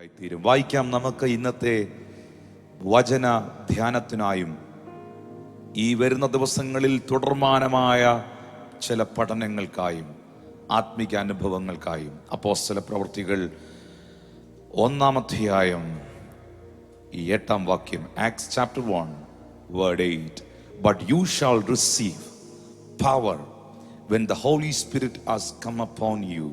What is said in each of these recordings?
ആയിത്തീരും. വായിക്കാം നമുക്ക് ഇന്നത്തെ വചന ധ്യാനത്തിനായും ഈ വരുന്ന ദിവസങ്ങളിൽ തുടർമാനമായ ചില പഠനങ്ങൾക്കായും ആത്മിക അനുഭവങ്ങൾക്കായും അപ്പോസ്തല പ്രവൃത്തികൾ 1 അധ്യായം 8 വാക്യം, Acts chapter 1 word 8, but you shall receive power when the Holy Spirit has come upon you,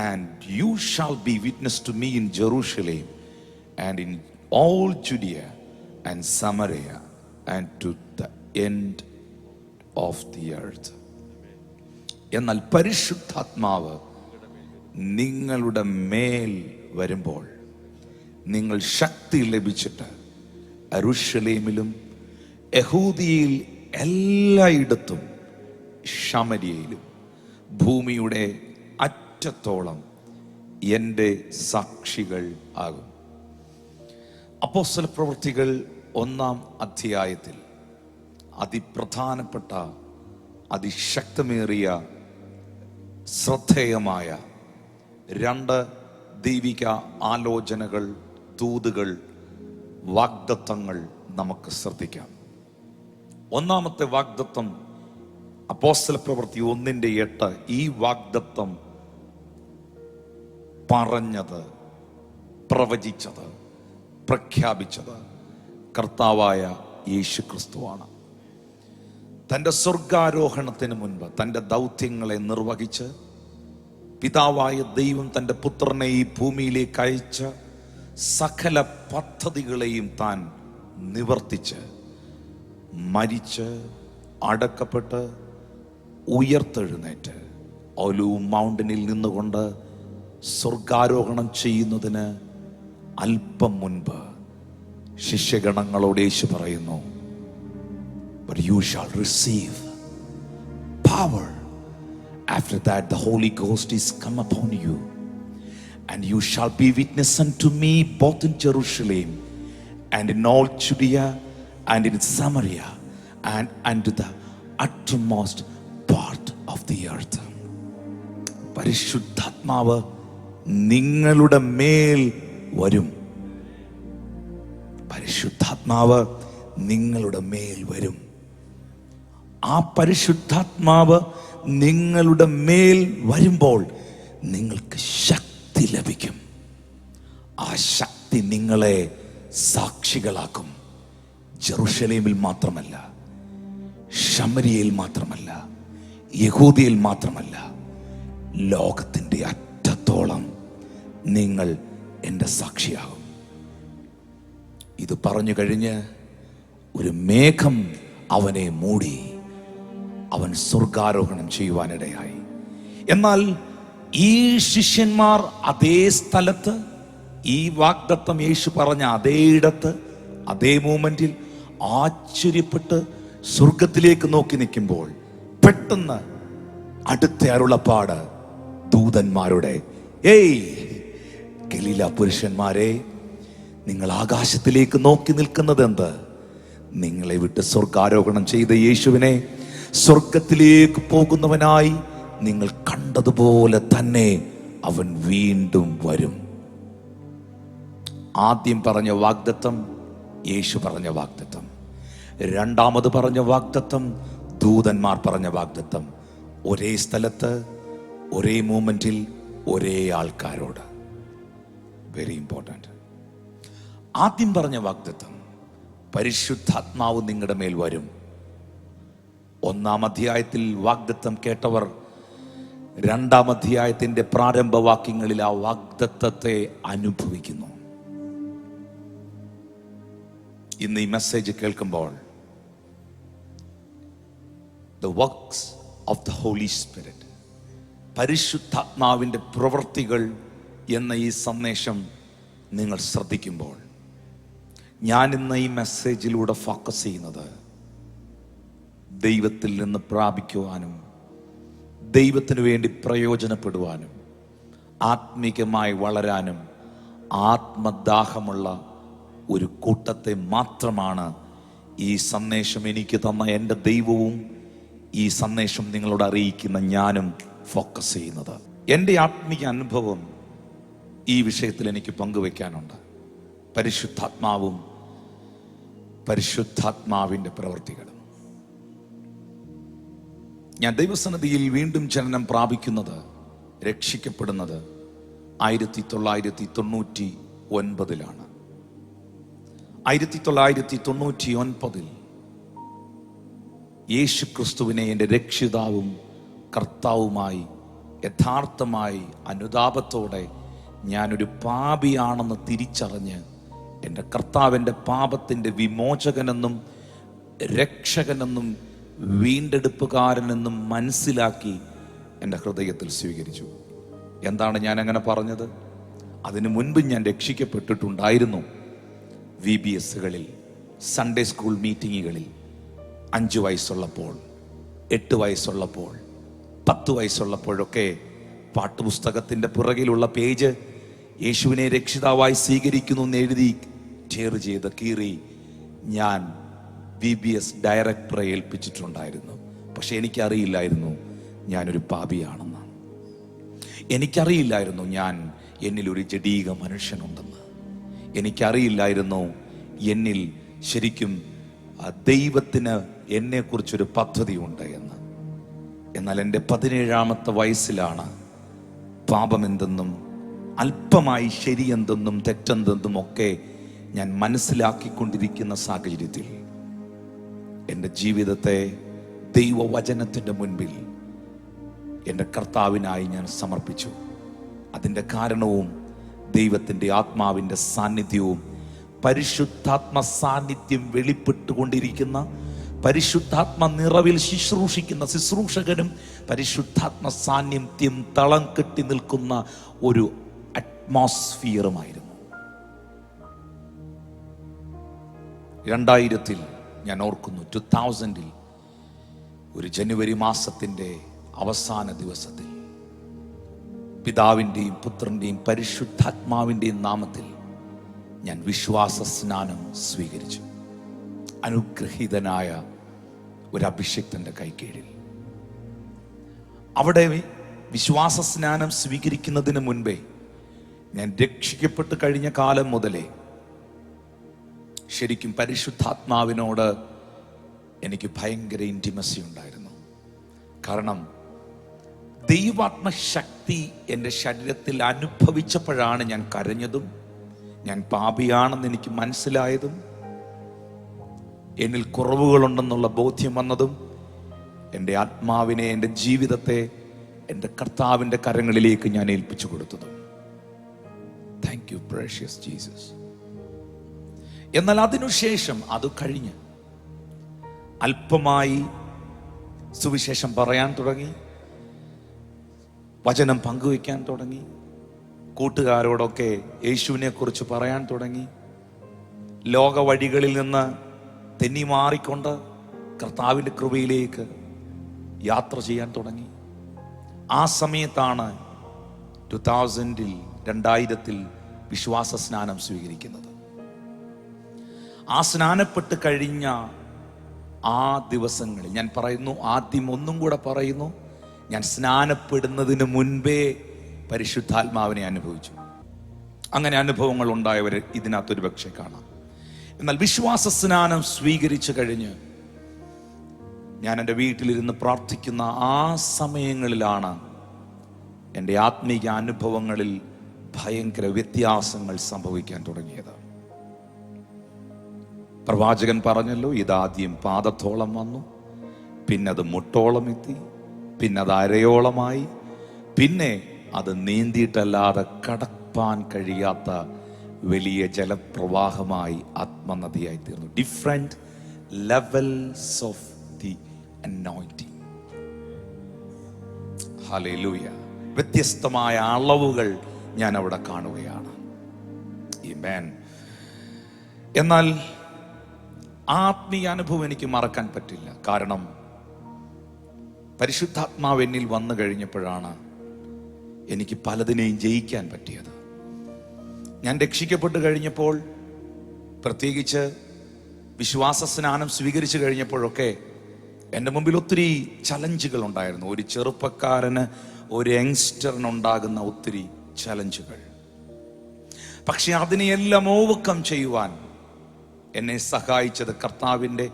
and you shall be witness to me in Jerusalem and in all Judea and Samaria and to the end of the earth. എന്നാൽ പരിശുദ്ധാത്മാവ് നിങ്ങളുടെ മേൽ വരുമ്പോൾ നിങ്ങൾ ശക്തി ലഭിച്ചിട്ട് യെരൂശലേമിലും യഹൂദിയയിൽ എല്ലായിടത്തും ശമര്യയിലും ഭൂമിയുടെ അറ്റത്തോളം എൻ്റെ സാക്ഷികൾ ആകും. അപ്പോസ്തല പ്രവൃത്തികൾ 1 അധ്യായത്തിൽ അതിപ്രധാനപ്പെട്ട അതിശക്തമേറിയ ശ്രദ്ധേയമായ 2 ദൈവിക ആലോചനകൾ, ദൂതുകൾ, വാഗ്ദത്തങ്ങൾ നമുക്ക് ശ്രദ്ധിക്കാം. ഒന്നാമത്തെ വാഗ്ദത്തം അപ്പോസ്തല പ്രവൃത്തി 1:8. ഈ വാഗ്ദത്തം പറഞ്ഞത്, പ്രവചിച്ചത്, പ്രഖ്യാപിച്ചത് കർത്താവായ യേശു ക്രിസ്തുവാണ്. തൻ്റെ സ്വർഗാരോഹണത്തിന് മുൻപ് തൻ്റെ ദൗത്യങ്ങളെ നിർവഹിച്ച് പിതാവായ ദൈവം തൻ്റെ പുത്രനെ ഈ ഭൂമിയിലേക്ക് അയച്ച സകല പദ്ധതികളെയും താൻ നിവർത്തിച്ച് മരിച്ച് അടക്കപ്പെട്ട് ഉയർത്തെഴുന്നേറ്റ് ഒലിവ് മൗണ്ടനിൽ നിന്നുകൊണ്ട് സ്വർഗാരോഹണം ചെയ്യുന്നതിന് അല്പം മുൻപ് ശിഷ്യഗണങ്ങളോട് യേശു പറയുന്നു, but you shall receive power. After that the Holy Ghost is come upon you, and you shall be witness unto me both in Jerusalem and in all Judea and in Samaria and unto the uttermost part of the earth. പരിശുദ്ധാത്മാവ് നിങ്ങളുടെ മേൽ വരും. പരിശുദ്ധാത്മാവ് നിങ്ങളുടെ മേൽ വരും. ആ പരിശുദ്ധാത്മാവ് നിങ്ങളുടെ മേൽ വരുമ്പോൾ നിങ്ങൾക്ക് ശക്തി ലഭിക്കും. ആ ശക്തി നിങ്ങളെ സാക്ഷികളാക്കും. ജെറുസലേമിൽ മാത്രമല്ല, ശമര്യയിൽ മാത്രമല്ല, യഹൂദിയയിൽ മാത്രമല്ല, ലോകത്തിൻ്റെ അറ്റത്തോളം നിങ്ങൾ എൻ്റെ സാക്ഷിയാകും. ഇത് പറഞ്ഞു കഴിഞ്ഞ് ഒരു മേഘം അവനെ മൂടി. അവൻ സ്വർഗാരോഹണം ചെയ്യുവാനിടയായി. എന്നാൽ ഈ ശിഷ്യന്മാർ അതേ സ്ഥലത്ത്, ഈ വാഗ്ദത്തം യേശു പറഞ്ഞ അതേ ഇടത്ത്, അതേ മൂമെന്റിൽ ആശ്ചര്യപ്പെട്ട് സ്വർഗത്തിലേക്ക് നോക്കി നിൽക്കുമ്പോൾ പെട്ടെന്ന് അടുത്ത അരുളപ്പാട് ദൂതന്മാരുടെ, ഏയ് ഗലീല പുരുഷന്മാരെ, നിങ്ങൾ ആകാശത്തിലേക്ക് നോക്കി നിൽക്കുന്നത് എന്ത്? നിങ്ങളെ വിട്ട് സ്വർഗാരോഹണം ചെയ്ത യേശുവിനെ സ്വർഗത്തിലേക്ക് പോകുന്നവനായി നിങ്ങൾ കണ്ടതുപോലെ തന്നെ അവൻ വീണ്ടും വരും. ആദ്യം പറഞ്ഞ വാഗ്ദത്തം യേശു പറഞ്ഞ വാഗ്ദത്തം, രണ്ടാമത് പറഞ്ഞ വാഗ്ദത്തം ദൂതന്മാർ പറഞ്ഞ വാഗ്ദത്തം, ഒരേ സ്ഥലത്ത്, ഒരേ മൂമെന്റിൽ, ഒരേ ആൾക്കാരോട്. Very important. ആദ്യം പറഞ്ഞ വാഗ്ദത്തം, പരിശുദ്ധാത്മാവ് നിങ്ങളുടെ മേൽ വരും. 1 അധ്യായത്തിൽ വാഗ്ദത്തം കേട്ടവർ 2 അധ്യായത്തിന്റെ പ്രാരംഭവാക്യങ്ങളിൽ ആ വാഗ്ദത്തത്തെ അനുഭവിക്കുന്നു. ഇന്ന് ഈ മെസ്സേജ് കേൾക്കുമ്പോൾ the works of the Holy Spirit, പരിശുദ്ധാത്മാവിൻ്റെ പ്രവൃത്തികൾ എന്ന ഈ സന്ദേശം നിങ്ങൾ ശ്രദ്ധിക്കുമ്പോൾ, ഞാൻ ഇന്ന് ഈ മെസ്സേജിലൂടെ ഫോക്കസ് ചെയ്യുന്നത് ദൈവത്തിൽ നിന്ന് പ്രാപിക്കുവാനും ദൈവത്തിനു വേണ്ടി പ്രയോജനപ്പെടുവാനും ആത്മീകമായി വളരാനും ആത്മദാഹമുള്ള ഒരു കൂട്ടത്തെ മാത്രമാണ് ഈ സന്ദേശം എനിക്ക് തന്ന എൻ്റെ ദൈവവും ഈ സന്ദേശം നിങ്ങളോട് അറിയിക്കുന്ന ഞാനും ഫോക്കസ് ചെയ്യുന്നത്. എൻ്റെ ആത്മീയ അനുഭവം ഈ വിഷയത്തിൽ എനിക്ക് പങ്കുവെക്കാനുണ്ട്. പരിശുദ്ധാത്മാവും പരിശുദ്ധാത്മാവിൻ്റെ പ്രവൃത്തികളും. ഞാൻ ദൈവസന്നിധിയിൽ വീണ്ടും ജനനം പ്രാപിക്കുന്നത്, രക്ഷിക്കപ്പെടുന്നത് 1999 1999 യേശു ക്രിസ്തുവിനെ എൻ്റെ രക്ഷിതാവും കർത്താവുമായി യഥാർത്ഥമായി അനുതാപത്തോടെ ഞാനൊരു പാപിയാണെന്ന് തിരിച്ചറിഞ്ഞ് എൻ്റെ കർത്താവിൻ്റെ പാപത്തിൻ്റെ വിമോചകനെന്നും രക്ഷകനെന്നും വീണ്ടെടുപ്പുകാരനെന്നും മനസ്സിലാക്കി എൻ്റെ ഹൃദയത്തിൽ സ്വീകരിച്ചു. എന്താണ് ഞാൻ അങ്ങനെ പറഞ്ഞത്? അതിനു മുൻപ് ഞാൻ രക്ഷിക്കപ്പെട്ടിട്ടുണ്ടായിരുന്നു. VBSകളിൽ, സൺഡേ സ്കൂൾ മീറ്റിങ്ങുകളിൽ 5 വയസ്സുള്ളപ്പോൾ, 8 വയസ്സുള്ളപ്പോൾ, 10 വയസ്സുള്ളപ്പോഴൊക്കെ പാട്ടുപുസ്തകത്തിൻ്റെ പുറകിലുള്ള പേജ് യേശുവിനെ രക്ഷിതാവായി സ്വീകരിക്കുന്നു എന്ന് എഴുതി ചേർ ചെയ്ത് കീറി ഞാൻ VBS ഡയറക്ടറെ ഏൽപ്പിച്ചിട്ടുണ്ടായിരുന്നു. പക്ഷെ എനിക്കറിയില്ലായിരുന്നു ഞാനൊരു പാപിയാണെന്ന്. എനിക്കറിയില്ലായിരുന്നു എന്നിലൊരു ജഡീക മനുഷ്യനുണ്ടെന്ന്. എനിക്കറിയില്ലായിരുന്നു എന്നിൽ ശരിക്കും ദൈവത്തിന് എന്നെക്കുറിച്ചൊരു പദ്ധതിയുണ്ട് എന്ന്. എന്നാൽ എൻ്റെ 17ാമത്തെ വയസ്സിലാണ് പാപമെന്തെന്നും അല്പമായി ശരിയെന്തെന്നും തെറ്റെന്തെന്നും ഒക്കെ ഞാൻ മനസ്സിലാക്കിക്കൊണ്ടിരിക്കുന്ന സാഹചര്യത്തിൽ എൻ്റെ ജീവിതത്തെ ദൈവവചനത്തിൻ്റെ മുൻപിൽ എൻ്റെ കർത്താവിനായി ഞാൻ സമർപ്പിച്ചു. അതിൻ്റെ കാരണവും ദൈവത്തിൻ്റെ ആത്മാവിൻ്റെ സാന്നിധ്യവും പരിശുദ്ധാത്മ സാന്നിധ്യം വെളിപ്പെട്ടുകൊണ്ടിരിക്കുന്ന, പരിശുദ്ധാത്മ നിറവിൽ ശുശ്രൂഷിക്കുന്ന ശുശ്രൂഷകനും പരിശുദ്ധാത്മ സാന്നിധ്യം തളം കെട്ടി നിൽക്കുന്ന ഒരു അറ്റ്മോസ്ഫിയറുമായിരുന്നു. 2000 ഞാൻ ഓർക്കുന്നു, 2000 ഒരു ജനുവരി മാസത്തിൻ്റെ അവസാന ദിവസത്തിൽ പിതാവിൻ്റെയും പുത്രൻ്റെയും പരിശുദ്ധാത്മാവിൻ്റെയും നാമത്തിൽ ഞാൻ വിശ്വാസ സ്നാനം സ്വീകരിച്ചു. അനുഗ്രഹീതനായ ഒരു അഭിഷിക്തൻ്റെ കൈക്കീഴിൽ. അവിടെ വിശ്വാസ സ്നാനം സ്വീകരിക്കുന്നതിന് മുൻപേ ഞാൻ രക്ഷിക്കപ്പെട്ട് കഴിഞ്ഞ കാലം മുതലേ ശരിക്കും പരിശുദ്ധാത്മാവിനോട് എനിക്ക് ഭയങ്കര ഇൻറ്റിമസി ഉണ്ടായിരുന്നു. കാരണം ദൈവാത്മശക്തി എൻ്റെ ശരീരത്തിൽ അനുഭവിച്ചപ്പോഴാണ് ഞാൻ കരഞ്ഞതും ഞാൻ പാപിയാണെന്ന് എനിക്ക് മനസ്സിലായതും എന്നിൽ കുറവുകളുണ്ടെന്നുള്ള ബോധ്യം വന്നതും എൻ്റെ ആത്മാവിനെ, എൻ്റെ ജീവിതത്തെ എൻ്റെ കർത്താവിൻ്റെ കരങ്ങളിലേക്ക് ഞാൻ ഏൽപ്പിച്ചു കൊടുത്തതും. Thank you precious Jesus. എന്നാൽ അതിനുശേഷം അത് കഴിഞ്ഞ് അല്പമായി സുവിശേഷം പറയാൻ തുടങ്ങി, വചനം പങ്കുവയ്ക്കാൻ തുടങ്ങി, കൂട്ടുകാരോടൊക്കെ യേശുവിനെ കുറിച്ച് പറയാൻ തുടങ്ങി, ലോക വഴികളിൽ നിന്ന് തെന്നി മാറിക്കൊണ്ട് കർത്താവിൻ്റെ കൃപയിലേക്ക് യാത്ര ചെയ്യാൻ തുടങ്ങി. ആ സമയത്താണ് 2000 വിശ്വാസ സ്നാനം സ്വീകരിക്കുന്നത്. ആ സ്നാനപ്പെട്ട് കഴിഞ്ഞ ആ ദിവസങ്ങളിൽ ഞാൻ പറയുന്നു, ആദ്യം ഒന്നും കൂടെ പറയുന്നു, ഞാൻ സ്നാനപ്പെടുന്നതിന് മുൻപേ പരിശുദ്ധാത്മാവിനെ അനുഭവിച്ചു. അങ്ങനെ അനുഭവങ്ങൾ ഉണ്ടായവർ ഇതിനകത്തൊരു പക്ഷേ കാണാം. എന്നാൽ വിശ്വാസ സ്നാനം സ്വീകരിച്ചു കഴിഞ്ഞ് ഞാൻ എൻ്റെ വീട്ടിലിരുന്ന് പ്രാർത്ഥിക്കുന്ന ആ സമയങ്ങളിലാണ് എൻ്റെ ആത്മീയ അനുഭവങ്ങളിൽ ഭയങ്കര വ്യത്യാസങ്ങൾ സംഭവിക്കാൻ തുടങ്ങിയത്. പ്രവാചകൻ പറഞ്ഞല്ലോ, ഇതാദ്യം പാദത്തോളം വന്നു, പിന്നത് മുട്ടോളം എത്തി, പിന്നത് അരയോളമായി, പിന്നെ അത് നീന്തിയിട്ടല്ലാതെ കടപ്പാൻ കഴിയാത്ത വലിയ ജലപ്രവാഹമായി ആത്മനദിയായി തീർന്നു. Different levels of the anointing. Hallelujah. വ്യത്യസ്തമായ അളവുകൾ ഞാൻ അവിടെ കാണുകയാണ്. ആമേൻ. എന്നാൽ ആത്മീയ അനുഭവം എനിക്ക് മറക്കാൻ പറ്റില്ല. കാരണം പരിശുദ്ധാത്മാവ് എന്നിൽ വന്നു കഴിഞ്ഞപ്പോഴാണ് എനിക്ക് പലതിനെയും ജയിക്കാൻ പറ്റിയത്. ഞാൻ രക്ഷിക്കപ്പെട്ട് കഴിഞ്ഞപ്പോൾ, പ്രത്യേകിച്ച് വിശ്വാസ സ്നാനം സ്വീകരിച്ചു കഴിഞ്ഞപ്പോഴൊക്കെ എൻ്റെ മുമ്പിൽ ഒത്തിരി ചലഞ്ചുകൾ ഉണ്ടായിരുന്നു. ഒരു ചെറുപ്പക്കാരന്, ഒരു യങ്സ്റ്ററിനുണ്ടാകുന്ന ഒത്തിരി ചലഞ്ചുകൾ. പക്ഷെ അതിനെയെല്ലാം ഓവർകം ചെയ്യുവാൻ എന്നെ സഹായിച്ചത്, കർത്താവിൻ്റെ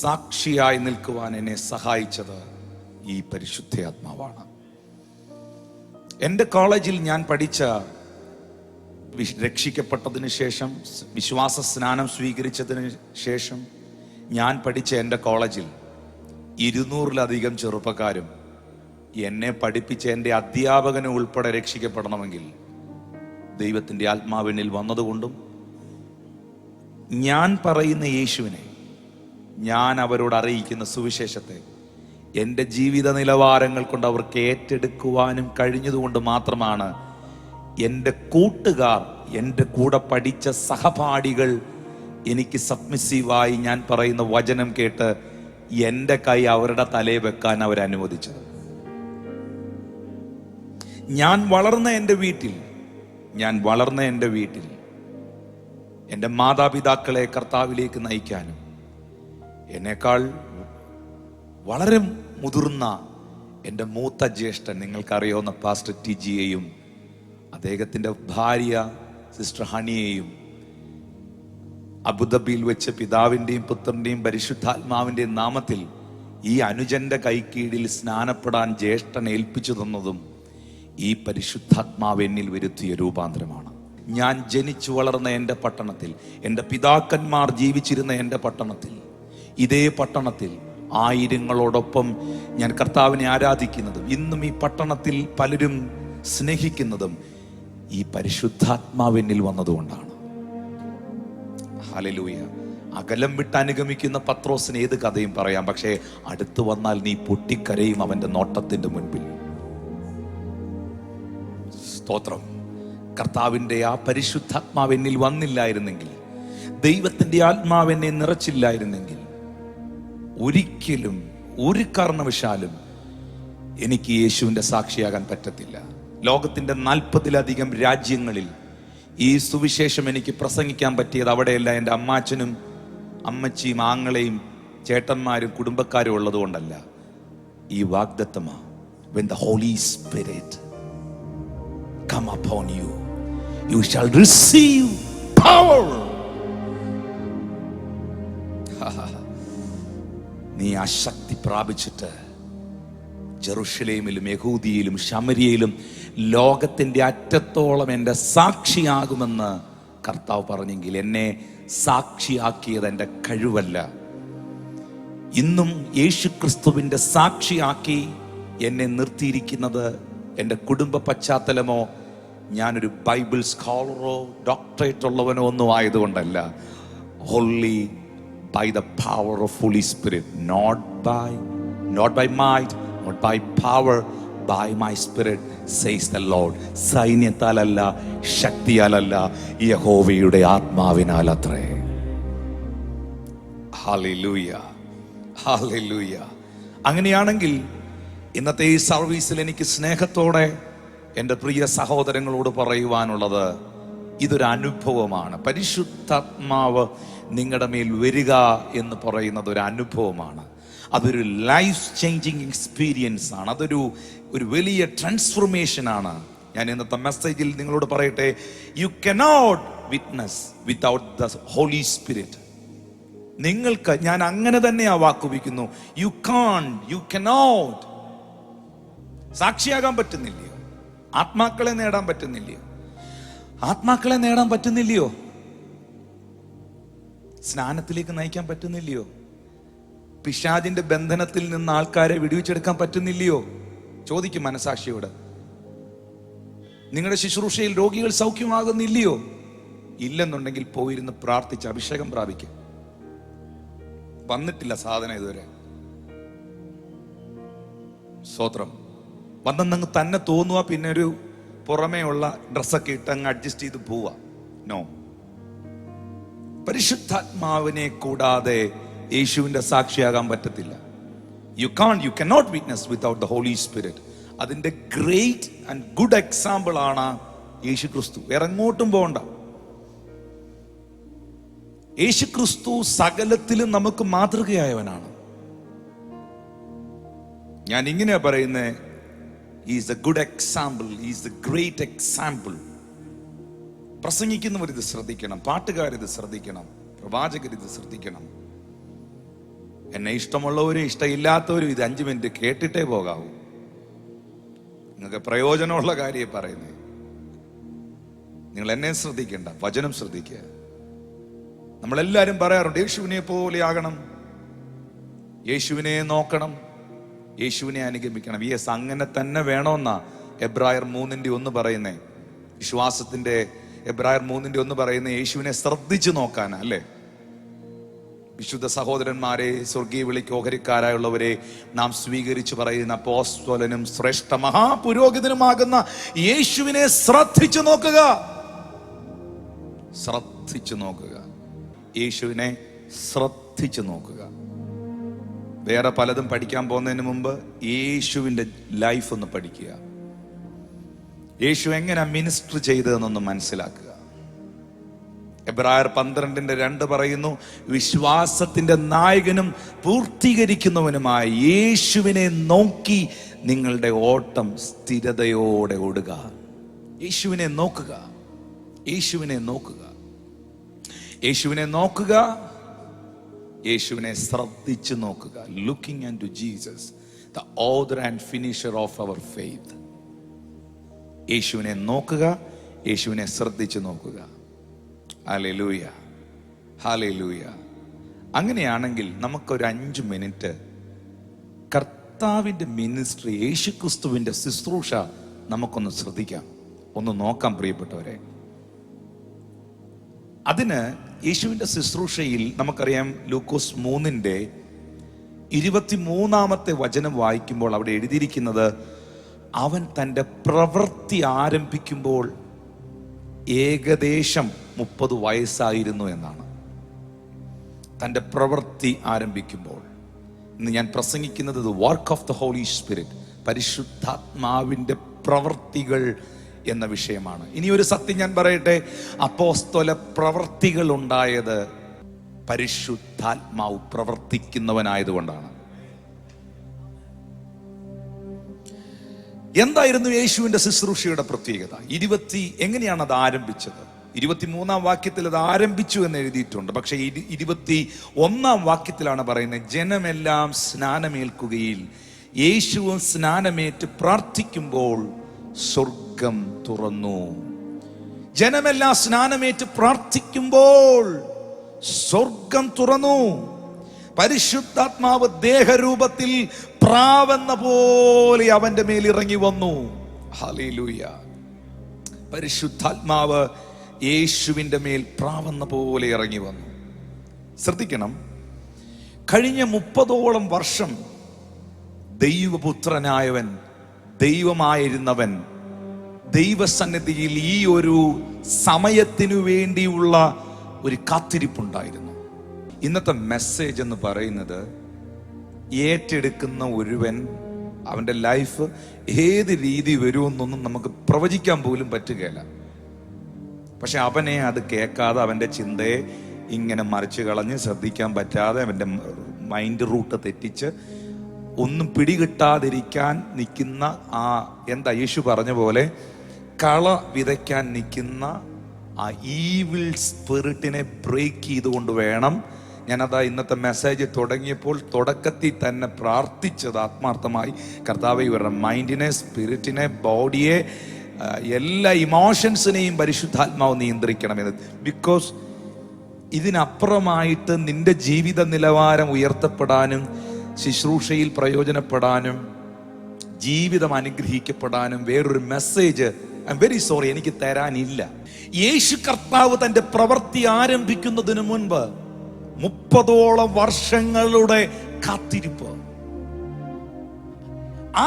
സാക്ഷിയായി നിൽക്കുവാൻ എന്നെ സഹായിച്ചത് ഈ പരിശുദ്ധാത്മാവാണ്. എൻ്റെ കോളേജിൽ ഞാൻ പഠിച്ച, രക്ഷിക്കപ്പെട്ടതിന് ശേഷം, വിശ്വാസ സ്നാനം സ്വീകരിച്ചതിന് ശേഷം ഞാൻ പഠിച്ച എൻ്റെ കോളേജിൽ 200-ലധികം ചെറുപ്പക്കാരും എന്നെ പഠിപ്പിച്ച എൻ്റെ അധ്യാപകന് ഉൾപ്പെടെ രക്ഷിക്കപ്പെടണമെങ്കിൽ ദൈവത്തിൻ്റെ ആത്മാവിനിൽ വന്നതുകൊണ്ടും ഞാൻ പറയുന്ന യേശുവിനെ, ഞാൻ അവരോട് അറിയിക്കുന്ന സുവിശേഷത്തെ എൻ്റെ ജീവിത നിലവാരങ്ങൾ കൊണ്ട് അവർക്ക് ഏറ്റെടുക്കുവാനും കഴിഞ്ഞതുകൊണ്ട് മാത്രമാണ് എൻ്റെ കൂട്ടുകാർ, എൻ്റെ കൂടെ പഠിച്ച സഹപാഠികൾ എനിക്ക് സബ്മിസീവായി ഞാൻ പറയുന്ന വചനം കേട്ട് എൻ്റെ കൈ അവരുടെ തലയിൽ വെക്കാൻ അവരനുവദിച്ചത്. ഞാൻ വളർന്ന എൻ്റെ വീട്ടിൽ എൻ്റെ മാതാപിതാക്കളെ കർത്താവിലേക്ക് നയിക്കാനും എന്നേക്കാൾ വളരെ മുതിർന്ന എൻ്റെ മൂത്ത ജ്യേഷ്ഠൻ, നിങ്ങൾക്കറിയാവുന്ന പാസ്റ്റർ ടിജിയെയും അദ്ദേഹത്തിൻ്റെ ഭാര്യ സിസ്റ്റർ ഹണിയെയും അബുദാബിയിൽ വെച്ച് പിതാവിൻ്റെയും പുത്രൻ്റെയും പരിശുദ്ധാത്മാവിൻ്റെയും നാമത്തിൽ ഈ അനുജന്റെ കൈക്കീഴിൽ സ്നാനപ്പെടാൻ ജ്യേഷ്ഠൻ ഏൽപ്പിച്ചു തന്നതും ഈ പരിശുദ്ധാത്മാവ് എന്നിൽ വരുത്തിയ രൂപാന്തരമാണ്. ഞാൻ ജനിച്ചു വളർന്ന എൻ്റെ പട്ടണത്തിൽ, എൻ്റെ പിതാക്കന്മാർ ജീവിച്ചിരുന്ന എൻ്റെ പട്ടണത്തിൽ, ഇതേ പട്ടണത്തിൽ ആയിരങ്ങളോടൊപ്പം ഞാൻ കർത്താവിനെ ആരാധിക്കുന്നതും ഇന്നും ഈ പട്ടണത്തിൽ പലരും സ്നേഹിക്കുന്നതും ഈ പരിശുദ്ധാത്മാവിനിൽ വന്നതുകൊണ്ടാണ്. ഹല്ലേലൂയ. അകലം വിട്ട് അനുഗമിക്കുന്ന പത്രോസിന് ഏത് കഥയും പറയാം, പക്ഷേ അടുത്ത് വന്നാൽ നീ പൊട്ടിക്കരയും അവന്റെ നോട്ടത്തിന്റെ മുൻപിൽ. സ്തോത്രം. കർത്താവിൻ്റെ ആ പരിശുദ്ധാത്മാവ് എന്നിൽ വന്നില്ലായിരുന്നെങ്കിൽ, ദൈവത്തിൻ്റെ ആത്മാവ് എന്നെ നിറച്ചില്ലായിരുന്നെങ്കിൽ, ഒരിക്കലും ഒരു കാരണവശാലും എനിക്ക് യേശുവിൻ്റെ സാക്ഷിയാകാൻ പറ്റത്തില്ല. ലോകത്തിൻ്റെ 40-ലധികം രാജ്യങ്ങളിൽ ഈ സുവിശേഷം എനിക്ക് പ്രസംഗിക്കാൻ പറ്റിയത് അവിടെയല്ല എൻ്റെ അമ്മാച്ചനും അമ്മച്ചിയും ആങ്ങളെയും ചേട്ടന്മാരും കുടുംബക്കാരും ഉള്ളത് കൊണ്ടല്ല. ഈ വാഗ്ദത്തമാ, when the Holy Spirit come upon you, you shall receive power. നീ ആ ശക്തി പ്രാപിച്ചിട്ട് ജെറുസലേമിലും യഹൂദിയിലും ശമരിയയിലും ലോകത്തിൻ്റെ അറ്റത്തോളം എൻ്റെ സാക്ഷിയാകുമെന്ന് കർത്താവ് പറഞ്ഞെങ്കിൽ, എന്നെ സാക്ഷിയാക്കിയത് എൻ്റെ കഴിവല്ല. ഇന്നും യേശു ക്രിസ്തുവിൻ്റെ സാക്ഷിയാക്കി എന്നെ നിർത്തിയിരിക്കുന്നത് എൻ്റെ കുടുംബ പശ്ചാത്തലമോ ഞാനൊരു ബൈബിൾ സ്കോളറോ ഡോക്ടറേറ്റ് ഉള്ളവനോ ഒന്നും ആയതുകൊണ്ടല്ല. Only by the power of Holy Spirit, not by might, not by power, by my spirit, says the Lord. സൈന്യത്താലല്ല, ശക്തിയാലല്ല, യഹോവയുടെ ആത്മാവിനാൽ അത്രേ. Hallelujah, hallelujah. അങ്ങനെയാണെങ്കിൽ ഇന്നത്തെ ഈ സർവീസിൽ എനിക്ക് സ്നേഹത്തോടെ എൻ്റെ പ്രിയ സഹോദരങ്ങളോട് പറയുവാനുള്ളത്, ഇതൊരു അനുഭവമാണ്. പരിശുദ്ധാത്മാവ് നിങ്ങളുടെ മേൽ വരിക എന്ന് പറയുന്നത് ഒരു അനുഭവമാണ്. അതൊരു ലൈഫ് ചേഞ്ചിങ് എക്സ്പീരിയൻസ് ആണ്. അതൊരു വലിയ ട്രാൻസ്ഫോർമേഷൻ ആണ്. ഞാൻ ഇന്നത്തെ മെസ്സേജിൽ നിങ്ങളോട് പറയട്ടെ, you cannot witness without the Holy Spirit. നിങ്ങൾക്ക് ഞാൻ അങ്ങനെ തന്നെ ആ വാക്കുപിക്കുന്നു. You cannot. സാക്ഷിയാകാൻ പറ്റുന്നില്ലയോ? ആത്മാക്കളെ നേടാൻ പറ്റുന്നില്ലയോ? സ്നാനത്തിലേക്ക് നയിക്കാൻ പറ്റുന്നില്ലയോ? പിശാചിന്റെ ബന്ധനത്തിൽ നിന്ന് ആൾക്കാരെ വിടുവിച്ചെടുക്കാൻ പറ്റുന്നില്ലയോ? ചോദിക്കും മനസാക്ഷിയോട്. നിങ്ങളുടെ ശുശ്രൂഷയിൽ രോഗികൾ സൗഖ്യമാകുന്നില്ലയോ? ഇല്ലെന്നുണ്ടെങ്കിൽ പോയിരുന്ന് പ്രാർത്ഥിച്ച് അഭിഷേകം പ്രാപിക്കും. വന്നിട്ടില്ല സാധനം ഇതുവരെ. സ്തോത്രം. വന്നെന്നങ്ങ് തന്നെ തോന്നുക, പിന്നെ ഒരു പുറമേ ഉള്ള ഡ്രസ്സൊക്കെ ഇട്ട് അങ്ങ് അഡ്ജസ്റ്റ് ചെയ്ത് പോവുക. നോ. പരിശുദ്ധാത്മാവിനെ കൂടാതെ യേശുവിന്റെ സാക്ഷിയാകാൻ പറ്റത്തില്ല. You cannot witness without the Holy Spirit. അതിന്റെ ഗ്രേറ്റ് ആൻഡ് ഗുഡ് എക്സാമ്പിൾ ആണ് യേശു ക്രിസ്തു. വേറെ എങ്ങോട്ടും പോകണ്ട. യേശു ക്രിസ്തു സകലത്തിലും നമുക്ക് മാതൃകയായവനാണ്. ഞാൻ ഇങ്ങനെയാ പറയുന്നത്, he is a good example, he is a great example. പ്രസംഗിക്കുന്നവർ ഇത് ശ്രദ്ധിക്കണം, പാട്ടുകാരിത് ശ്രദ്ധിക്കണം, പ്രവാചകരിത് ശ്രദ്ധിക്കണം. എന്നെ ഇഷ്ടമുള്ളവരും ഇഷ്ടമില്ലാത്തവരും ഇത് 5 മിനിറ്റ് കേട്ടിട്ടേ പോകാവൂ. നിങ്ങൾക്ക് പ്രയോജനമുള്ള കാര്യം പറയുന്നേ. നിങ്ങൾ എന്നെ ശ്രദ്ധിക്കണ്ട, വചനം ശ്രദ്ധിക്കുക. നമ്മളെല്ലാരും പറയാറുണ്ട് യേശുവിനെ പോലെ ആകണം, യേശുവിനെ നോക്കണം, യേശുവിനെ അനുഗമിക്കണം. യെസ്, അങ്ങനെ തന്നെ വേണമെന്നാ എബ്രായർ 3:1 പറയുന്നേ. വിശ്വാസത്തിന്റെ എബ്രായർ 3:1 പറയുന്ന യേശുവിനെ ശ്രദ്ധിച്ചു നോക്കാനാ, അല്ലേ? വിശുദ്ധ സഹോദരന്മാരെ, സ്വർഗീയ വിളിക്ക് ഓഹരിക്കാരായുള്ളവരെ, നാം സ്വീകരിച്ചു പറയുന്ന അപ്പോസ്തലനും ശ്രേഷ്ഠ മഹാപുരോഹിതനുമാകുന്ന യേശുവിനെ ശ്രദ്ധിച്ചു നോക്കുക. ശ്രദ്ധിച്ചു നോക്കുക, യേശുവിനെ ശ്രദ്ധിച്ചു നോക്കുക. വേറെ പലതും പഠിക്കാൻ പോകുന്നതിന് മുമ്പ് യേശുവിൻ്റെ ലൈഫ് ഒന്ന് പഠിക്കുക. യേശു എങ്ങനെ മിനിസ്റ്റർ ചെയ്തതെന്നൊന്ന് മനസ്സിലാക്കുക. എബ്രായർ 12:2 പറയുന്നു, വിശ്വാസത്തിന്റെ നായകനും പൂർത്തീകരിക്കുന്നവനുമായ യേശുവിനെ നോക്കി നിങ്ങളുടെ ഓട്ടം സ്ഥിരതയോടെ ഓടുക. യേശുവിനെ നോക്കുക, യേശുവിനെ നോക്കുക, യേശുവിനെ നോക്കുക, യേശുവിനെ ശ്രദ്ധിച്ചു നോക്കുക. Looking unto Jesus, the author and finisher of our faith. യേശുവിനെ നോക്കുക, യേശുവിനെ ശ്രദ്ധിച്ചു നോക്കുക. Hallelujah, hallelujah. അങ്ങനെയാണെങ്കിൽ നമുക്കൊരു 5 മിനിറ്റ് കർത്താവിൻ്റെ മിനിസ്ട്രി, യേശുക്രിസ്തുവിൻ്റെ ശുശ്രൂഷ നമുക്കൊന്ന് ശ്രദ്ധിക്കാം, ഒന്ന് നോക്കാം പ്രിയപ്പെട്ടവരെ. അതിന് യേശുവിൻ്റെ ശുശ്രൂഷയിൽ നമുക്കറിയാം, ലൂക്കോസ് 3:23 വചനം വായിക്കുമ്പോൾ അവിടെ എഴുതിയിരിക്കുന്നത്, അവൻ തൻ്റെ പ്രവൃത്തി ആരംഭിക്കുമ്പോൾ ഏകദേശം 30 വയസ്സായിരുന്നു എന്നാണ്. തൻ്റെ പ്രവൃത്തി ആരംഭിക്കുമ്പോൾ. ഇന്ന് ഞാൻ പ്രസംഗിക്കുന്നത് work of the Holy Spirit, പരിശുദ്ധാത്മാവിൻ്റെ പ്രവൃത്തികൾ എന്ന വിഷയമാണ്. ഇനി ഒരു സത്യം ഞാൻ പറയട്ടെ, അപ്പോസ്തല പ്രവൃത്തികൾ ഉണ്ടായത് പരിശുദ്ധാത്മാവ് പ്രവർത്തിക്കുന്നവനായതുകൊണ്ടാണ്. എന്തായിരുന്നു യേശുവിന്റെ ശുശ്രൂഷയുടെ പ്രത്യേകത? എങ്ങനെയാണ് അത് ആരംഭിച്ചത്? 23 വാക്യത്തിൽ അത് ആരംഭിച്ചു എന്ന് എഴുതിയിട്ടുണ്ട്. പക്ഷെ 21 വാക്യത്തിലാണ് പറയുന്നത്, ജനമെല്ലാം സ്നാനമേൽക്കുകയിൽ യേശുവും സ്നാനമേറ്റ് പ്രാർത്ഥിക്കുമ്പോൾ സ്വർഗം തുറന്നു. ജനമെല്ലാം സ്നാനമേറ്റ് പ്രാർത്ഥിക്കുമ്പോൾ സ്വർഗം തുറന്നു. പരിശുദ്ധാത്മാവ് ദേഹരൂപത്തിൽ പ്രാവെന്ന പോലെ അവന്റെ മേൽ ഇറങ്ങി വന്നു. ഹല്ലേലൂയ. പരിശുദ്ധാത്മാവ് യേശുവിന്റെ മേൽ പ്രാവെന്ന പോലെ ഇറങ്ങി വന്നു. ശ്രദ്ധിക്കണം, കഴിഞ്ഞ 30ഓളം വർഷം ദൈവപുത്രനായവൻ, ദൈവമായിരുന്നവൻ, ദൈവസന്നിധിയിൽ ഈ ഒരു സമയത്തിനു വേണ്ടിയുള്ള ഒരു കാത്തിരിപ്പുണ്ടായിരുന്നു. ഇന്നത്തെ മെസ്സേജ് എന്ന് പറയുന്നത്, ഏറ്റെടുക്കുന്ന ഒരുവൻ അവൻ്റെ ലൈഫ് ഏത് രീതി വരുമെന്നൊന്നും നമുക്ക് പ്രവചിക്കാൻ പോലും പറ്റുകയില്ല. പക്ഷെ അവനെ അത് കേൾക്കാതെ, അവൻ്റെ ചിന്തയെ ഇങ്ങനെ മറിച്ച് കളഞ്ഞ്, ശ്രദ്ധിക്കാൻ പറ്റാതെ, അവൻ്റെ മൈൻഡ് റൂട്ട് തെറ്റിച്ച് ഒന്നും പിടികിട്ടാതിരിക്കാൻ നിൽക്കുന്ന എന്താ യേശു പറഞ്ഞ പോലെ കള വിതയ്ക്കാൻ നിൽക്കുന്ന ആ ഈവിൾ സ്പിരിറ്റിനെ ബ്രേക്ക് ചെയ്തുകൊണ്ട് വേണം. ഞാനതാ ഇന്നത്തെ മെസ്സേജ് തുടങ്ങിയപ്പോൾ തുടക്കത്തിൽ തന്നെ പ്രാർത്ഥിച്ചത് ആത്മാർത്ഥമായി, കർത്താവേ ഇവരുടെ മൈൻഡിനെ, സ്പിരിറ്റിനെ, ബോഡിയെ, എല്ലാ ഇമോഷൻസിനെയും പരിശുദ്ധാത്മാവ് നിയന്ത്രിക്കണമെന്ന്. ബിക്കോസ് ഇതിനപ്പുറമായിട്ട് നിന്റെ ജീവിത നിലവാരം ഉയർത്തപ്പെടാനും, ശുശ്രൂഷയിൽ പ്രയോജനപ്പെടാനും, ജീവിതം അനുഗ്രഹിക്കപ്പെടാനും വേറൊരു message I am very sorry എനിക്ക് തരാനില്ല. യേശു കർത്താവ് തൻ്റെ പ്രവൃത്തി ആരംഭിക്കുന്നതിന് മുൻപ് 30ഓളം വർഷങ്ങളുടെ കാത്തിരിപ്പ്,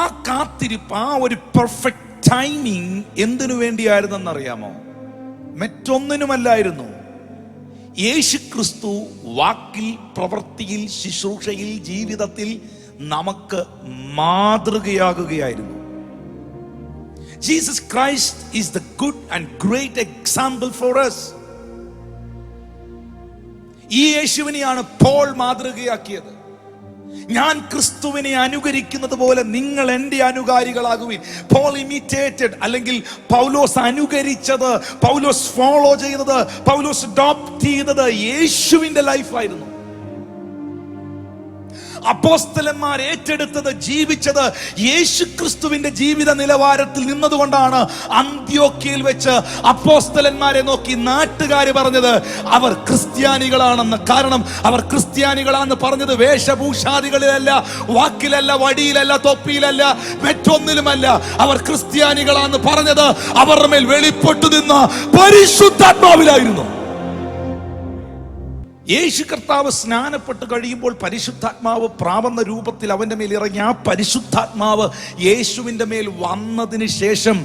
ആ കാത്തിരിപ്പ്, ആ ഒരു പെർഫെക്റ്റ് ടൈമിങ് എന്തിനു വേണ്ടിയായിരുന്നെന്നറിയാമോ? മറ്റൊന്നിനുമല്ലായിരുന്നു. യേശുക്രിസ്തു വാക്കിൽ, പ്രവൃത്തിയിൽ, ശുശ്രൂഷയിൽ, ജീവിതത്തിൽ നമുക്ക് മാതൃകയാകുകയായിരുന്നു. Jesus Christ is the good and great example for us. ഈ യേശുവിനെയാണ് പോൾ മാതൃകയാക്കിയത്. ഞാൻ ക്രിസ്തുവിനെ അനുകരിക്കുന്നത് പോലെ നിങ്ങൾ എൻ്റെ അനുകാരികളാകുവിൻ. പോൾ ഇമിറ്റേറ്റഡ്, അല്ലെങ്കിൽ പൗലോസ് അനുകരിച്ചത്, പൗലോസ് ഫോളോ ചെയ്യുന്നത്, പൗലോസ് അഡോപ്റ്റ് ചെയ്തത് യേശുവിന്റെ ലൈഫായിരുന്നു. അപ്പോസ്തലന്മാർ ഏറ്റെടുത്തത്, ജീവിച്ചത് യേശു ക്രിസ്തുവിന്റെ ജീവിത നിലവാരത്തിൽ നിന്നതുകൊണ്ടാണ് അന്ത്യോക്യയിൽ വെച്ച് അപ്പോസ്തലന്മാരെ നോക്കി നാട്ടുകാര് പറഞ്ഞത് അവർ ക്രിസ്ത്യാനികളാണെന്ന്. കാരണം അവർ ക്രിസ്ത്യാനികളാണെന്ന് പറഞ്ഞത് വേഷഭൂഷാദികളിലല്ല, വാക്കിലല്ല, വടിയിലല്ല, തൊപ്പിയിലല്ല, മറ്റൊന്നിലുമല്ല. അവർ ക്രിസ്ത്യാനികളാണെന്ന് പറഞ്ഞത് അവരുടെ മേൽ വെളിപ്പെട്ടു നിന്ന പരിശുദ്ധാത്മാവിലായിരുന്നു. യേശു കർത്താവ് സ്നാനപ്പെട്ട് കഴിയുമ്പോൾ പരിശുദ്ധാത്മാവ് പ്രാപന്ന രൂപത്തിൽ അവന്റെ മേൽ ഇറങ്ങി. ആ പരിശുദ്ധാത്മാവ് യേശുവിന്റെ മേൽ വന്നതിന് ശേഷം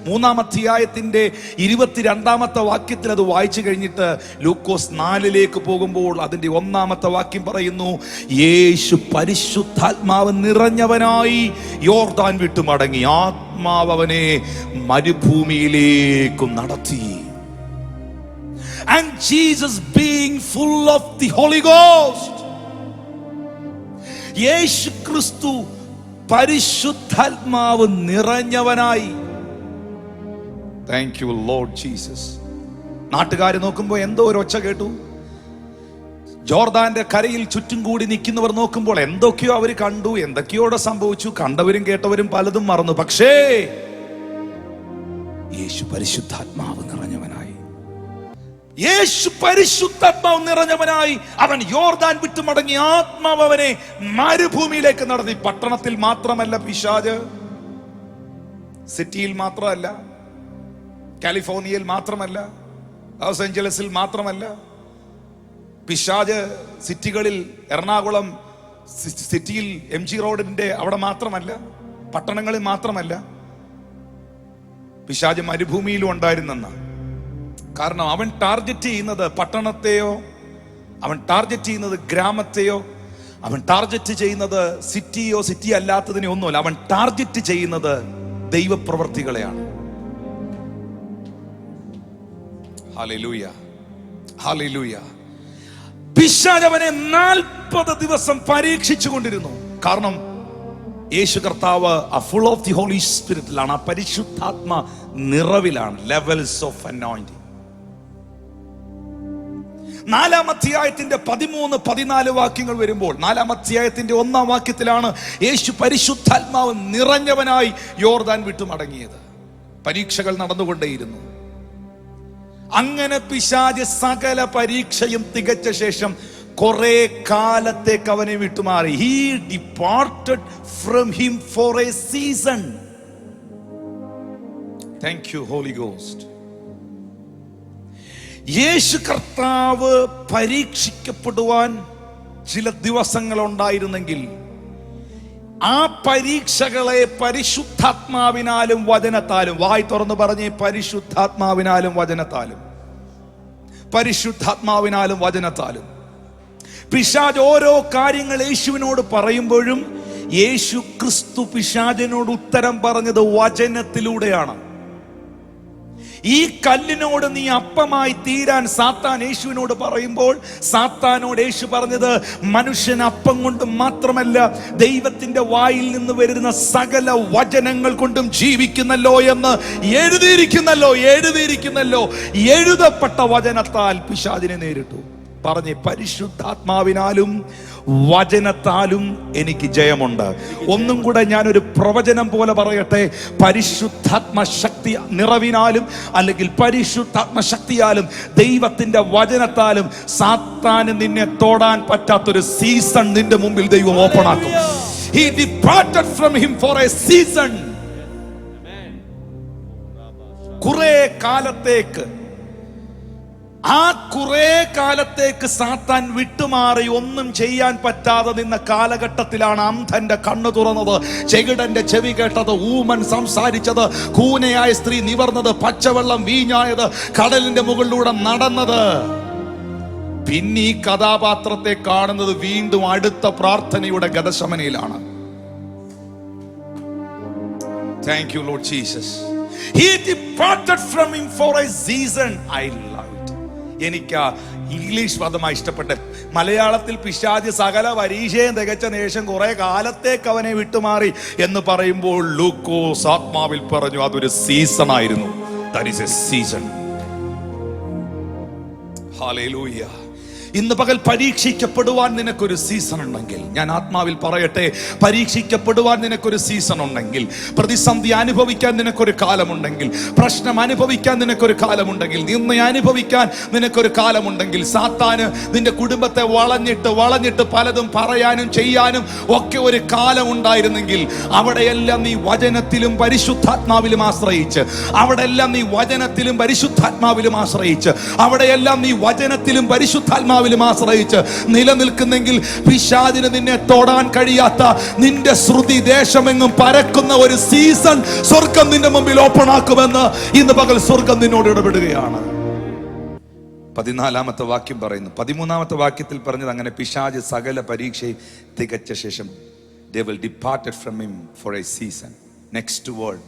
3-ാം അധ്യായത്തിന്റെ 22-ാമത്തെ വാക്യത്തിൽ അത് വായിച്ചു കഴിഞ്ഞിട്ട് ലൂക്കോസ് 4-ലേക്ക് പോകുമ്പോൾ അതിന്റെ 1-ാമത്തെ വാക്യം പറയുന്നു, യേശു പരിശുദ്ധാത്മാവ് നിറഞ്ഞവനായി യോർദാൻ വിട്ടു മടങ്ങി. ആത്മാവ് അവനെ മരുഭൂമിയിലേക്കും നടത്തി. And Jesus being full of the Holy Ghost, യേശു ക്രിസ്തു പരിശുദ്ധാത്മാവ് നിറഞ്ഞവനായി. Thank you Lord Jesus. നാട്ടുകാർ നോക്കുമ്പോൾ എന്തോ ഒരു ഒച്ച കേട്ടു. ജോർദാന്റെ കരയിൽ ചുറ്റും കൂടി നിൽക്കുന്നവർ നോക്കുമ്പോൾ എന്തൊക്കെയോ അവർ കണ്ടു, എന്തൊക്കെയോ സംഭവിച്ചു. കണ്ടവരും കേട്ടവരും പലതും മറന്നു. പക്ഷേ യേശു പരിശുദ്ധാത്മാവ് നിറഞ്ഞവനായി. യേശു പരിശുദ്ധാത്മാവ് നിറഞ്ഞവനായി അവൻ യോർദാൻ വിട്ടു മടങ്ങി. ആത്മാവ് അവനെ മരുഭൂമിയിലേക്ക് നടത്തി. പട്ടണത്തിൽ മാത്രമല്ല പിശാച്, സിറ്റിയിൽ മാത്രമല്ല, കാലിഫോർണിയയിൽ മാത്രമല്ല, ലോസ് ഏഞ്ചലസിൽ മാത്രമല്ല. പിശാച് സിറ്റികളിൽ, എറണാകുളം സിറ്റിയിൽ MG റോഡിന്റെ അവിടെ മാത്രമല്ല, പട്ടണങ്ങളിൽ മാത്രമല്ല. പിശാച് മരുഭൂമിയിലും ഉണ്ടായിരുന്നെന്ന. കാരണം അവൻ ടാർഗറ്റ് ചെയ്യുന്നത് പട്ടണത്തെയോ, അവൻ ടാർഗറ്റ് ചെയ്യുന്നത് ഗ്രാമത്തെയോ, അവൻ ടാർഗറ്റ് ചെയ്യുന്നത് സിറ്റിയോ സിറ്റി അല്ലാത്തതിനെ ഒന്നുമല്ല. അവൻ ടാർഗറ്റ് ചെയ്യുന്നത് ദൈവപ്രവർത്തികളെയാണ്. Hallelujah, hallelujah. പിശാച് അവനെ 40 ദിവസം പരീക്ഷിച്ചു കൊണ്ടിരുന്നു. കാരണം യേശു കർത്താവ് ഫുൾ ഓഫ് ദി ഹോളി സ്പിരിറ്റിലാണ്, ആ പരിശുദ്ധാത്മ നിറവിലാണ്. Levels of anointing. 4-ാം അധ്യായത്തിന്റെ 13-14 വാക്യങ്ങൾ വരുമ്പോൾ 4-ാം അധ്യായത്തിന്റെ 1-ാം വാക്യത്തിലാണ് യേശു പരിശുദ്ധാത്മാവ് നിറഞ്ഞവനായി യോർദാൻ വിട്ടു മടങ്ങിയത്. പരീക്ഷകൾ നടന്നുകൊണ്ടേയിരുന്നു. അങ്ങനെ പിശാച് സകല പരീക്ഷയും തികച്ച ശേഷം കുറെ കാലത്തേക്ക് അവനെ വിട്ടുമാറി. He departed from him for a season. Thank you, Holy Ghost. യേശു കർത്താവ് പരീക്ഷിക്കപ്പെടുവാൻ ചില ദിവസങ്ങൾ ഉണ്ടായിരുന്നെങ്കിൽ ആ പരീക്ഷകളെ പരിശുദ്ധാത്മാവിനാലും വചനത്താലും, വായി തുറന്ന് പറഞ്ഞേ, പരിശുദ്ധാത്മാവിനാലും വചനത്താലും, പരിശുദ്ധാത്മാവിനാലും വചനത്താലും. പിശാച് ഓരോ കാര്യങ്ങൾ യേശുവിനോട് പറയുമ്പോഴും യേശു ക്രിസ്തു പിശാചിനോട് ഉത്തരം പറഞ്ഞത് വചനത്തിലൂടെയാണ്. ഈ കല്ലിനോട് നീ അപ്പമായി തീരാൻ സാത്താൻ യേശുവിനോട് പറയുമ്പോൾ സാത്താനോട് യേശു പറഞ്ഞത് മനുഷ്യൻ അപ്പം കൊണ്ട് മാത്രമല്ല ദൈവത്തിന്റെ വായിൽ നിന്ന് വരുന്ന സകല വചനങ്ങൾ കൊണ്ടും ജീവിക്കുന്നല്ലോ എന്ന് എഴുതിയിരിക്കുന്നല്ലോ. എഴുതപ്പെട്ട വചനത്താൽ പിശാചിനെ നേരിട്ടു. പറഞ്ഞേ, പരിശുദ്ധാത്മാവിനാലും വചനത്താലും എനിക്ക് ജയമുണ്ട്. ഒന്നും കൂടെ ഞാനൊരു പ്രവചനം പോലെ പറയട്ടെ. പരിശുദ്ധാത്മ ശക്തി നിറവിനാലും അല്ലെങ്കിൽ പരിശുദ്ധാത്മ ശക്തിയാലും ദൈവത്തിന്റെ വചനത്താലും സാത്താന് നിന്നെ തൊടാൻ പറ്റാത്തൊരു സീസൺ നിന്റെ മുമ്പിൽ ദൈവം ഓപ്പൺ ആക്കും. He departed from him for a season. കുറെ കാലത്തേക്ക്, ആ കുറെ കാലത്തേക്ക് സാത്താൻ വിട്ടുമാറി ഒന്നും ചെയ്യാൻ പറ്റാതെ നിന്ന കാലഘട്ടത്തിലാണ് അന്ധന്റെ കണ്ണു തുറന്നത്, ചെകിടന്റെ ചെവി കേട്ടത്, ഊമൻ സംസാരിച്ചത്, കൂനയായ സ്ത്രീ നിവർന്നത്, പച്ചവെള്ളം വീഞ്ഞായത്, കടലിന്റെ മുകളിലൂടെ നടന്നത്. പിന്നെ ഈ കഥാപാത്രത്തെ കാണുന്നത് വീണ്ടും അടുത്ത പ്രാർത്ഥനയുടെ ഗതശമനയിലാണ്. Thank you, Lord Jesus. He departed from him for a season. I love it. എനിക്ക് ഇംഗ്ലീഷ് പദമായി ഇഷ്ടപ്പെട്ട. മലയാളത്തിൽ പിശാച് സകല പരീക്ഷയും തികച്ച ശേഷം കുറെ കാലത്തേക്ക് അവനെ വിട്ടുമാറി എന്ന് പറയുമ്പോൾ ലൂക്കോസ് ആത്മാവിൽ പറഞ്ഞു അതൊരു സീസൺ ആയിരുന്നു. That is a season. Hallelujah. ഇന്ന് പകൽ പരീക്ഷിക്കപ്പെടുവാൻ നിനക്കൊരു സീസൺ ഉണ്ടെങ്കിൽ, ഞാൻ ആത്മാവിൽ പറയട്ടെ, പരീക്ഷിക്കപ്പെടുവാൻ നിനക്കൊരു സീസൺ ഉണ്ടെങ്കിൽ, പ്രതിസന്ധി അനുഭവിക്കാൻ നിനക്കൊരു കാലമുണ്ടെങ്കിൽ, പ്രശ്നം അനുഭവിക്കാൻ നിനക്കൊരു കാലമുണ്ടെങ്കിൽ, നിന്നെ അനുഭവിക്കാൻ നിനക്കൊരു കാലമുണ്ടെങ്കിൽ, സാത്താന് നിന്റെ കുടുംബത്തെ വളഞ്ഞിട്ട് പലതും പറയാനും ചെയ്യാനും ഒക്കെ ഒരു കാലം ഉണ്ടായിരുന്നെങ്കിൽ, അവിടെയെല്ലാം നീ വചനത്തിലും പരിശുദ്ധാത്മാവിലും ആശ്രയിച്ച്, അവിടെയെല്ലാം നീ വചനത്തിലും പരിശുദ്ധാത്മാവിലും ആശ്രയിച്ച്, അവിടെയെല്ലാം നീ വചനത്തിലും പരിശുദ്ധാത്മാവിലും ആശ്രയിച്ച് നിലനിൽക്കുന്നെങ്കിൽ, പിശാചിന് നിന്നെ തൊടാൻ കഴിയാത്ത, നിന്റെ ശ്രുതി ദേശമെങ്ങും പരക്കുന്ന ഒരു സീസൺ സ്വർഗം നിന്റെ മുമ്പിൽ ഓപ്പൺ ആക്കുമെന്ന് ഇന്ന് പകൽ സ്വർഗം നിന്നോട് ഇടപെടുകയാണ്. 14-ാമത്തെ വാക്യം പറയുന്നു. 13-ാമത്തെ വാക്യത്തിൽ പറഞ്ഞത് അങ്ങനെ പിശാച് സകല പരീക്ഷയും തികച്ച ശേഷം devil departed from him for a season. Next word,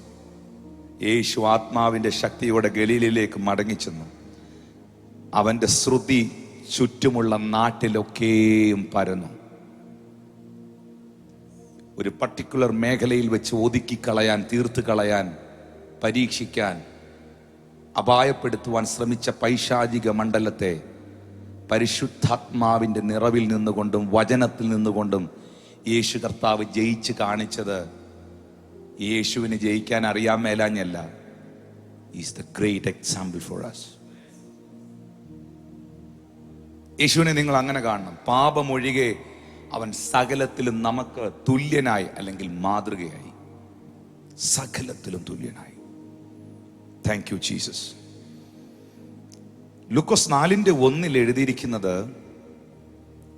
യേശു ആത്മാവിന്റെ ശക്തിയോടെ ഗലീലയിലേക്ക് മടങ്ങിച്ചെന്നു. അവന്റെ ശ്രുതി ചുറ്റുമുള്ള നാട്ടിലൊക്കെയും പരന്നു. ഒരു പർട്ടിക്കുലർ മേഖലയിൽ വെച്ച് ഒതുക്കിക്കളയാൻ, തീർത്ത് കളയാൻ, പരീക്ഷിക്കാൻ, അപായപ്പെടുത്തുവാൻ ശ്രമിച്ച പൈശാചിക മണ്ഡലത്തെ പരിശുദ്ധാത്മാവിന്റെ നിറവിൽ നിന്നുകൊണ്ടും വചനത്തിൽ നിന്നുകൊണ്ടും യേശു കർത്താവ് ജയിച്ച് കാണിച്ചത് യേശുവിന് ജയിക്കാൻ അറിയാൻ മേലാഞ്ഞല്ല. Is the great example for us. യേശുവിനെ നിങ്ങൾ അങ്ങനെ കാണണം. പാപമൊഴികെ അവൻ സകലത്തിലും നമുക്ക് തുല്യനായി, അല്ലെങ്കിൽ മാതൃകയായി, സകലത്തിലും തുല്യനായി. Thank you Jesus. ലൂക്കോസ് 4:1 എഴുതിയിരിക്കുന്നത്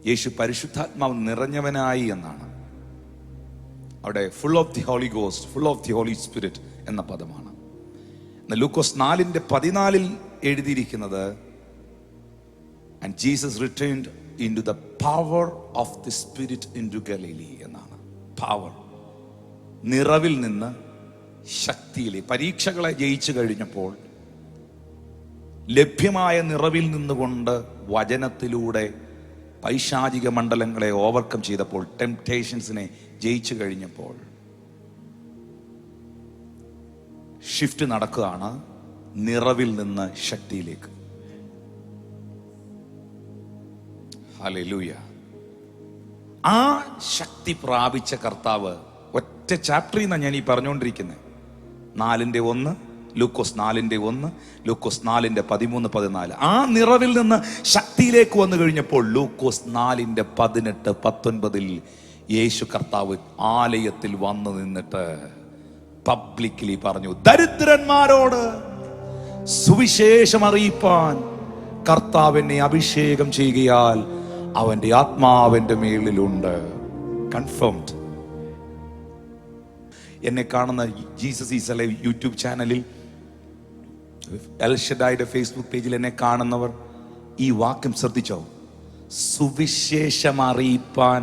യേശു പരിശുദ്ധാത്മാവ് നിറഞ്ഞവനായി എന്നാണ്. അവിടെ full of the holy ghost, full of the holy spirit എന്ന പദമാണ്. ലൂക്കോസ് 4:14 എഴുതിയിരിക്കുന്നത് and Jesus returned into the power of the Spirit into Galilee എന്നാണ്. പവർ, നിറവിൽ നിന്ന് ശക്തിയിലെ. പരീക്ഷകളെ ജയിച്ചു കഴിഞ്ഞപ്പോൾ ലഭ്യമായ നിറവിൽ നിന്നുകൊണ്ട് വചനത്തിലൂടെ പൈശാചിക മണ്ഡലങ്ങളെ ഓവർകം ചെയ്തപ്പോൾ, ടെംപ്റ്റേഷൻസിനെ ജയിച്ചു കഴിഞ്ഞപ്പോൾ ഷിഫ്റ്റ് നടക്കുകയാണ് നിറവിൽ നിന്ന് ശക്തിയിലേക്ക്. ഹല്ലേലൂയ. ആ ശക്തി പ്രാപിച്ച കർത്താവ് ഒറ്റ ചാപ്റ്ററിൽ നിന്നാണ് ഞാൻ ഈ പറഞ്ഞുകൊണ്ടിരിക്കുന്നത്. 4:1, ലൂക്കോസ് 4:1, ലൂക്കോസ് 4:13-14. ആ നിറവിൽ നിന്ന് ശക്തിയിലേക്ക് വന്നു കഴിഞ്ഞപ്പോൾ ലൂക്കോസ് 4:18-19 യേശു കർത്താവ് ആലയത്തിൽ വന്നു നിന്നിട്ട് പബ്ലിക്കലി പറഞ്ഞു, ദരിദ്രന്മാരോട് സുവിശേഷം അറിയിപ്പാൻ കർത്താവ് എന്നെ അഭിഷേകം ചെയ്യുകയാൽ അവന്റെ ആത്മാവിന്റെ മേളിലുണ്ട്. കൺഫേംഡ്. എന്നെ കാണുന്ന ജീസസ് ഈസ് അലൈവ് യൂട്യൂബ് ചാനലിൽ, എൽ ഷഡായിയുടെ ഫേസ്ബുക്ക് പേജിൽ എന്നെ കാണുന്നവർ ഈ വാക്യം ശ്രദ്ധിച്ചോ? സുവിശേഷം അറിയിപ്പാൻ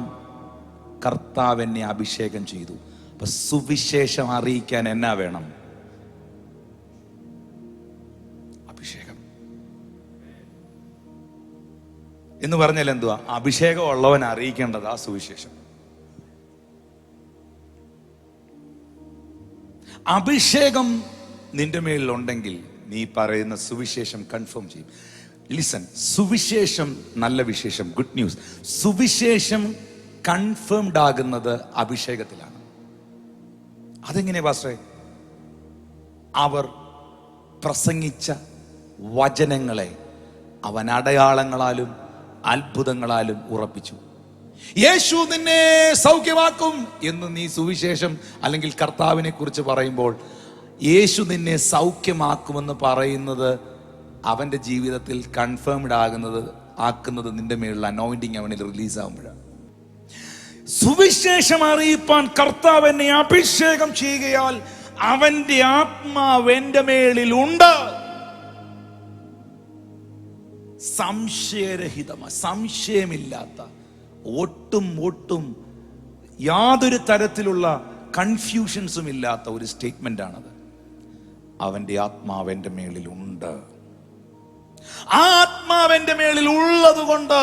കർത്താവ് എന്നെ അഭിഷേകം ചെയ്തു. അപ്പൊ സുവിശേഷം അറിയിക്കാൻ എന്നാ വേണം? അഭിഷേകം. എന്ന് പറഞ്ഞാൽ എന്തുവാ? അഭിഷേകം ഉള്ളവൻ അറിയിക്കേണ്ടത് ആ സുവിശേഷം. അഭിഷേകം നിന്റെ മേലിലുണ്ടെങ്കിൽ നീ പറയുന്ന സുവിശേഷം കൺഫേം ചെയ്യും. ലിസൺ, സുവിശേഷം നല്ല വിശേഷം, ഗുഡ് ന്യൂസ്. സുവിശേഷം കൺഫേംഡ് ആകുന്നത് അഭിഷേകത്തിലാണ്. അതെങ്ങനെ പാസ്റ്ററെ? അവർ പ്രസംഗിച്ച വചനങ്ങളെ അവൻ അടയാളങ്ങളാലും അത്ഭുതങ്ങളാലും ഉറപ്പിച്ചു. യേശു നിന്നെ സൗഖ്യമാക്കും എന്ന് നീ സുവിശേഷം അല്ലെങ്കിൽ കർത്താവിനെ കുറിച്ച് പറയുമ്പോൾ, യേശു നിന്നെ സൗഖ്യമാക്കുമെന്ന് പറയുന്നത് അവന്റെ ജീവിതത്തിൽ കൺഫേംഡ് ആക്കുന്നത് നിന്റെ മേലുള്ള അനോയിന്റിങ് അവനിൽ റിലീസ് ആകുമ്പോഴാണ്. സുവിശേഷം അറിയിപ്പാൻ കർത്താവ് എന്നെ അഭിഷേകം ചെയ്യുകയാൽ അവന്റെ ആത്മാവ് എന്റെ മേളിൽ ഉണ്ട്. സംശയരഹിതമായ, സംശയമില്ലാത്ത, ഒട്ടും യാതൊരു തരത്തിലുള്ള കൺഫ്യൂഷൻസും ഇല്ലാത്ത ഒരു സ്റ്റേറ്റ്മെന്റ് ആണത്. അവന്റെ ആത്മാവ് എന്റെ മേളിൽ ഉണ്ട്. ആ ആത്മാവ് ആത്മാവിന്റെ മേളിൽ ഉള്ളത് കൊണ്ട്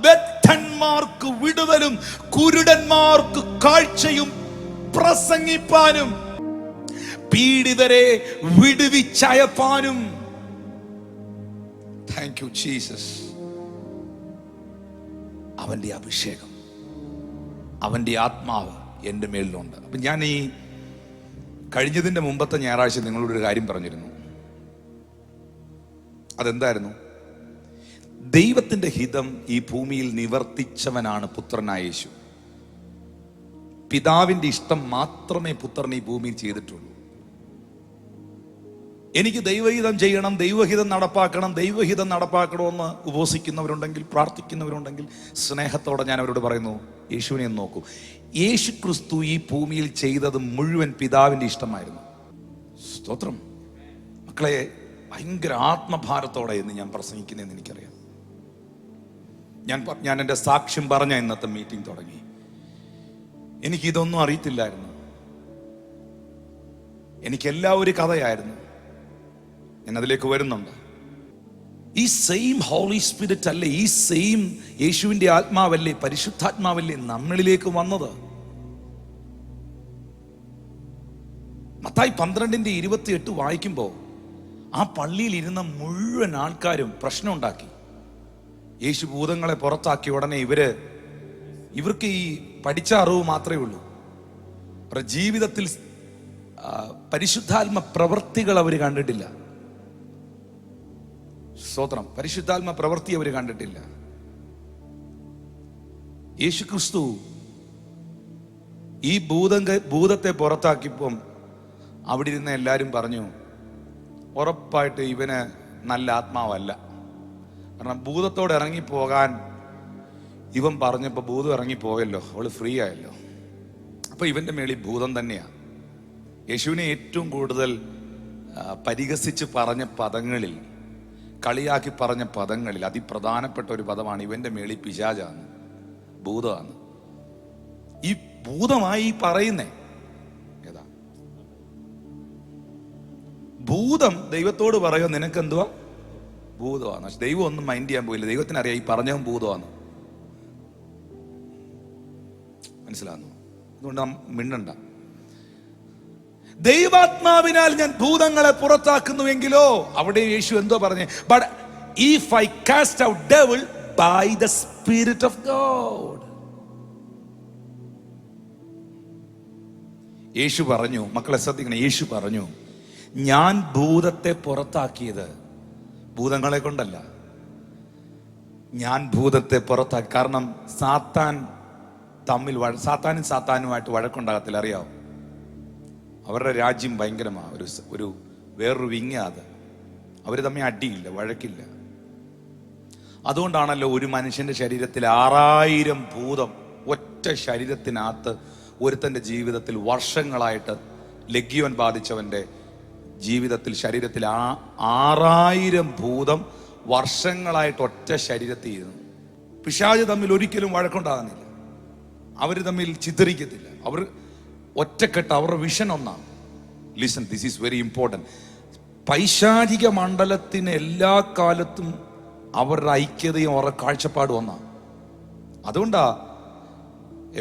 ബദ്ധന്മാർക്ക് വിടുതലും കുരുടന്മാർക്ക് കാഴ്ചയും പ്രസംഗിപ്പാനും പീഡിതരെ വിടുവിച്ചയപ്പാനും. Thank you Jesus. അവന്റെ അഭിഷേകം, അവന്റെ ആത്മാവ് എൻ്റെ മേളിലുണ്ട്. അപ്പൊ ഞാൻ ഈ കഴിഞ്ഞതിന്റെ മുമ്പത്തെ ഞായറാഴ്ച നിങ്ങളോട് ഒരു കാര്യം പറഞ്ഞിരുന്നു. അതെന്തായിരുന്നു? ദൈവത്തിന്റെ ഹിതം ഈ ഭൂമിയിൽ നിവർത്തിച്ചവനാണ് പുത്രനായ യേശു. പിതാവിന്റെ ഇഷ്ടം മാത്രമേ പുത്രൻ ഈ ഭൂമിയിൽ ചെയ്തിട്ടുള്ളൂ. എനിക്ക് ദൈവഹിതം ചെയ്യണം, ദൈവഹിതം നടപ്പാക്കണമെന്ന് ഉപവസിക്കുന്നവരുണ്ടെങ്കിൽ, പ്രാർത്ഥിക്കുന്നവരുണ്ടെങ്കിൽ സ്നേഹത്തോടെ ഞാൻ അവരോട് പറയുന്നു, യേശുവിനെ നോക്കൂ. യേശു ക്രിസ്തു ഈ ഭൂമിയിൽ ചെയ്തത് മുഴുവൻ പിതാവിന്റെ ഇഷ്ടമായിരുന്നു. സ്തോത്രം. മക്കളെ, ഭയങ്കര ആത്മഭാരത്തോടെ എന്ന് ഞാൻ പ്രസംഗിക്കുന്നതെന്ന് എനിക്കറിയാം. ഞാൻ എൻ്റെ സാക്ഷ്യം പറഞ്ഞ ഇന്നത്തെ മീറ്റിംഗ് തുടങ്ങി. എനിക്കിതൊന്നും അറിയത്തില്ലായിരുന്നു. എനിക്കെല്ലാം ഒരു കഥയായിരുന്നു. ഞാൻ അതിലേക്ക് വരുന്നുണ്ട്. ഈ സെയിം ഹോളി സ്പിരിറ്റ് അല്ലേ, ഈ സെയിം യേശുവിന്റെ ആത്മാവല്ലേ, പരിശുദ്ധാത്മാവല്ലേ നമ്മളിലേക്ക് വന്നത്? മത്തായി 12:28 വായിക്കുമ്പോൾ ആ പള്ളിയിൽ ഇരുന്ന മുഴുവൻ ആൾക്കാരും പ്രശ്നം ഉണ്ടാക്കി. യേശു ഭൂതങ്ങളെ പുറത്താക്കിയ ഉടനെ ഇവർക്ക് ഈ പഠിച്ച അറിവ് മാത്രമേ ഉള്ളൂ. ജീവിതത്തിൽ പരിശുദ്ധാത്മ പ്രവൃത്തികൾ അവർ കണ്ടിട്ടില്ല. സ്തോത്രം. പരിശുദ്ധാത്മ പ്രവൃത്തി അവർ കണ്ടിട്ടില്ല. യേശു ക്രിസ്തു ഈ ഭൂതത്തെ പുറത്താക്കിയപ്പം അവിടെ ഇരുന്ന എല്ലാവരും പറഞ്ഞു, ഉറപ്പായിട്ട് ഇവന് നല്ല ആത്മാവല്ല. കാരണം ഭൂതത്തോട് ഇറങ്ങിപ്പോകാൻ ഇവൻ പറഞ്ഞപ്പോൾ ഭൂതം ഇറങ്ങിപ്പോയല്ലോ, അവള് ഫ്രീ ആയല്ലോ. അപ്പൊ ഇവന്റെ മേളിൽ ഭൂതം തന്നെയാ. യേശുവിനെ ഏറ്റവും കൂടുതൽ പരിഹസിച്ച് പറഞ്ഞ പദങ്ങളിൽ, കളിയാക്കി പറഞ്ഞ പദങ്ങളിൽ അതിപ്രധാനപ്പെട്ട ഒരു പദമാണ് ഇവന്റെ മേളിൽ പിശാചാണ്, ഭൂതമാണ്. ഈ ഭൂതമായി പറയുന്നേ ഏതാ? ഭൂതം ദൈവത്തോട് പറയുക, നിനക്കെന്തുവാ? ഭൂതമാണ്. ദൈവം ഒന്നും മൈൻഡ് ചെയ്യാൻ പോയില്ല. ദൈവത്തിനറിയാം ഈ പറഞ്ഞവൻ ഭൂതമാണ്. മനസ്സിലാകുന്നു? അതുകൊണ്ട് മിണ്ടണ്ട. ദൈവാത്മാവിനാൽ ഞാൻ ഭൂതങ്ങളെ പുറത്താക്കുന്നുവെങ്കിലോ, അവിടെ യേശു എന്തോ പറഞ്ഞു? But if I cast out devil by the spirit of God. യേശു പറഞ്ഞു, മക്കളെ ശ്രദ്ധിക്കണം, യേശു പറഞ്ഞു, ഞാൻ ഭൂതത്തെ പുറത്താക്കിയത് ഭൂതങ്ങളെ കൊണ്ടല്ല, ഞാൻ ഭൂതത്തെ പുറത്താക്കി. കാരണം സാത്താനുമായിട്ട് വഴക്കുണ്ടാകത്തില്ല, അറിയാവോ? അവരുടെ രാജ്യം ഭയങ്കരമാണ്. വേറൊരു വിങ്ങാ അത്. അവർ തമ്മിൽ അടിയില്ല, വഴക്കില്ല. അതുകൊണ്ടാണല്ലോ ഒരു മനുഷ്യന്റെ ശരീരത്തിൽ 6000 ഭൂതം ഒറ്റ ശരീരത്തിനകത്ത് ഒരുത്തന്റെ ജീവിതത്തിൽ വർഷങ്ങളായിട്ട് ലഗ്യോൻ ബാധിച്ചവന്റെ ജീവിതത്തിൽ ശരീരത്തിൽ 6000 ഭൂതം വർഷങ്ങളായിട്ട് ഒറ്റ ശരീരത്തിൽ ഇരുന്നു. പിശാച് തമ്മിൽ ഒരിക്കലും വഴക്കുണ്ടാകുന്നില്ല, അവർ തമ്മിൽ ചിത്രിക്കത്തില്ല, അവർ ഒറ്റക്കെട്ട്, അവരുടെ വിഷൻ ഒന്നാണ്. Listen, this is very important. പൈശാചിക മണ്ഡലത്തിന് എല്ലാ കാലത്തും അവരുടെ ഐക്യതയും അവരുടെ കാഴ്ചപ്പാടും ഒന്നാണ്. അതുകൊണ്ടാ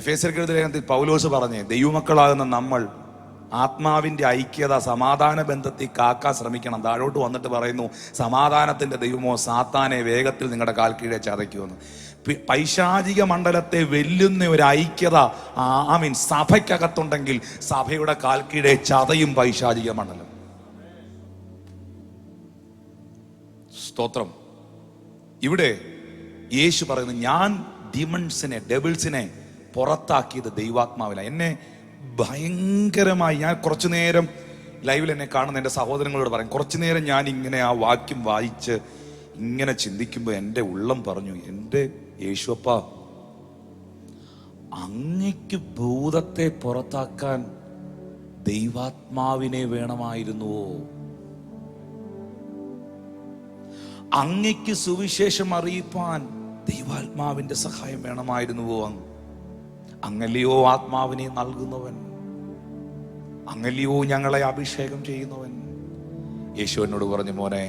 എഫേസ്യർക്കെഴുതിയ ലേഖനത്തിൽ പൗലോസ് പറഞ്ഞേ, ദൈവമക്കളാകുന്ന നമ്മൾ ആത്മാവിന്റെ ഐക്യത, സമാധാന ബന്ധത്തിൽ കാക്കാൻ ശ്രമിക്കണം. താഴോട്ട് വന്നിട്ട് പറയുന്നു, സമാധാനത്തിന്റെ ദൈവമോ സാത്താനെ വേഗത്തിൽ നിങ്ങളുടെ കാൽ കീഴെ ചതയ്ക്കുമെന്ന്. പൈശാചിക മണ്ഡലത്തെ വെല്ലുന്ന ഒരു ഐക്യത സഭയ്ക്കകത്തുണ്ടെങ്കിൽ സഭയുടെ കാൽ കീഴെ ചതയും പൈശാചിക മണ്ഡലം. സ്തോത്രം. ഇവിടെ യേശു പറയുന്നു, ഞാൻ ഡെവിൾസിനെ പുറത്താക്കിയത് ദൈവാത്മാവില. എന്നെ ഭയങ്കരമായി, ഞാൻ കുറച്ചു നേരം ലൈവിൽ എന്നെ കാണുന്ന എൻ്റെ സഹോദരങ്ങളോട് പറയും, കുറച്ചു നേരം ഞാൻ ഇങ്ങനെ ആ വാക്യം വായിച്ച് ഇങ്ങനെ ചിന്തിക്കുമ്പോൾ എൻ്റെ ഉള്ളം പറഞ്ഞു, എൻ്റെ യേശുപ്പ, അങ്ങയ്ക്ക് ഭൂതത്തെ പുറത്താക്കാൻ ദൈവാത്മാവിനെ വേണമായിരുന്നുവോ? അങ്ങയ്ക്ക് സുവിശേഷം അറിയിപ്പാൻ ദൈവാത്മാവിന്റെ സഹായം വേണമായിരുന്നുവോ? അങ്ങല്ലയോ ആത്മാവിനെ നൽകുന്നവൻ, അങ്ങല്ലയോ ഞങ്ങളെ അഭിഷേകം ചെയ്യുന്നവൻ. യേശു എന്നോട് പറഞ്ഞു, മോനെ,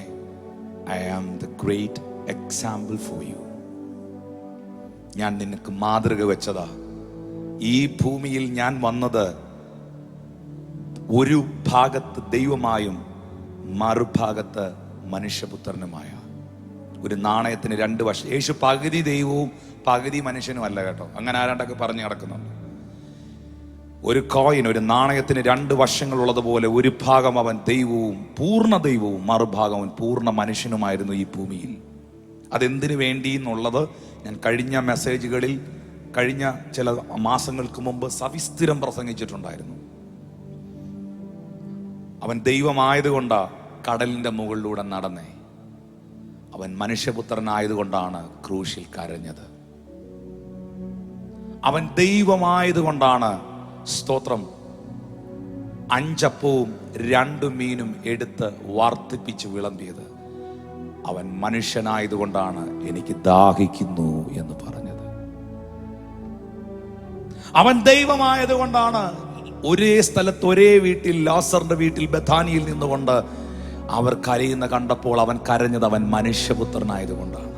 I am the great example for you. ഞാൻ നിനക്ക് മാതൃക വെച്ചതാ. ഈ ഭൂമിയിൽ ഞാൻ വന്നത് ഒരു ഭാഗത്ത് ദൈവമായും മറുഭാഗത്ത് മനുഷ്യപുത്രനുമായ. ഒരു നാണയത്തിന് രണ്ട് വശം. യേശു പകുതി ദൈവവും പകുതി മനുഷ്യനും അല്ല കേട്ടോ. അങ്ങനെ ആരാണ്ടൊക്കെ പറഞ്ഞു നടക്കുന്നുണ്ട്. ഒരു കോയിൻ, ഒരു നാണയത്തിന് രണ്ട് വശങ്ങളുള്ളതുപോലെ ഒരു ഭാഗം അവൻ ദൈവവും പൂർണ്ണ ദൈവവും മറുഭാഗം അവൻ പൂർണ്ണ മനുഷ്യനുമായിരുന്നു ഈ ഭൂമിയിൽ. അതെന്തിനു വേണ്ടി എന്നുള്ളത് ഞാൻ കഴിഞ്ഞ മെസ്സേജുകളിൽ കഴിഞ്ഞ ചില മാസങ്ങൾക്ക് മുമ്പ് സവിസ്തരം പ്രസംഗിച്ചിട്ടുണ്ടായിരുന്നു. അവൻ ദൈവമായതുകൊണ്ടാ കടലിന്റെ മുകളിലൂടെ നടന്നേ. അവൻ മനുഷ്യപുത്രനായതുകൊണ്ടാണ് ക്രൂശിൽ കരഞ്ഞത്. അവൻ ദൈവമായതുകൊണ്ടാണ്, സ്തോത്രം, 5 അപ്പവും 2 മീനും എടുത്ത് വർദ്ധിപ്പിച്ച് വിളമ്പിയത്. അവൻ മനുഷ്യനായതുകൊണ്ടാണ് എനിക്ക് ദാഹിക്കുന്നു എന്ന് പറഞ്ഞത്. അവൻ ദൈവമായതുകൊണ്ടാണ് ഒരേ സ്ഥലത്ത് ഒരേ വീട്ടിൽ, ലാസറിന്റെ വീട്ടിൽ ബഥാനിയിൽ നിന്നുകൊണ്ട് അവർ കരയുന്ന കണ്ടപ്പോൾ അവൻ കരഞ്ഞത് അവൻ മനുഷ്യപുത്രനായതുകൊണ്ടാണ്.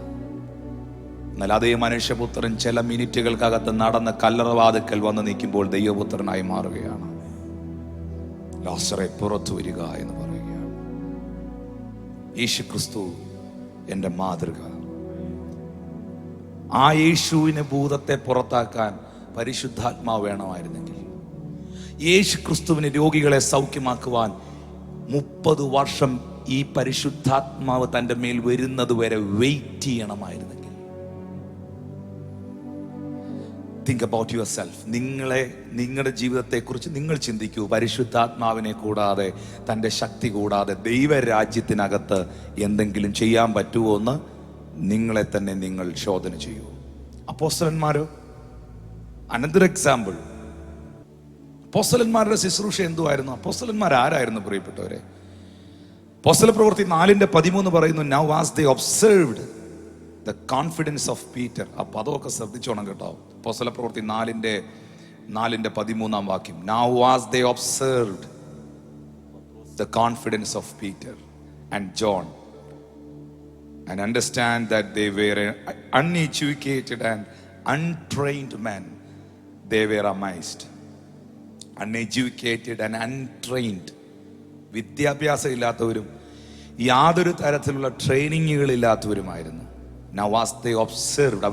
എന്നാൽ അതേ മനുഷ്യപുത്രൻ ചില മിനിറ്റുകൾക്കകത്ത് നടന്ന് കല്ലറവാതിക്കൽ വന്ന് നിൽക്കുമ്പോൾ ദൈവപുത്രനായി മാറുകയാണ്. ലാസറെ പുറത്തു വരിക എന്ന് പറയുകയാണ്. യേശുക്രിസ്തു എൻ്റെ മാതൃക. ആ യേശുവിനെ ഭൂതത്തെ പുറത്താക്കാൻ പരിശുദ്ധാത്മാവ് വേണമായിരുന്നെങ്കിൽ, യേശുക്രിസ്തുവിന് രോഗികളെ സൗഖ്യമാക്കുവാൻ 30 വർഷം ഈ പരിശുദ്ധാത്മാവ് തൻ്റെ മേൽ വരുന്നത് വരെ വെയിറ്റ് ചെയ്യണമായിരുന്നെങ്കിൽ. Think about yourself. നിങ്ങളുടെ ജീവിതത്തെക്കുറിച്ച് നിങ്ങൾ ചിന്തിക്കൂ. പരിശുദ്ധാത്മാവിനെ കൂടാതെ, തൻ്റെ ശക്തി കൂടാതെ ദൈവരാജ്യത്തിനകത്ത് എന്തെങ്കിലും ചെയ്യാൻ പറ്റുമോ എന്ന് നിങ്ങളെ തന്നെ നിങ്ങൾ ശോധന ചെയ്യൂ. അപ്പോസ്തലന്മാരോ അനദർ എക്സാമ്പിൾ. അപ്പോസ്തലന്മാരുടെ ശുശ്രൂഷ എന്തുവായിരുന്നു? അപ്പോസ്തലന്മാർ ആരായിരുന്നു പ്രിയപ്പെട്ടവരെ? അപ്പോസ്തലപ്രവൃത്തി 4:13 പറയുന്നു, now was they observed the confidence of Peter. ആ പദമൊക്കെ ശ്രദ്ധിച്ചോണം കേട്ടോ. അപ്പോസ്തലപ്രവൃത്തി 4:13 വാക്യം. Now was they observed the confidence of Peter and John and understand that they were uneducated and untrained men. They were amazed. Uneducated and untrained. വിദ്യാഭ്യാസം ഇല്ലാത്തവരും യാതൊരു തരത്തിലുള്ള ട്രെയിനിങ്ങുകളില്ലാത്തവരുമായിരുന്നു. Now was they observed.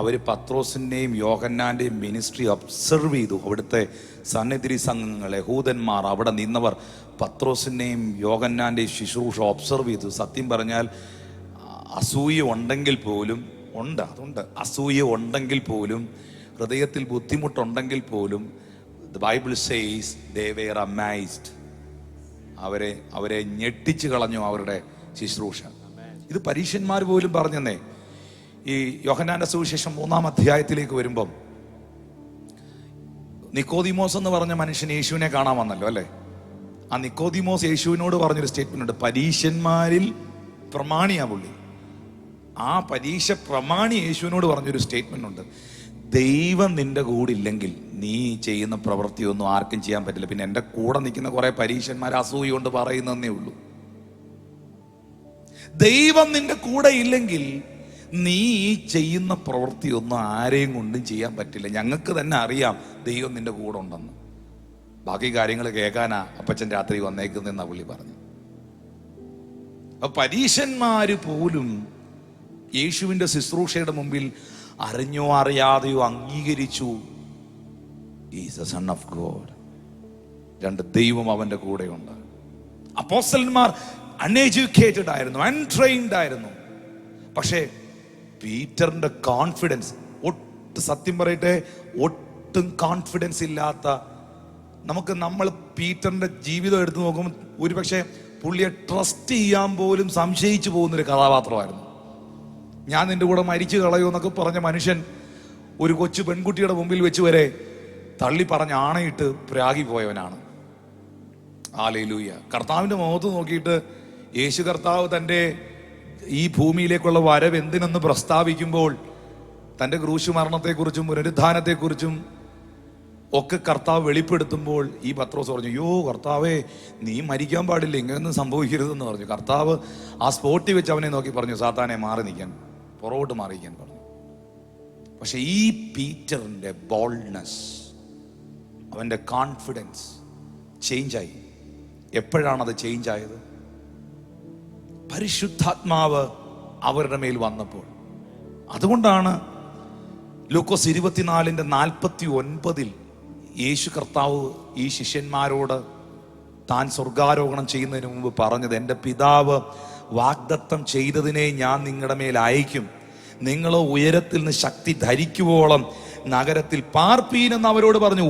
അവർ പത്രോസിൻ്റെയും യോഹന്നാൻ്റെയും മിനിസ്ട്രി ഒബ്സർവ് ചെയ്തു. അവിടുത്തെ സന്നിധി സംഘങ്ങളെ, യഹൂദന്മാർ, അവിടെ നിന്നവർ പത്രോസിൻ്റെയും യോഹന്നാൻ്റെയും ശുശ്രൂഷ ഒബ്സർവ് ചെയ്തു. സത്യം പറഞ്ഞാൽ അസൂയ ഉണ്ടെങ്കിൽ പോലും അതുണ്ട്. അസൂയ ഉണ്ടെങ്കിൽ പോലും, ഹൃദയത്തിൽ ബുദ്ധിമുട്ടുണ്ടെങ്കിൽ പോലും, the Bible says they were amazed. അവരെ ഞെട്ടിച്ചു കളഞ്ഞു അവരുടെ ശുശ്രൂഷ. ഇത് പരീശന്മാർ പോലും പറഞ്ഞെന്നേ. ഈ യോഹന്നാന്റെ സുവിശേഷം 3-ാം അധ്യായത്തിലേക്ക് വരുമ്പം നിക്കോദിമോസ് എന്ന് പറഞ്ഞ മനുഷ്യൻ യേശുവിനെ കാണാൻ വന്നല്ലോ അല്ലേ? ആ നിക്കോദിമോസ് യേശുവിനോട് പറഞ്ഞൊരു സ്റ്റേറ്റ്മെന്റ് ഉണ്ട്. പരീശന്മാരിൽ പ്രമാണിയാ പുള്ളി. ആ പരീക്ഷ പ്രമാണി യേശുവിനോട് പറഞ്ഞൊരു സ്റ്റേറ്റ്മെന്റ് ഉണ്ട്. ദൈവം നിന്റെ കൂടെ ഇല്ലെങ്കിൽ നീ ചെയ്യുന്ന പ്രവൃത്തിയൊന്നും ആർക്കും ചെയ്യാൻ പറ്റില്ല. പിന്നെ എൻ്റെ കൂടെ നിൽക്കുന്ന കുറെ പരീക്ഷന്മാർ അസൂയ കൊണ്ട് പറയുന്നതേ ഉള്ളൂ. ദൈവം നിന്റെ കൂടെ ഇല്ലെങ്കിൽ നീ ചെയ്യുന്ന പ്രവൃത്തിയൊന്നും ആരെയും കൊണ്ടും ചെയ്യാൻ പറ്റില്ല. ഞങ്ങൾക്ക് തന്നെ അറിയാം ദൈവം നിന്റെ കൂടെ ഉണ്ടെന്ന്. ബാക്കി കാര്യങ്ങൾ കേൾക്കാനാ അപ്പച്ചൻ രാത്രി വന്നേക്കുന്നെന്നാ പുള്ളി പറഞ്ഞു. അപ്പൊ പരീശന്മാര് പോലും യേശുവിന്റെ ശുശ്രൂഷയുടെ മുമ്പിൽ അറിഞ്ഞോ അറിയാതെയോ അംഗീകരിച്ചു, is the son of God. ദൈവം അവന്റെ കൂടെയുണ്ട്. അപ്പോസ്തലന്മാർ അൺഎഡ്യൂക്കേറ്റഡ് ആയിരുന്നു, അൺട്രെയിൻഡ് ആയിരുന്നു. പക്ഷേ പീറ്ററിന്റെ കോൺഫിഡൻസ്, സത്യം പറയട്ടെ, ഒട്ടും കോൺഫിഡൻസ് ഇല്ലാത്ത നമ്മൾ പീറ്ററിന്റെ ജീവിതം എടുത്തു നോക്കുമ്പോൾ ഒരുപക്ഷെ പുള്ളിയെ ട്രസ്റ്റ് ചെയ്യാൻ പോലും സംശയിച്ചു പോകുന്നൊരു കഥാപാത്രമായിരുന്നു. ഞാൻ നിന്റെ കൂടെ മരിച്ചു കളയോ എന്നൊക്കെ പറഞ്ഞ മനുഷ്യൻ ഒരു കൊച്ചു പെൺകുട്ടിയുടെ മുമ്പിൽ വെച്ച് വരെ തള്ളി പറഞ്ഞ് ആണയിട്ട് പ്രാഗി പോയവനാണ്. ഹല്ലേലൂയ. കർത്താവിന്റെ മുഖത്ത് നോക്കിയിട്ട് യേശു കർത്താവ് തൻ്റെ ഈ ഭൂമിയിലേക്കുള്ള വരവ് എന്തിനെന്ന് പ്രസ്താവിക്കുമ്പോൾ തൻ്റെ ക്രൂശ് മരണത്തെക്കുറിച്ചും പുനരുദ്ധാനത്തെക്കുറിച്ചും ഒക്കെ കർത്താവ് വെളിപ്പെടുത്തുമ്പോൾ ഈ പത്രോസ് പറഞ്ഞു, അയ്യോ കർത്താവേ, നീ മരിക്കാൻ പാടില്ല, ഇങ്ങനൊന്നും സംഭവിക്കരുതെന്ന് പറഞ്ഞു. കർത്താവ് ആ സ്പോട്ടിൽ വെച്ച് അവനെ നോക്കി പറഞ്ഞു, സാത്താനെ മാറി നിൽക്കാൻ, പുറകോട്ട് മാറിയിരിക്കാൻ പറഞ്ഞു. പക്ഷെ ഈ പീറ്ററിന്റെ ബോൾഡ്നെസ്, അവന്റെ കോൺഫിഡൻസ് ചേഞ്ചായി. എപ്പോഴാണത് ചേഞ്ചായത്? പരിശുദ്ധാത്മാവ് അവരുടെ മേൽ വന്നപ്പോൾ. അതുകൊണ്ടാണ് ലൂക്കോസ് 24:49 യേശു കർത്താവ് ഈ ശിഷ്യന്മാരോട് താൻ സ്വർഗാരോഹണം ചെയ്യുന്നതിന് മുമ്പ് പറഞ്ഞത്, എൻ്റെ പിതാവ് വാഗ്ദത്തം ചെയ്തതിനെ ഞാൻ നിങ്ങളുടെ മേൽ അയക്കും, നിങ്ങൾ ഉയരത്തിൽ നിന്ന് ശക്തി ധരിക്കുവോളം നഗരത്തിൽ പാർപ്പീനെന്ന് അവരോട് പറഞ്ഞു.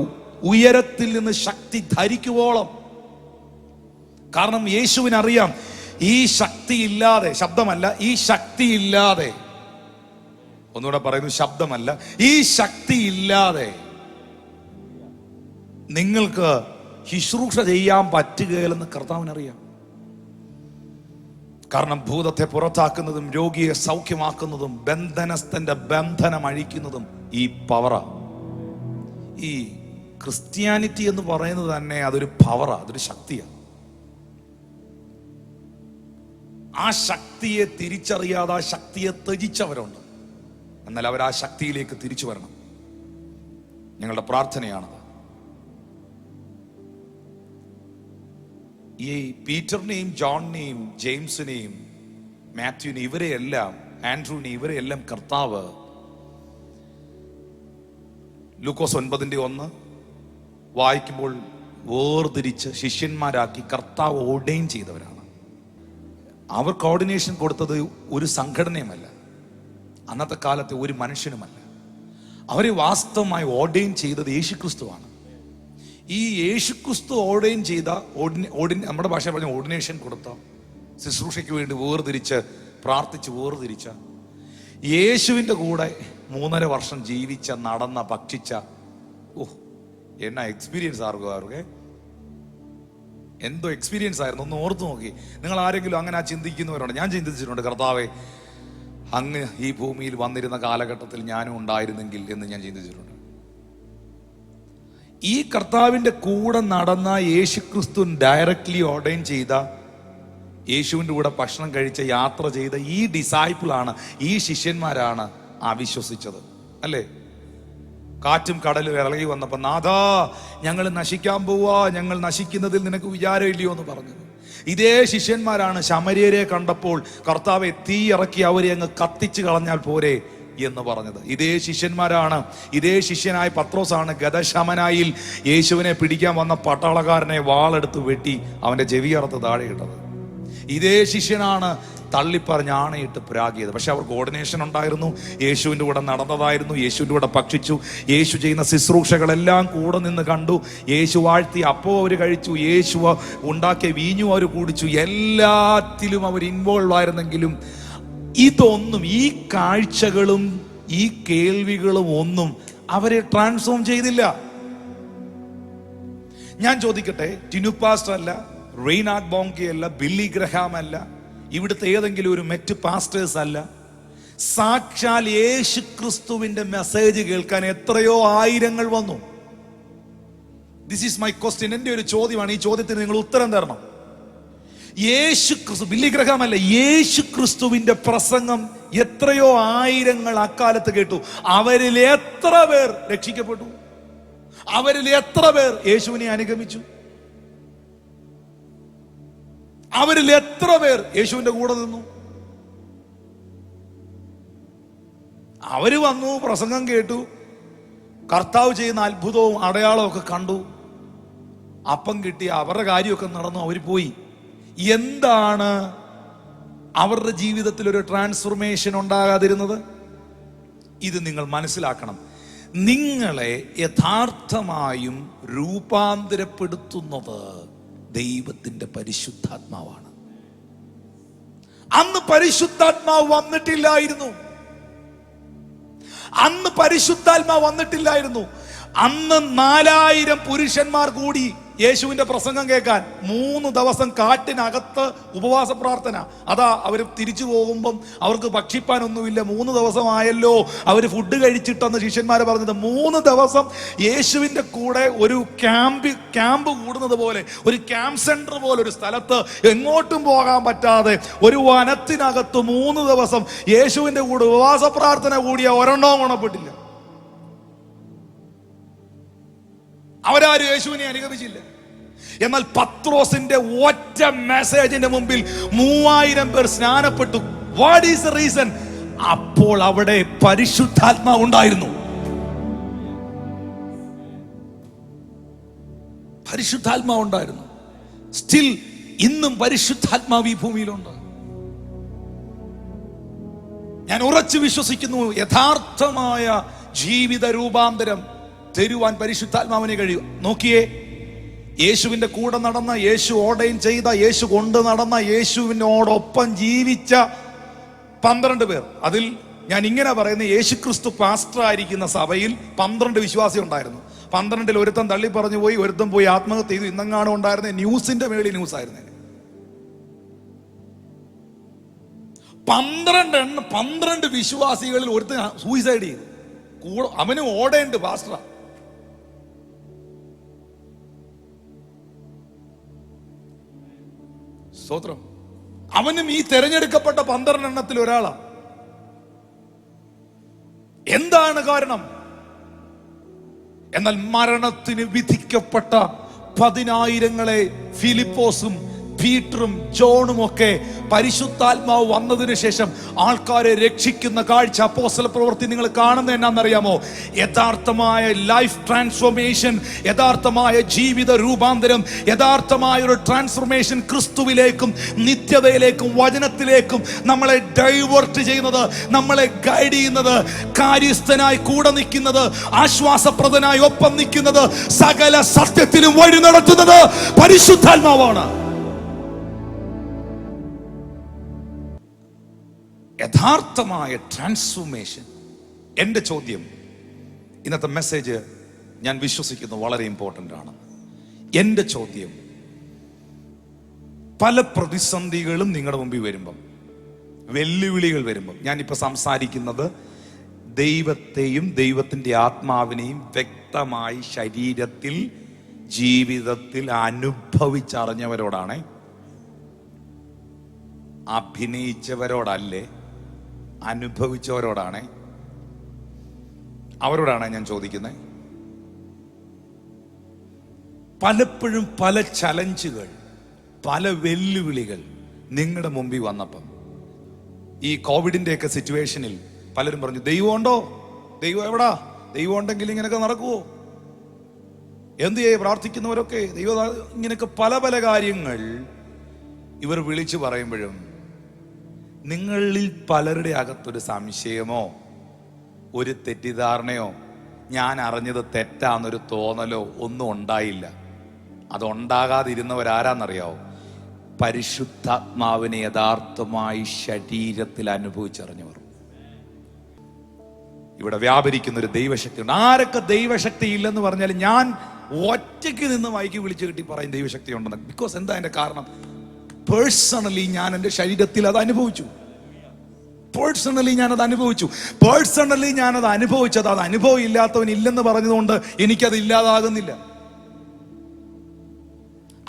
ഉയരത്തിൽ നിന്ന് ശക്തി ധരിക്കുവോളം. കാരണം യേശുവിനറിയാം, ഈ ശക്തി ഇല്ലാതെ, ശബ്ദമല്ല, ഈ ശക്തി ഇല്ലാതെ, ഒന്നുകൂടെ പറയുന്നു, ശബ്ദമല്ല, ഈ ശക്തി ഇല്ലാതെ നിങ്ങൾക്ക് ശുശ്രൂഷ ചെയ്യാൻ പറ്റുകയില്ലെന്ന് കർത്താവിനറിയാം. കാരണം ഭൂതത്തെ പുറത്താക്കുന്നതും രോഗിയെ സൗഖ്യമാക്കുന്നതും ബന്ധനസ്ഥന്റെ ബന്ധനം അഴിക്കുന്നതും ഈ പവറാ. ഈ ക്രിസ്ത്യാനിറ്റി എന്ന് പറയുന്നത് തന്നെ അതൊരു പവറാ, അതൊരു ശക്തിയാണ്. ആ ശക്തിയെ തിരിച്ചറിയാതെ ആ ശക്തിയെ ത്യജിച്ചവരുണ്ട്. എന്നാൽ അവർ ആ ശക്തിയിലേക്ക് തിരിച്ചു വരണം. ഞങ്ങളുടെ പ്രാർത്ഥനയാണത്. ഈ പീറ്ററിനെയും ജോണിനെയും ജെയിംസിനെയും മാത്യുവിനെയും ഇവരെയെല്ലാം, ആൻഡ്രൂവിനെയും ഇവരെയെല്ലാം കർത്താവ് ലൂക്കോസ് 9:1 വായിക്കുമ്പോൾ വേർതിരിച്ച് ശിഷ്യന്മാരാക്കി കർത്താവ് ഓർഡൈൻ ചെയ്തവരാണ്. അവർ കോർഡിനേഷൻ കൊടുത്തത് ഒരു സംഘടനയുമല്ല, അന്നത്തെ കാലത്തെ ഒരു മനുഷ്യനുമല്ല. അവരെ വാസ്തവമായി ഓർഡൈൻ ചെയ്തത് യേശുക്രിസ്തുവാണ്. ഈ യേശുക്രിസ്തു ഓർഡൈൻ ചെയ്ത, നമ്മുടെ ഭാഷ പറഞ്ഞ ഓർഡിനേഷൻ കൊടുത്ത, ശുശ്രൂഷയ്ക്ക് വേണ്ടി വേർതിരിച്ച് പ്രാർത്ഥിച്ച് വേർതിരിച്ച, യേശുവിൻ്റെ കൂടെ 3.5 വർഷം ജീവിച്ച, നടന്ന, ഭക്ഷിച്ച, എന്നാ എക്സ്പീരിയൻസ് ആർക്കെ എന്തോ എക്സ്പീരിയൻസ് ആയിരുന്നു. ഒന്ന് ഓർത്തു നോക്കി. നിങ്ങൾ ആരെങ്കിലും അങ്ങനെ ചിന്തിക്കുന്നവരുണ്ട്? ഞാൻ ചിന്തിച്ചിട്ടുണ്ട്, കർത്താവേ, അങ്ങ് ഈ ഭൂമിയിൽ വന്നിരുന്ന കാലഘട്ടത്തിൽ ഞാനും ഉണ്ടായിരുന്നെങ്കിൽ എന്ന് ഞാൻ ചിന്തിച്ചിട്ടുണ്ട്. ഈ കർത്താവിൻ്റെ കൂടെ നടന്ന യേശുക്രിസ്തു ഡയറക്ട്ലി ഓർഡൈൻ ചെയ്ത, യേശുവിൻ്റെ കൂടെ ഭക്ഷണം കഴിച്ച, യാത്ര ചെയ്ത ഈ ഡിസൈപ്പിളാണ്, ഈ ശിഷ്യന്മാരാണ് അവിശ്വസിച്ചത്, അല്ലേ? കാറ്റും കടലും ഇളകി വന്നപ്പോൾ, നാഥാ, ഞങ്ങൾ നശിക്കാൻ പോവാ, ഞങ്ങൾ നശിക്കുന്നതിൽ നിനക്ക് വിചാരമില്ലയോ എന്ന് പറഞ്ഞത്. ഇതേ ശിഷ്യന്മാരാണ് ശമര്യരെ കണ്ടപ്പോൾ കർത്താവെ തീ ഇറക്കി അവരെ അങ്ങ് കത്തിച്ചു കളഞ്ഞാൽ പോരെ എന്ന് പറഞ്ഞത്. ഇതേ ശിഷ്യന്മാരാണ്, ഇതേ ശിഷ്യനായ പത്രോസാണ് ഗദശമനായിൽ യേശുവിനെ പിടിക്കാൻ വന്ന പട്ടാളക്കാരനെ വാളെടുത്ത് വെട്ടി അവന്റെ ചെവിയറുത്ത് താഴെ ഇട്ടത്. ഇതേ ശിഷ്യനാണ് തള്ളിപ്പറഞ്ഞ് ആണയിട്ട് പ്രാഗിയത്. പക്ഷെ അവർ കോർഡിനേഷൻ ഉണ്ടായിരുന്നു, യേശുവിൻ്റെ കൂടെ നടന്നതായിരുന്നു, യേശുവിൻ്റെ കൂടെ ഭക്ഷിച്ചു, യേശു ചെയ്യുന്ന ശുശ്രൂഷകളെല്ലാം കൂടെ നിന്ന് കണ്ടു, യേശു വാഴ്ത്തി അപ്പോൾ അവർ കഴിച്ചു, യേശു ഉണ്ടാക്കിയ വീഞ്ഞു അവർ കുടിച്ചു. എല്ലാത്തിലും അവർ ഇൻവോൾവ് ആയിരുന്നെങ്കിലും ഇതൊന്നും, ഈ കാഴ്ചകളും ഈ കേൾവികളും ഒന്നും അവരെ ട്രാൻസ്ഫോം ചെയ്തില്ല. ഞാൻ ചോദിക്കട്ടെ, ടിനു പാസ്റ്റർ അല്ല, റെയ്നാർഡ് ബോങ്കെ അല്ല, ബില്ലി ഗ്രഹാം അല്ല, ഇവിടുത്തെ ഏതെങ്കിലും ഒരു മെറ്റ് പാസ്റ്റേഴ്സ് അല്ല, സാക്ഷാൽ യേശു ക്രിസ്തുവിന്റെ മെസ്സേജ് കേൾക്കാൻ എത്രയോ ആയിരങ്ങൾ വന്നു. This is my question. എന്റെ ഒരു ചോദ്യമാണ്, ഈ ചോദ്യത്തിന് നിങ്ങൾ ഉത്തരം തരണം. യേശു ക്രിസ്തു, ബില്ലി ഗ്രഹാം അല്ല, യേശു ക്രിസ്തുവിന്റെ പ്രസംഗം എത്രയോ ആയിരങ്ങൾ അക്കാലത്ത് കേട്ടു. അവരിൽ എത്ര പേർ രക്ഷിക്കപ്പെട്ടു? അവരിൽ എത്ര പേർ യേശുവിനെ അനുഗമിച്ചു? അവരിൽ എത്ര പേർ യേശുവിന്റെ കൂടെ നിന്നു? അവര് വന്നു, പ്രസംഗം കേട്ടു, കർത്താവ് ചെയ്യുന്ന അത്ഭുതവും അടയാളവും ഒക്കെ കണ്ടു, അപ്പം കിട്ടി, അവരുടെ കാര്യമൊക്കെ നടന്നു, അവർ പോയി. എന്താണ് അവരുടെ ജീവിതത്തിൽ ഒരു ട്രാൻസ്ഫോർമേഷൻ ഉണ്ടാകാതിരുന്നത്? ഇത് നിങ്ങൾ മനസ്സിലാക്കണം. നിങ്ങളെ യഥാർത്ഥമായും രൂപാന്തരപ്പെടുത്തുന്നത് ദൈവത്തിന്റെ പരിശുദ്ധാത്മാവാണ്. അന്ന് പരിശുദ്ധാത്മാവ് വന്നിട്ടില്ലായിരുന്നു. അന്ന് 4000 പുരുഷന്മാർ കൂടി യേശുവിന്റെ പ്രസംഗം കേൾക്കാൻ. 3 ദിവസം കാട്ടിനകത്ത് ഉപവാസ പ്രാർത്ഥന. അതാ അവർ തിരിച്ചു പോകുമ്പം അവർക്ക് ഭക്ഷിപ്പാനൊന്നുമില്ല. 3 ദിവസമായല്ലോ അവർ ഫുഡ് കഴിച്ചിട്ടെന്ന് ശിഷ്യന്മാർ പറഞ്ഞത്. 3 ദിവസം യേശുവിന്റെ കൂടെ ഒരു ക്യാമ്പ് കൂടുന്നത് പോലെ, ഒരു ക്യാമ്പ് സെന്റർ പോലെ ഒരു സ്ഥലത്ത് എങ്ങോട്ടും പോകാൻ പറ്റാതെ ഒരു വനത്തിനകത്ത് 3 ദിവസം യേശുവിന്റെ കൂടെ ഉപവാസ പ്രാർത്ഥന കൂടിയ ഒരെണ്ണവും ഗുണപ്പെട്ടില്ല. അവരാരും യേശുവിനെ അനുഗമിച്ചില്ല. എന്നാൽ പത്രോസിന്റെ ഒറ്റ മെസ്സേജിന്റെ മുമ്പിൽ 3000 പേർ സ്നാനപ്പെട്ടു. What is the reason? അപ്പോൾ അവിടെ പരിശുദ്ധാത്മാവ് ഉണ്ടായിരുന്നു. പരിശുദ്ധാത്മാവ് ഉണ്ടായിരുന്നു. സ്റ്റിൽ ഇന്നും പരിശുദ്ധാത്മാവ് ഈ ഭൂമിയിലുണ്ട്. ഞാൻ ഉറച്ചു വിശ്വസിക്കുന്നു, യഥാർത്ഥമായ ജീവിത രൂപാന്തരം തരുവാൻ പരിശുദ്ധാത്മാവിനെ കഴിയും. നോക്കിയേ, യേശുവിന്റെ കൂടെ നടന്ന, യേശു ഓർഡൈൻ ചെയ്ത, യേശു കൊണ്ട് നടന്ന, യേശുവിനോടൊപ്പം ജീവിച്ച 12 പേർ. അതിൽ ഞാൻ ഇങ്ങനെ പറയുന്നത്, യേശു ക്രിസ്തു പാസ്റ്റർ ആയിരിക്കുന്ന സഭയിൽ 12 വിശ്വാസി ഉണ്ടായിരുന്നു. 12-ൽ ഒരുത്തൻ തള്ളി പറഞ്ഞു പോയി, ഒരുത്തൻ പോയി ആത്മഹത്യ ചെയ്തു. ഇന്നെങ്ങാനും ഉണ്ടായിരുന്ന ന്യൂസിന്റെ മേളിൽ ന്യൂസ് ആയിരുന്നു. 12 വിശ്വാസികളിൽ ഒരുത്തൻ സൂയിസൈഡ് ചെയ്തു. അവന് ഓടേണ്ട പാസ്റ്ററാ. സ്തോത്രം. അവനും ഈ തെരഞ്ഞെടുക്കപ്പെട്ട 12 ഒരാളാ. എന്താണ് കാരണം? എന്നാൽ മരണത്തിന് വിധിക്കപ്പെട്ട 10,000 ഫിലിപ്പോസും പീറ്ററും ജോണും ഒക്കെ പരിശുദ്ധാത്മാവ് വന്നതിന് ശേഷം ആൾക്കാരെ രക്ഷിക്കുന്ന കാഴ്ച അപ്പോസ്തല പ്രവൃത്തി നിങ്ങൾ കാണുന്നത് എന്നാണെന്നറിയാമോ? യഥാർത്ഥമായ ലൈഫ് ട്രാൻസ്ഫോർമേഷൻ, യഥാർത്ഥമായ ജീവിത രൂപാന്തരം, യഥാർത്ഥമായ ഒരു ട്രാൻസ്ഫോർമേഷൻ ക്രിസ്തുവിലേക്കും നിത്യതയിലേക്കും വചനത്തിലേക്കും നമ്മളെ ഡൈവേർട്ട് ചെയ്യുന്നത്, നമ്മളെ ഗൈഡ് ചെയ്യുന്നത്, കാര്യസ്ഥനായി കൂടെ നിൽക്കുന്നത്, ആശ്വാസപ്രദനായി ഒപ്പം നിൽക്കുന്നത്, സകല സത്യത്തിലും വഴി നടത്തുന്നത് പരിശുദ്ധാത്മാവാണ്. യഥാർത്ഥമായ ട്രാൻസ്ഫോർമേഷൻ. എൻ്റെ ചോദ്യം, ഇന്നത്തെ മെസ്സേജ് ഞാൻ വിശ്വസിക്കുന്നു വളരെ ഇമ്പോർട്ടൻ്റ് ആണ്. എൻ്റെ ചോദ്യം, പല പ്രതിസന്ധികളും നിങ്ങളുടെ മുമ്പിൽ വരുമ്പം, വെല്ലുവിളികൾ വരുമ്പം, ഞാനിപ്പോൾ സംസാരിക്കുന്നത് ദൈവത്തെയും ദൈവത്തിൻ്റെ ആത്മാവിനെയും വ്യക്തമായി ശരീരത്തിൽ ജീവിതത്തിൽ അനുഭവിച്ചറിഞ്ഞവരോടാണ്, അഭിനയിച്ചവരോടല്ലേ, അനുഭവിച്ചവരോടാണ്, അവരോടാണ് ഞാൻ ചോദിക്കുന്നത്. പലപ്പോഴും പല ചലഞ്ചുകൾ, പല വെല്ലുവിളികൾ നിങ്ങളുടെ മുമ്പിൽ വന്നപ്പം, ഈ കോവിഡിൻ്റെയൊക്കെ സിറ്റുവേഷനിൽ പലരും പറഞ്ഞു, ദൈവം ഉണ്ടോ? ദൈവം എവിടാ? ദൈവം ഉണ്ടെങ്കിൽ ഇങ്ങനെയൊക്കെ നടക്കുവോ? എന്ത് ചെയ്യേ പ്രാർത്ഥിക്കുന്നവരൊക്കെ ദൈവം, ഇങ്ങനെയൊക്കെ പല പല കാര്യങ്ങൾ ഇവർ വിളിച്ചു പറയുമ്പോഴും നിങ്ങളിൽ പലരുടെ അകത്തൊരു സംശയമോ ഒരു തെറ്റിദ്ധാരണയോ ഞാൻ അറിഞ്ഞത് തെറ്റാന്നൊരു തോന്നലോ ഒന്നും ഉണ്ടായില്ല. അതുണ്ടാകാതിരുന്നവരാരാന്നറിയാവോ? പരിശുദ്ധാത്മാവിനെ യഥാർത്ഥമായി ശരീരത്തിൽ അനുഭവിച്ചറിഞ്ഞവർ. ഇവിടെ വ്യാപരിക്കുന്ന ഒരു ദൈവശക്തി ഉണ്ട്. ആരൊക്കെ ദൈവശക്തി ഇല്ലെന്ന് പറഞ്ഞാൽ ഞാൻ ഒറ്റയ്ക്ക് നിന്ന് മൈക്ക് വിളിച്ചു കിട്ടി പറയും ദൈവശക്തി ഉണ്ടെന്ന്. ബിക്കോസ് എന്താ അതിന്റെ കാരണം? പേഴ്സണലി ഞാൻ എൻ്റെ ശരീരത്തിൽ അത് അനുഭവിച്ചു. പേഴ്സണലി ഞാനത് അനുഭവിച്ചത്. അത് അനുഭവം ഇല്ലാത്തവൻ ഇല്ലെന്ന് പറഞ്ഞതുകൊണ്ട് എനിക്കത് ഇല്ലാതാകുന്നില്ല.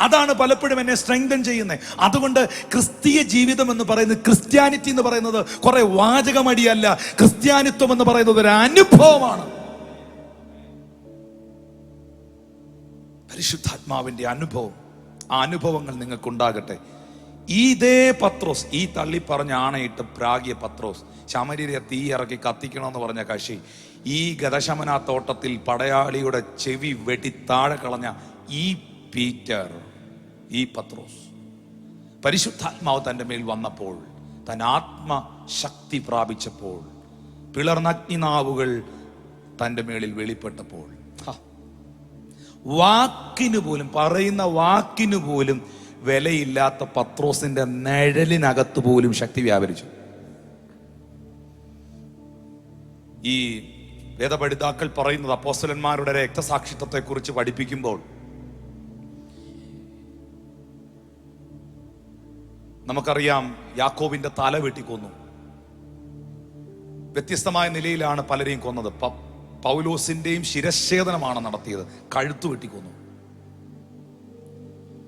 അതാണ് പലപ്പോഴും എന്നെ സ്ട്രെങ്തൻ ചെയ്യുന്നത്. അതുകൊണ്ട് ക്രിസ്തീയ ജീവിതം എന്ന് പറയുന്നത്, ക്രിസ്ത്യാനിറ്റി എന്ന് പറയുന്നത് കുറെ വാചകമടിയല്ല. ക്രിസ്ത്യാനിത്വം എന്ന് പറയുന്നത് ഒരു അനുഭവമാണ്. പരിശുദ്ധാത്മാവിന്റെ അനുഭവം. ആ അനുഭവങ്ങൾ നിങ്ങൾക്കുണ്ടാകട്ടെ. ഇതേ പത്രോസ്, ഈ തള്ളി പറഞ്ഞ ആണയിട്ട് പ്രാഗിയ പത്രോസ്, ശമര്യരെ തീ ഇറക്കി കത്തിക്കണമെന്ന് പറഞ്ഞ കക്ഷി, ഈ ഗതശമന തോട്ടത്തിൽ പടയാളിയുടെ ചെവി വെട്ടി താഴെ കളഞ്ഞ ഈ പീറ്റർ, ഈ പത്രോസ്, പരിശുദ്ധാത്മാവ് തൻ്റെ മേൽ വന്നപ്പോൾ, തൻ ആത്മശക്തി പ്രാപിച്ചപ്പോൾ, പിളർന്നഗ്നിനാവുകൾ തൻ്റെ മേളിൽ വെളിപ്പെട്ടപ്പോൾ, വാക്കിന് പോലും, പറയുന്ന വാക്കിന് പോലും വിലയില്ലാത്ത പത്രോസിന്റെ നിഴലിനകത്ത് പോലും ശക്തി വ്യാപരിച്ചു. ഈ വേദപഠിതാക്കൾ പറയുന്നത്, അപ്പോസ്തലന്മാരുടെ രക്തസാക്ഷിത്വത്തെ കുറിച്ച് പഠിപ്പിക്കുമ്പോൾ നമുക്കറിയാം യാക്കോബിന്റെ തല വെട്ടിക്കൊന്നു. വ്യത്യസ്തമായ നിലയിലാണ് പലരെയും കൊന്നത്. പൗലോസിന്റെയും ശിരച്ഛേദനമാണ് നടത്തിയത്, കഴുത്തു വെട്ടിക്കൊന്നു.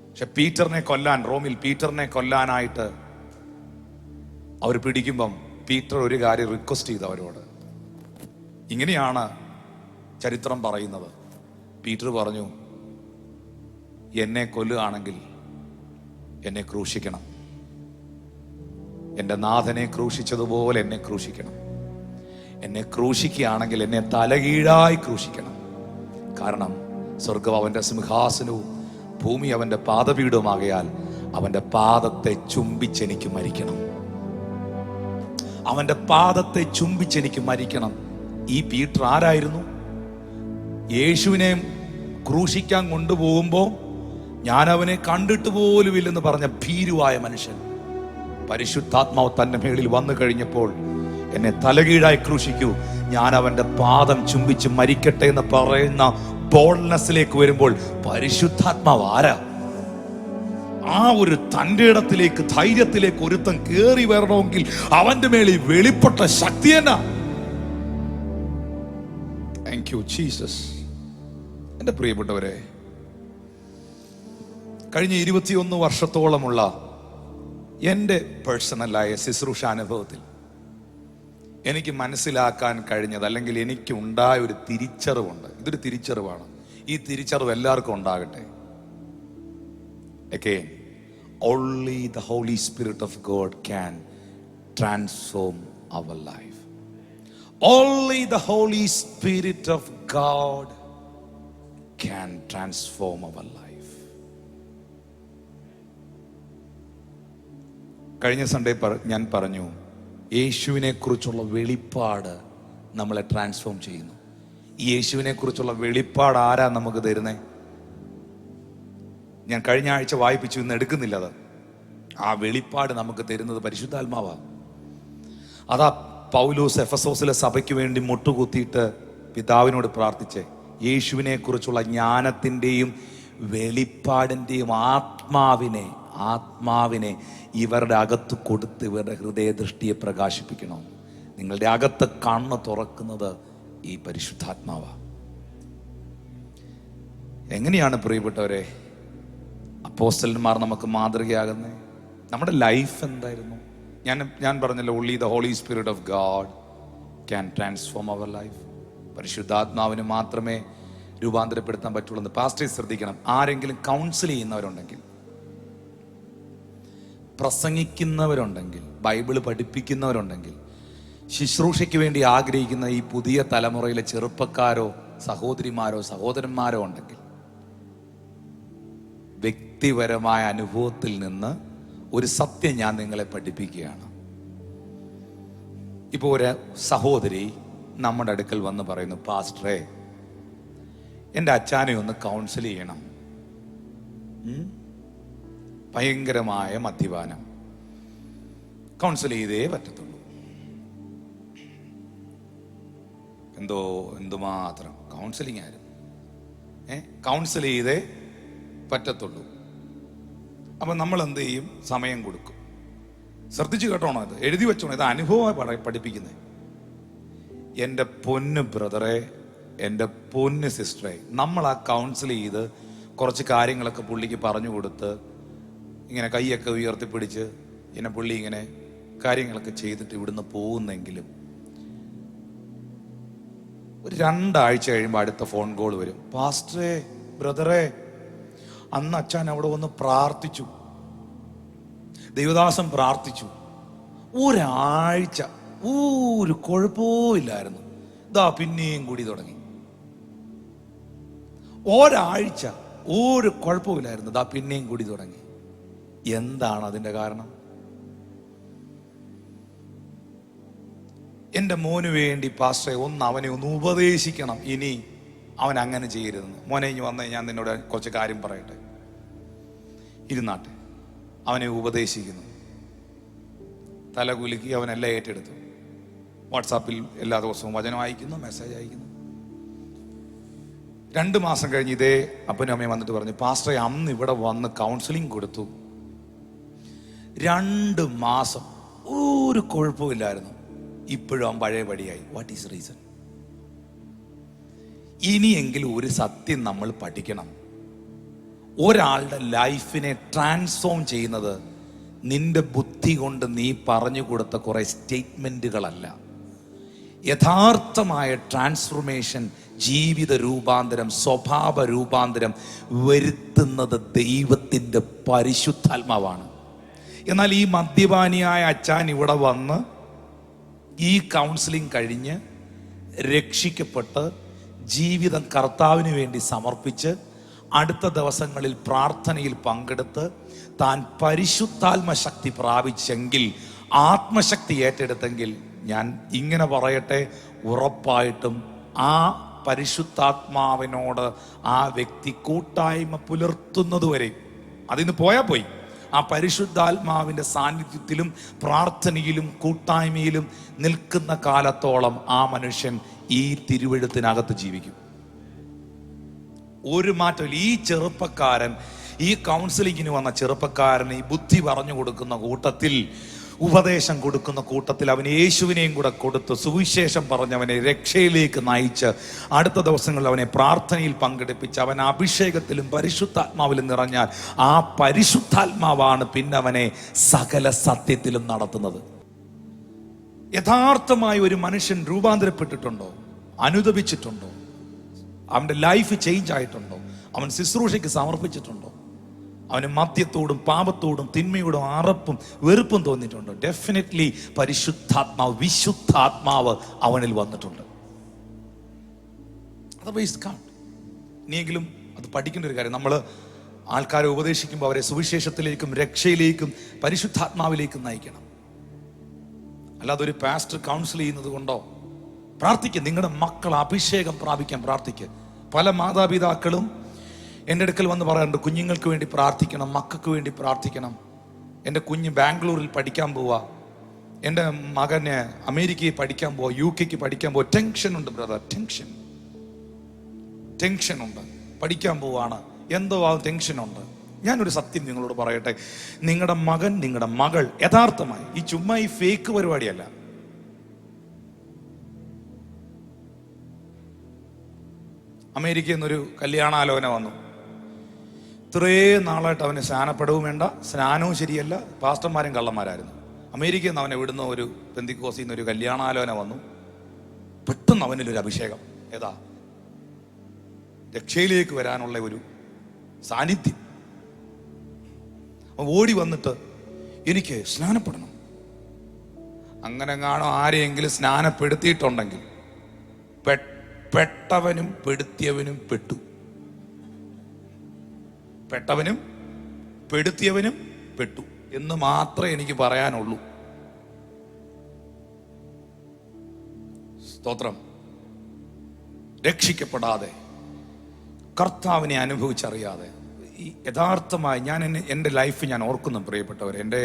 പക്ഷെ പീറ്ററിനെ കൊല്ലാൻ, റോമിൽ പീറ്ററിനെ കൊല്ലാനായിട്ട് അവർ പിടിക്കുമ്പം പീറ്റർ ഒരു കാര്യം റിക്വസ്റ്റ് ചെയ്തു അവരോട്. ഇങ്ങനെയാണ് ചരിത്രം പറയുന്നത്. പീറ്റർ പറഞ്ഞു, എന്നെ കൊല്ലുകയാണെങ്കിൽ എന്നെ ക്രൂശിക്കണം, എൻ്റെ നാഥനെ ക്രൂശിച്ചതുപോലെ എന്നെ ക്രൂശിക്കണം. എന്നെ ക്രൂശിക്കുകയാണെങ്കിൽ എന്നെ തലകീഴായി ക്രൂശിക്കണം. കാരണം സ്വർഗം അവൻ്റെ സിംഹാസനവും ഭൂമി അവൻ്റെ പാദപീഠവുമാകയാൽ അവൻ്റെ പാദത്തെ ചുംബിച്ചെനിക്ക് മരിക്കണം. അവൻ്റെ പാദത്തെ ചുംബിച്ചെനിക്ക് മരിക്കണം. ഈ പീറ്റർ ആരായിരുന്നു? യേശുവിനെ ക്രൂശിക്കാൻ കൊണ്ടുപോകുമ്പോൾ ഞാൻ അവനെ കണ്ടിട്ട് പോലുമില്ലെന്ന് പറഞ്ഞ ഭീരുവായ മനുഷ്യൻ. പരിശുദ്ധാത്മാവ് തന്റെ മേളിൽ വന്നു കഴിഞ്ഞപ്പോൾ എന്നെ തലകീഴായി ക്രൂശിക്കൂ, ഞാൻ അവന്റെ പാദം ചുംബിച്ച് മരിക്കട്ടെ എന്ന് പറയുന്ന ബോൾഡ്നെസ്സിലേക്ക് വരുമ്പോൾ പരിശുദ്ധാത്മാവ് ആരാ? ആ ഒരു തന്റെ ഇടത്തിലേക്ക്, ധൈര്യത്തിലേക്ക് ഒരുത്തൻ കേറി വരണമെങ്കിൽ അവന്റെ മേളിൽ വെളിപ്പെട്ട ശക്തി എന്നാ? Thank you Jesus. എൻ്റെ പ്രിയപ്പെട്ടവരെ, കഴിഞ്ഞ 21 വർഷത്തോളമുള്ള എൻ്റെ പേഴ്സണലായ ശുശ്രൂഷ അനുഭവത്തിൽ എനിക്ക് മനസ്സിലാക്കാൻ കഴിഞ്ഞത്, അല്ലെങ്കിൽ എനിക്ക് ഉണ്ടായ ഒരു തിരിച്ചറിവുണ്ട്. ഇതൊരു തിരിച്ചറിവാണ്. ഈ തിരിച്ചറിവ് എല്ലാവർക്കും ഉണ്ടാകട്ടെ. Again, only the Holy Spirit of God can transform our life. Only the Holy Spirit of God can transform our life. കഴിഞ്ഞ സൺഡേ ഞാൻ പറഞ്ഞു, യേശുവിനെ കുറിച്ചുള്ള വെളിപ്പാട് നമ്മളെ ട്രാൻസ്ഫോം ചെയ്യുന്നു. ഈ യേശുവിനെ കുറിച്ചുള്ള വെളിപ്പാട് ആരാ നമുക്ക് തരുന്നേ? ഞാൻ കഴിഞ്ഞ ആഴ്ച വായിപ്പിച്ചു, ഇന്ന് എടുക്കുന്നില്ല അത്. ആ വെളിപ്പാട് നമുക്ക് തരുന്നത് പരിശുദ്ധാത്മാവാ. അതാ പൗലോസ് എഫെസോസിലെ സഭയ്ക്ക് വേണ്ടി മുട്ടുകുത്തിയിട്ട് പിതാവിനോട് പ്രാർത്ഥിച്ചേ, യേശുവിനെ കുറിച്ചുള്ള ജ്ഞാനത്തിൻ്റെയും വെളിപ്പാടിൻ്റെയും ആത്മാവിനെ ഇവരുടെ അകത്ത് കൊടുത്ത് ഇവരുടെ ഹൃദയദൃഷ്ടിയെ പ്രകാശിപ്പിക്കണം. നിങ്ങളുടെ അകത്ത് കണ്ണ് തുറക്കുന്നത് ഈ പരിശുദ്ധാത്മാവാ. എങ്ങനെയാണ് പ്രിയപ്പെട്ടവരെ അപ്പോസ്തലന്മാർ നമുക്ക് മാതൃകയാകുന്നത്? നമ്മുടെ ലൈഫ് എന്തായിരുന്നു? ഞാൻ പറഞ്ഞല്ലോ, only the Holy Spirit of God can transform our life. പരിശുദ്ധാത്മാവിന് മാത്രമേ രൂപാന്തരപ്പെടുത്താൻ പറ്റുള്ളൂ. പാസ്റ്റേഴ്സ് ശ്രദ്ധിക്കണം, ആരെങ്കിലും കൗൺസിൽ ചെയ്യുന്നവരുണ്ടെങ്കിൽ, പ്രസംഗിക്കുന്നവരുണ്ടെങ്കിൽ, ബൈബിള് പഠിപ്പിക്കുന്നവരുണ്ടെങ്കിൽ, ശുശ്രൂഷയ്ക്ക് വേണ്ടി ആഗ്രഹിക്കുന്ന ഈ പുതിയ തലമുറയിലെ ചെറുപ്പക്കാരോ സഹോദരിമാരോ സഹോദരന്മാരോ ഉണ്ടെങ്കിൽ, വ്യക്തിപരമായ അനുഭവത്തിൽ നിന്ന് ഒരു സത്യം ഞാൻ നിങ്ങളെ പഠിപ്പിക്കുകയാണ്. ഇപ്പോൾ ഒരു സഹോദരി നമ്മുടെ അടുക്കൽ വന്ന് പറയുന്നു, പാസ്റ്ററെ, എൻ്റെ അച്ഛനെ ഒന്ന് കൗൺസിൽ ചെയ്യണം. ഭയങ്കരമായ മദ്യപാനം, കൗൺസിൽ ചെയ്തേ പറ്റത്തുള്ളൂ. എന്തുമാത്രം കൗൺസിലിംഗ് ആയിരുന്നു. കൗൺസിൽ ചെയ്തേ പറ്റത്തുള്ളൂ. അപ്പം നമ്മൾ എന്ത് ചെയ്യും? സമയം കൊടുക്കും. ശ്രദ്ധിച്ചു കേട്ടോണോ, ഇത് എഴുതി വെച്ചോണോ, ഇത് അനുഭവമായി പഠിപ്പിക്കുന്നത്. എൻ്റെ പൊന്ന് ബ്രദറെ, എൻ്റെ പൊന്ന് സിസ്റ്ററെ, നമ്മൾ ആ കൗൺസിൽ ചെയ്ത് കുറച്ച് കാര്യങ്ങളൊക്കെ പുള്ളിക്ക് പറഞ്ഞു കൊടുത്ത് ഇങ്ങനെ കൈയൊക്കെ ഉയർത്തിപ്പിടിച്ച് ഇങ്ങനെ പുള്ളി ഇങ്ങനെ കാര്യങ്ങളൊക്കെ ചെയ്തിട്ട് ഇവിടുന്ന് പോകുന്നെങ്കിലും ഒരു 2 ആഴ്ച കഴിയുമ്പോൾ അടുത്ത ഫോൺ കോൾ വരും. പാസ്റ്ററെ, ബ്രദറെ, അന്ന് അച്ഛൻ അവിടെ വന്ന് പ്രാർത്ഥിച്ചു, ദൈവദാസൻ പ്രാർത്ഥിച്ചു, ഒരാഴ്ച ഒരു കുഴപ്പമില്ലായിരുന്നു, ഇതാ പിന്നെയും കൂടി തുടങ്ങി. ഒരാഴ്ച ഒരു കുഴപ്പമില്ലായിരുന്നു, ഇതാ പിന്നെയും കൂടി തുടങ്ങി. എന്താണ് അതിൻ്റെ കാരണം? എൻ്റെ മോന് വേണ്ടി പാസ്റ്ററെ അവനെ ഒന്ന് ഉപദേശിക്കണം, ഇനി അവൻ അങ്ങനെ ചെയ്യരുതെന്ന്. മോനെ ഇനി വന്നേ, ഞാൻ നിന്നോട് കുറച്ച് കാര്യം പറയട്ടെ. ഇരുന്നാട്ടെ. അവനെ ഉപദേശിക്കുന്നു. തലകുലുക്കി അവനെല്ലാം ഏറ്റെടുത്തു. വാട്സാപ്പിൽ എല്ലാ ദിവസവും വചനം അയക്കുന്നു, മെസ്സേജ് അയക്കുന്നു. 2 മാസം കഴിഞ്ഞ് ഇതേ അപ്പനും അമ്മയും വന്നിട്ട് പറഞ്ഞു, പാസ്റ്ററെ, അന്ന് ഇവിടെ വന്ന് കൗൺസിലിംഗ് കൊടുത്തു, 2 മാസം ഒരു കുഴപ്പമില്ലായിരുന്നു. ഇപ്പോഴും അവൻ പഴയ പടിയായി. What is reason? ഇനിയെങ്കിലും ഒരു സത്യം നമ്മൾ പഠിക്കണം. ഒരാളുടെ ലൈഫിനെ ട്രാൻസ്ഫോം ചെയ്യുന്നത് നിന്റെ ബുദ്ധി കൊണ്ട് നീ പറഞ്ഞു കൊടുത്ത കുറെ സ്റ്റേറ്റ്മെന്റുകളല്ല. യഥാർത്ഥമായ ട്രാൻസ്ഫോർമേഷൻ, ജീവിത രൂപാന്തരം, സ്വഭാവ രൂപാന്തരം വരുത്തുന്നത് ദൈവത്തിൻ്റെ പരിശുദ്ധാത്മാവാണ്. എന്നാൽ ഈ മദ്യപാനിയായ അച്ചാൻ ഇവിടെ വന്ന് ഈ കൗൺസിലിംഗ് കഴിഞ്ഞ് രക്ഷിക്കപ്പെട്ട് ജീവിതം കർത്താവിന് വേണ്ടി സമർപ്പിച്ച് അടുത്ത ദിവസങ്ങളിൽ പ്രാർത്ഥനയിൽ പങ്കെടുത്ത് താൻ പരിശുദ്ധാത്മ ശക്തി പ്രാപിച്ചെങ്കിൽ, ആത്മശക്തി ഏറ്റെടുത്തെങ്കിൽ, ഞാൻ ഇങ്ങനെ പറയട്ടെ, ഉറപ്പായിട്ടും ആ പരിശുദ്ധാത്മാവിനോട് ആ വ്യക്തി കൂട്ടായ്മ പുലർത്തുന്നതുവരെ, അതിന്ന് പോയാൽ പോയി, ആ പരിശുദ്ധാത്മാവിൻ്റെ സാന്നിധ്യത്തിലും പ്രാർത്ഥനയിലും കൂട്ടായ്മയിലും നിൽക്കുന്ന കാലത്തോളം ആ മനുഷ്യൻ ഈ തിരുവെഴുത്തിനകത്ത് ജീവിക്കും. ഒരു മാറ്റമില്ല. ഈ ചെറുപ്പക്കാരൻ, ഈ കൗൺസിലിങ്ങിന് വന്ന ചെറുപ്പക്കാരന് ഈ ബുദ്ധി പറഞ്ഞു കൊടുക്കുന്ന കൂട്ടത്തിൽ, ഉപദേശം കൊടുക്കുന്ന കൂട്ടത്തിൽ അവൻ യേശുവിനെയും കൂടെ കൊടുത്ത് സുവിശേഷം പറഞ്ഞവനെ രക്ഷയിലേക്ക് നയിച്ച് അടുത്ത ദിവസങ്ങളിൽ അവനെ പ്രാർത്ഥനയിൽ പങ്കെടുപ്പിച്ച് അവൻ അഭിഷേകത്തിലും പരിശുദ്ധാത്മാവിലും നിറഞ്ഞാൽ ആ പരിശുദ്ധാത്മാവാണ് പിന്നെ അവനെ സകല സത്യത്തിലും നടത്തുന്നത്. യഥാർത്ഥമായി ഒരു മനുഷ്യൻ രൂപാന്തരപ്പെട്ടിട്ടുണ്ടോ? അനുദപിച്ചിട്ടുണ്ടോ? അവൻ്റെ ലൈഫ് ചേഞ്ച് ആയിട്ടുണ്ടോ? അവൻ ശുശ്രൂഷയ്ക്ക് സമർപ്പിച്ചിട്ടുണ്ടോ? അവന് മദ്യത്തോടും പാപത്തോടും തിന്മയോടും അറപ്പും വെറുപ്പും തോന്നിയിട്ടുണ്ടോ? ഡെഫിനറ്റ്ലി പരിശുദ്ധാത്മാവ്, വിശുദ്ധാത്മാവ് അവനിൽ വന്നിട്ടുണ്ട്. അതർവൈസ് കാണ്ട്. ഇനിയെങ്കിലും അത് പഠിക്കേണ്ട ഒരു കാര്യം. നമ്മൾ ആൾക്കാരെ ഉപദേശിക്കുമ്പോൾ അവരെ സുവിശേഷത്തിലേക്കും രക്ഷയിലേക്കും പരിശുദ്ധാത്മാവിലേക്കും നയിക്കണം. അല്ലാതെ ഒരു പാസ്റ്റർ കൗൺസിൽ ചെയ്യുന്നത് കൊണ്ടോ. പ്രാർത്ഥിക്കുക. നിങ്ങളുടെ മക്കൾ അഭിഷേകം പ്രാപിക്കാൻ പ്രാർത്ഥിക്കുക. പല മാതാപിതാക്കളും എൻ്റെ അടുക്കൽ വന്ന് പറയാറുണ്ട്, കുഞ്ഞുങ്ങൾക്ക് വേണ്ടി പ്രാർത്ഥിക്കണം, മക്കൾക്ക് വേണ്ടി പ്രാർത്ഥിക്കണം. എൻ്റെ കുഞ്ഞ് ബാംഗ്ലൂരിൽ പഠിക്കാൻ പോവാ, എൻ്റെ മകന് അമേരിക്കയിൽ പഠിക്കാൻ പോവാ, UK പഠിക്കാൻ പോവാ. ടെൻഷനുണ്ട് ബ്രദർ, ടെൻഷനുണ്ട്. പഠിക്കാൻ പോവാണ്, എന്തോ ആ ടെൻഷനുണ്ട്. ഞാനൊരു സത്യം നിങ്ങളോട് പറയട്ടെ, നിങ്ങളുടെ മകൻ, നിങ്ങളുടെ മകൾ യഥാർത്ഥമായി, ഈ ചുമ്മാ ഈ ഫേക്ക് പരിപാടിയല്ല. അമേരിക്കയിൽ നിന്നൊരു കല്യാണാലോചന വന്നു. ഇത്രയും നാളായിട്ട് അവന് സ്നാനപ്പെടവും വേണ്ട, സ്നാനവും ശരിയല്ല, പാസ്റ്റർമാരും കള്ളന്മാരായിരുന്നു. അമേരിക്കയിൽ നിന്ന് അവനെ വിടുന്ന ഒരു പെന്തിക്കോസിൽ നിന്ന് ഒരു കല്യാണാലോചന വന്നു. പെട്ടെന്ന് അവനിലൊരു അഭിഷേകം, ഏതാ രക്ഷയിലേക്ക് വരാനുള്ള ഒരു സാന്നിധ്യം. ഓടി വന്നിട്ട് എനിക്ക് സ്നാനപ്പെടണം. അങ്ങനെ കാണോ ആരെയെങ്കിലും സ്നാനപ്പെടുത്തിയിട്ടുണ്ടെങ്കിൽ പെട്ടവനും പെടുത്തിയവനും പെട്ടു. പെട്ടവനും പെടുത്തിയവനും പെട്ടു എന്ന് മാത്രമേ എനിക്ക് പറയാനുള്ളൂ. സ്തോത്രം. രക്ഷിക്കപ്പെടാതെ, കർത്താവിനെ അനുഭവിച്ചറിയാതെ, ഈ യഥാർത്ഥമായി എൻ്റെ ലൈഫ് ഞാൻ ഓർക്കുന്നു പ്രിയപ്പെട്ടവർ. എൻ്റെ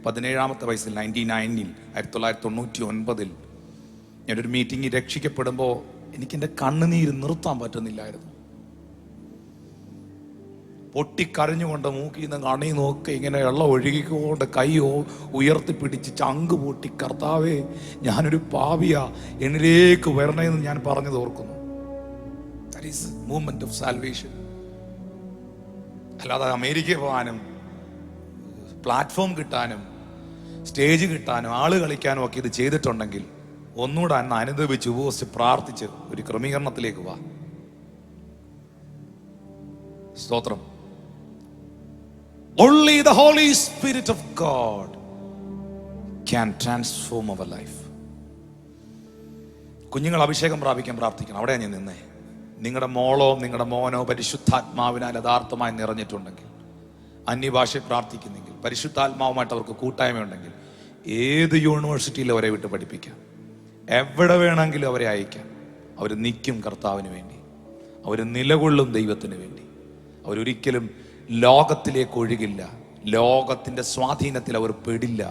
17ാമത്തെ വയസ്സിൽ 1999 ഞാനൊരു മീറ്റിംഗിൽ രക്ഷിക്കപ്പെടുമ്പോൾ എനിക്കെൻ്റെ കണ്ണുനീര് നിർത്താൻ പറ്റുന്നില്ലായിരുന്നു. പൊട്ടിക്കരഞ്ഞുകൊണ്ട് മൂക്കിൽ നിന്ന് കണി നോക്കി ഇങ്ങനെ വെള്ളം ഒഴുകിക്കൊണ്ട് കൈ ഉയർത്തിപ്പിടിച്ച് ചങ്ക് പൊട്ടി, കർത്താവേ ഞാനൊരു പാപിയാ, എന്നിലേക്ക് വരണമെന്ന് ഞാൻ പറഞ്ഞത് ഓർക്കുന്നു. That is movement of salvation. അല്ലാതെ അമേരിക്കയിൽ പോകാനും പ്ലാറ്റ്ഫോം കിട്ടാനും സ്റ്റേജ് കിട്ടാനും ആള് കളിക്കാനും ഒക്കെ ഇത് ചെയ്തിട്ടുണ്ടെങ്കിൽ ഒന്നുകൂടെ അന്ന് അനുദപിച്ച് ഉപവസിച്ച് പ്രാർത്ഥിച്ച് ഒരു ക്രമീകരണത്തിലേക്ക് വാ. സ്തോത്രം. Only the Holy Spirit of God can transform our life. കുഞ്ഞുങ്ങൾ അഭിഷേകം പ്രാപിക്കാൻ പ്രാർത്ഥിക്കണം. അവിടെയാണ് ഞാൻ നിന്നേ. നിങ്ങളുടെ മോളോ നിങ്ങളുടെ മോനോ പരിശുദ്ധാത്മാവിനാൽ യഥാർത്ഥമായി നിറഞ്ഞിട്ടുണ്ടെങ്കിൽ, അന്യഭാഷയെ പ്രാർത്ഥിക്കുന്നെങ്കിൽ, പരിശുദ്ധാത്മാവുമായിട്ട് അവർക്ക് കൂട്ടായ്മയുണ്ടെങ്കിൽ, ഏത് യൂണിവേഴ്സിറ്റിയിൽ അവരെ വിട്ട് പഠിപ്പിക്കാം, എവിടെ വേണമെങ്കിലും അവരെ അയക്കാം. അവർ നിൽക്കും കർത്താവിന് വേണ്ടി, അവർ നിലകൊള്ളും ദൈവത്തിന് വേണ്ടി. അവരൊരിക്കലും ലോകത്തിലേക്ക് ഒഴുകില്ല, ലോകത്തിൻ്റെ സ്വാധീനത്തിൽ അവർ പെടില്ല.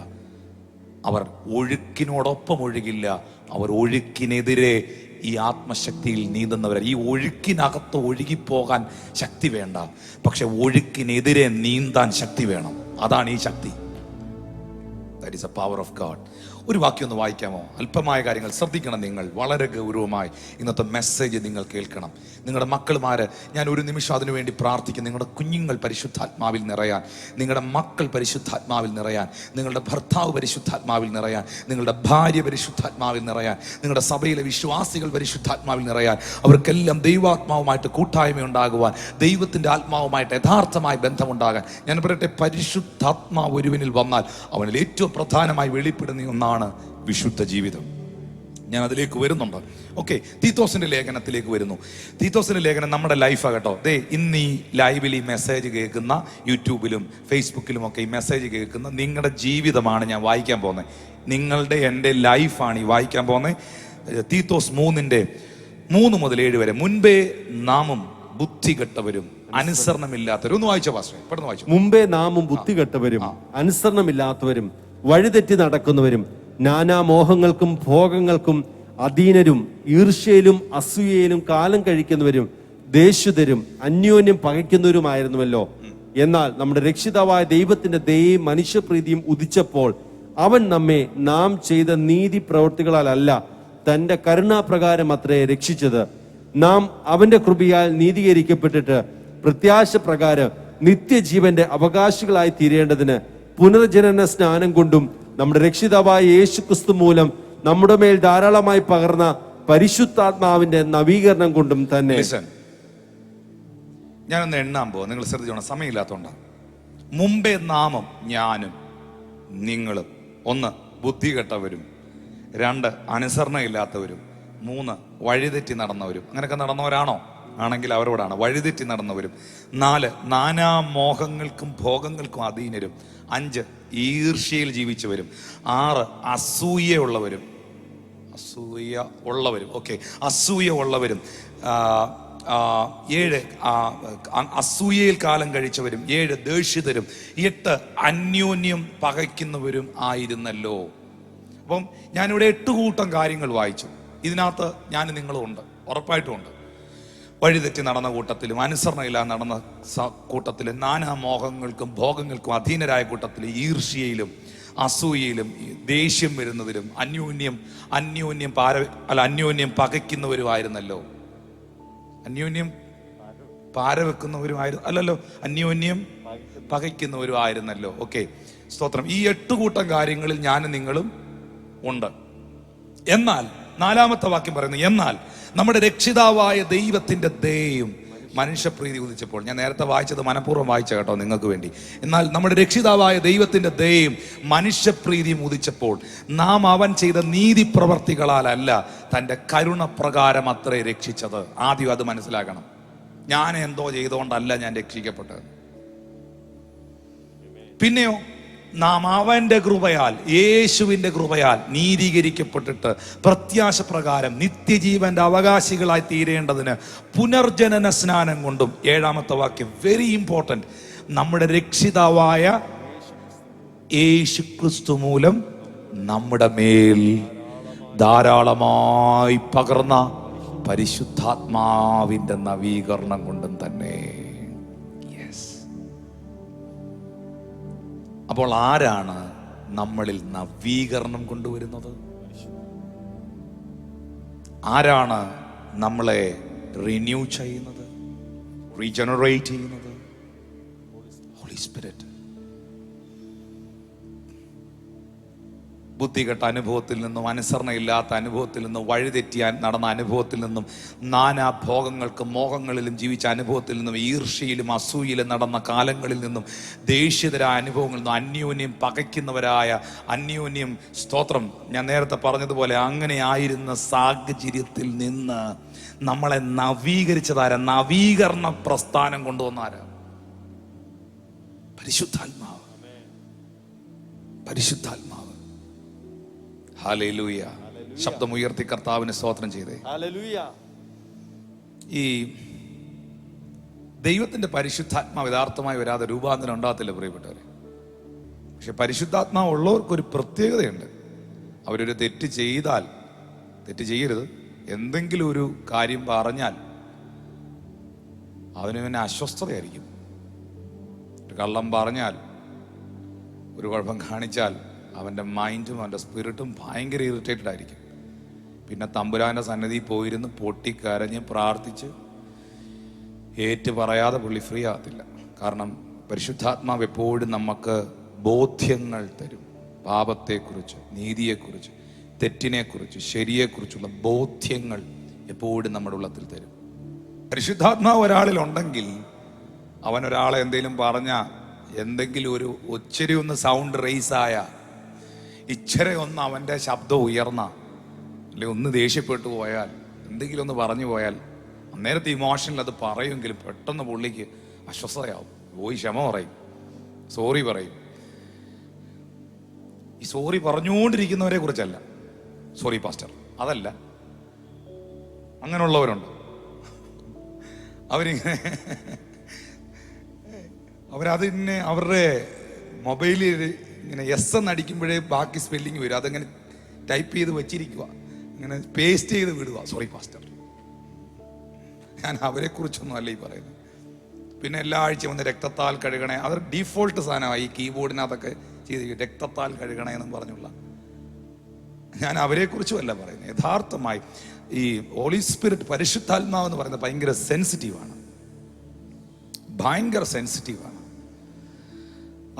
അവർ ഒഴുക്കിനോടൊപ്പം ഒഴുകില്ല, അവർ ഒഴുക്കിനെതിരെ ഈ ആത്മശക്തിയിൽ നീന്തുന്നവർ. ഈ ഒഴുക്കിനകത്ത് ഒഴുകിപ്പോകാൻ ശക്തി വേണ്ട, പക്ഷെ ഒഴുക്കിനെതിരെ നീന്താൻ ശക്തി വേണം. അതാണ് ഈ ശക്തി. That is a power of God. ഒരു വാക്യം ഒന്ന് വായിക്കാമോ? അല്പമായ കാര്യങ്ങൾ ശ്രദ്ധിക്കണം. നിങ്ങൾ വളരെ ഗൗരവമായി ഇന്നത്തെ മെസ്സേജ് നിങ്ങൾ കേൾക്കണം. നിങ്ങളുടെ മക്കളുമാര്, ഞാൻ ഒരു നിമിഷം അതിനു വേണ്ടി പ്രാർത്ഥിക്കും. നിങ്ങളുടെ കുഞ്ഞുങ്ങൾ പരിശുദ്ധാത്മാവിൽ നിറയാൻ, നിങ്ങളുടെ മക്കൾ പരിശുദ്ധാത്മാവിൽ നിറയാൻ, നിങ്ങളുടെ ഭർത്താവ് പരിശുദ്ധാത്മാവിൽ നിറയാൻ, നിങ്ങളുടെ ഭാര്യ പരിശുദ്ധാത്മാവിൽ നിറയാൻ, നിങ്ങളുടെ സഭയിലെ വിശ്വാസികൾ പരിശുദ്ധാത്മാവിൽ നിറയാൻ, അവർക്കെല്ലാം ദൈവാത്മാവുമായിട്ട് കൂട്ടായ്മ ഉണ്ടാകുവാൻ, ദൈവത്തിൻ്റെ ആത്മാവുമായിട്ട് യഥാർത്ഥമായ ബന്ധമുണ്ടാകാൻ. ഞാൻ പറയട്ടെ, പരിശുദ്ധാത്മാവ് ഒരുവനിൽ വന്നാൽ അവനിൽ ഏറ്റവും പ്രധാനമായി വെളിപ്പെടുന്ന ഒന്നാണ് വിശുദ്ധ ജീവിതം. ഞാൻ അതിലേക്ക് വരുന്നുണ്ട്. ഓക്കെ, തീത്തോസിന്റെ ലേഖനത്തിലേക്ക് വരുന്നു. തീത്തോസിന്റെ ലേഖനം നമ്മുടെ ലൈഫാണ് കേട്ടോ. ഇന്ന് ഈ ലൈവിൽ ഈ മെസ്സേജ് കേൾക്കുന്ന, യൂട്യൂബിലും ഫേസ്ബുക്കിലും ഒക്കെ ഈ മെസ്സേജ് കേൾക്കുന്ന നിങ്ങളുടെ ജീവിതമാണ് ഞാൻ വായിക്കാൻ പോകുന്നത്. നിങ്ങളുടെ എൻ്റെ ലൈഫാണ് ഈ വായിക്കാൻ പോകുന്നത്. തീത്തോസ് 3:3 മുതൽ 7 വരെ. മുൻപേ നാമും ബുദ്ധികെട്ടവരും അനുസരണമില്ലാത്തവരും. ഒന്ന് വായിച്ചോ പാസ്റ്റർ, പെട്ടെന്ന് വായിച്ചു. മുമ്പേ നാമും ബുദ്ധികെട്ടവരും അനുസരണമില്ലാത്തവരും വഴിതെറ്റി നടക്കുന്നവരും നാനാമോഹങ്ങൾക്കും ഭോഗങ്ങൾക്കും അധീനരും ഈർഷ്യയിലും അസൂയയിലും കാലം കഴിക്കുന്നവരും ദേഷ്യതരും അന്യോന്യം പകയ്ക്കുന്നവരുമായിരുന്നുവല്ലോ. എന്നാൽ നമ്മുടെ രക്ഷിതാവായ ദൈവത്തിന്റെ ദയയും മനുഷ്യപ്രീതിയും ഉദിച്ചപ്പോൾ അവൻ നമ്മെ നാം ചെയ്ത നീതി പ്രവൃത്തികളാലല്ല തന്റെ കരുണാപ്രകാരം അത്രേ രക്ഷിച്ചത്. നാം അവന്റെ കൃപയാൽ നീതീകരിക്കപ്പെട്ടിട്ട് പ്രത്യാശ പ്രകാരം നിത്യജീവന്റെ അവകാശികളായി തീരേണ്ടതിന് പുനർജനന സ്നാനം കൊണ്ടും നമ്മുടെ രക്ഷിതാവായ യേശുക്രിസ്തു മൂലം നമ്മുടെ മേൽ ധാരാളമായി പകർന്ന പരിശുദ്ധാത്മാവിന്റെ നവീകരണം കൊണ്ടും തന്നെ. ഞാനൊന്ന് എണ്ണാൻ പോവാ, നിങ്ങൾ ശ്രദ്ധിച്ചോണം, സമയമില്ലാത്തതുകൊണ്ടാണ്. മുമ്പേ നാമും ഞാനും നിങ്ങളും 1 ബുദ്ധികെട്ടവരും, 2 അനുസരണയില്ലാത്തവരും, 3 വഴിതെറ്റി നടന്നവരും. അങ്ങനെയൊക്കെ നടന്നവരാണോ? ആണെങ്കിൽ അവരോടാണ്. വഴിതെറ്റി നടന്നവരും. 4 നാനാമോഹങ്ങൾക്കും ഭോഗങ്ങൾക്കും അധീനരും. 5 ഈർഷ്യയിൽ ജീവിച്ചവരും. 6 അസൂയ ഉള്ളവരും. ഓക്കെ, അസൂയ ഉള്ളവരും. 7 അസൂയയിൽ കാലം കഴിച്ചവരും. 7 ദേഷ്യതരും. 8 അന്യോന്യം പകയ്ക്കുന്നവരും ആയിരുന്നല്ലോ. അപ്പം ഞാനിവിടെ 8 കൂട്ടം കാര്യങ്ങൾ വായിച്ചു. ഇതിനകത്ത് ഞാൻ നിങ്ങളും ഉണ്ട്, ഉറപ്പായിട്ടും ഉണ്ട്. വഴിതെറ്റി നടന്ന കൂട്ടത്തിലും അനുസരണയില്ലാതെ നടന്ന കൂട്ടത്തിലും നാനാമോഹങ്ങൾക്കും ഭോഗങ്ങൾക്കും അധീനരായ കൂട്ടത്തിൽ ഈർഷ്യയിലും അസൂയയിലും ദേഷ്യം വരുന്നതിലും അന്യോന്യം പകയ്ക്കുന്നവരുമായിരുന്നല്ലോ. അന്യോന്യം പാരവെക്കുന്നവരുമായിരുന്നു അല്ലല്ലോ, അന്യോന്യം പകയ്ക്കുന്നവരുമായിരുന്നല്ലോ. ഓക്കെ, സ്തോത്രം. ഈ 8 കൂട്ടം കാര്യങ്ങളിൽ ഞാനും നിങ്ങളും ഉണ്ട്. എന്നാൽ 4-ാമത്തെ വാക്യം പറയുന്നു, എന്നാൽ നമ്മുടെ രക്ഷിതാവായ ദൈവത്തിന്റെ ദയയും മനുഷ്യപ്രീതി ഉദിച്ചപ്പോൾ. ഞാൻ നേരത്തെ വായിച്ചത് മനഃപൂർവ്വം വായിച്ച കേട്ടോ നിങ്ങൾക്ക് വേണ്ടി. എന്നാൽ നമ്മുടെ രക്ഷിതാവായ ദൈവത്തിന്റെ ദയയും മനുഷ്യപ്രീതിയും ഉദിച്ചപ്പോൾ നാം അവൻ ചെയ്ത നീതി പ്രവർത്തികളാലല്ല തൻ്റെ കരുണപ്രകാരം അത്രേ രക്ഷിച്ചത്. ആദ്യം അത് മനസ്സിലാക്കണം. ഞാൻ എന്തോ ചെയ്തുകൊണ്ടല്ല ഞാൻ രക്ഷിക്കപ്പെട്ടത്. പിന്നെയോ നാം അവന്റെ കൃപയാൽ, യേശുവിന്റെ കൃപയാൽ നീതീകരിക്കപ്പെട്ടിട്ട് പ്രത്യാശ പ്രകാരം നിത്യജീവന്റെ അവകാശികളായി തീരേണ്ടതിന് പുനർജനന സ്നാനം കൊണ്ടും. 7-ാമത്തെ വാക്യം വെരി ഇമ്പോർട്ടന്റ്. നമ്മുടെ രക്ഷിതാവായ യേശുക്രിസ്തു മൂലം നമ്മുടെ മേൽ ധാരാളമായി പകർന്ന പരിശുദ്ധാത്മാവിന്റെ നവീകരണം കൊണ്ടും തന്നെ. അപ്പോൾ ആരാണ് നമ്മളിൽ നവീകരണം കൊണ്ടുവരുന്നത്? ആരാണ് നമ്മളെ റിന്യൂ ചെയ്യുന്നത്, റീജനറേറ്റ് ചെയ്യുന്നത്? Holy spirit. ബുദ്ധികെട്ട അനുഭവത്തിൽ നിന്നും, അനുസരണയില്ലാത്ത അനുഭവത്തിൽ നിന്നും, വഴിതെറ്റിയാൻ നടന്ന അനുഭവത്തിൽ നിന്നും, നാനാ ഭോഗങ്ങൾക്കും മോഹങ്ങളിലും ജീവിച്ച അനുഭവത്തിൽ നിന്നും, ഈർഷ്യയിലും അസൂയയിലും നടന്ന കാലങ്ങളിൽ നിന്നും, ദേഷ്യതരായ അനുഭവങ്ങളിൽ നിന്നും, അന്യോന്യം പകയ്ക്കുന്നവരായ, അന്യോന്യം സ്തോത്രം, ഞാൻ നേരത്തെ പറഞ്ഞതുപോലെ അങ്ങനെ ആയിരുന്ന സാഹചര്യത്തിൽ നിന്ന് നമ്മളെ നവീകരിച്ചതാരാ? നവീകരണ പ്രസ്ഥാനം കൊണ്ടുവന്നാരാ? പരിശുദ്ധാത്മാവ്. പരിശുദ്ധാത്മാവ്. ഹല്ലേലൂയ. ശബ്ദമുയർത്തി കർത്താവിനെ സ്തോത്രം ചെയ്തേ. ഹല്ലേലൂയ. ഈ ദൈവത്തിന്റെ പരിശുദ്ധാത്മാവ് യഥാർത്ഥമായി വരാതെ രൂപാന്തരം ഉണ്ടാകത്തില്ല പ്രിയപ്പെട്ടവരെ. പക്ഷെ പരിശുദ്ധാത്മാവ് ഉള്ളവർക്കൊരു പ്രത്യേകതയുണ്ട്. അവരൊരു തെറ്റ് ചെയ്താൽ, തെറ്റ് ചെയ്യരുത്, എന്തെങ്കിലും ഒരു കാര്യം പറഞ്ഞാൽ അവന് പിന്നെ അസ്വസ്ഥതയായിരിക്കും. ഒരു കള്ളം പറഞ്ഞാൽ, ഒരു കുഴപ്പം കാണിച്ചാൽ അവൻ്റെ മൈൻഡും അവൻ്റെ സ്പിരിറ്റും ഭയങ്കര ഇറിറ്റേറ്റഡ് ആയിരിക്കും. പിന്നെ തമ്പുരാൻ്റെ സന്നിധി പോയിരുന്ന് പൊട്ടിക്കരഞ്ഞ് പ്രാർത്ഥിച്ച് ഏറ്റു പറയാതെ പുള്ളി ഫ്രീ ആകത്തില്ല. കാരണം പരിശുദ്ധാത്മാവ് എപ്പോഴും നമുക്ക് ബോധ്യങ്ങൾ തരും. പാപത്തെക്കുറിച്ച്, നീതിയെക്കുറിച്ച്, തെറ്റിനെക്കുറിച്ച്, ശരിയെക്കുറിച്ചുള്ള ബോധ്യങ്ങൾ എപ്പോഴും നമ്മുടെ ഉള്ളത്തിൽ തരും. പരിശുദ്ധാത്മാവ് ഒരാളിലുണ്ടെങ്കിൽ അവൻ ഒരാളെ എന്തെങ്കിലും പറഞ്ഞ, എന്തെങ്കിലും ഒരു ഒച്ചിരി ഒന്ന് സൗണ്ട് റേസായ, ഇച്ചിരി ഒന്ന് അവൻ്റെ ശബ്ദം ഉയർന്ന, അല്ലെ ഒന്ന് ദേഷ്യപ്പെട്ടു പോയാൽ, എന്തെങ്കിലും ഒന്ന് പറഞ്ഞു പോയാൽ, അന്നേരത്തെ ഇമോഷനിൽ അത് പറയുമെങ്കിലും പെട്ടെന്ന് പുള്ളിക്ക് അസ്വസ്ഥതയാവും. പോയി ക്ഷമ പറയും, സോറി പറയും. ഈ സോറി പറഞ്ഞുകൊണ്ടിരിക്കുന്നവരെ കുറിച്ചല്ല, സോറി പാസ്റ്റർ, അതല്ല. അങ്ങനെയുള്ളവരുണ്ട്. അവരതിനെ അവരുടെ മൊബൈലിൽ ഇങ്ങനെ എസ് എന്ന് അടിക്കുമ്പോഴേ ബാക്കി സ്പെല്ലിങ് വരും. അതങ്ങനെ ടൈപ്പ് ചെയ്ത് വെച്ചിരിക്കുക, ഇങ്ങനെ പേസ്റ്റ് ചെയ്ത് വിടുക, സോറി പാസ്റ്റർ. ഞാൻ അവരെ കുറിച്ചൊന്നും അല്ല ഈ പറയുന്നത്. പിന്നെ എല്ലാ ആഴ്ചയും വന്ന് രക്തത്താൽ കഴുകണേ, അതൊരു ഡീഫോൾട്ട് സാധനമായി ഈ കീബോർഡിനകത്തൊക്കെ ചെയ്ത് രക്തത്താൽ കഴുകണേ എന്നും പറഞ്ഞുള്ള. ഞാൻ അവരെ കുറിച്ചും അല്ല പറയുന്നത്. യഥാർത്ഥമായി ഈ ഹോളി സ്പിരിറ്റ്, പരിശുദ്ധാത്മാവ് എന്ന് പറയുന്നത് ഭയങ്കര സെൻസിറ്റീവാണ്, ഭയങ്കര സെൻസിറ്റീവാണ്.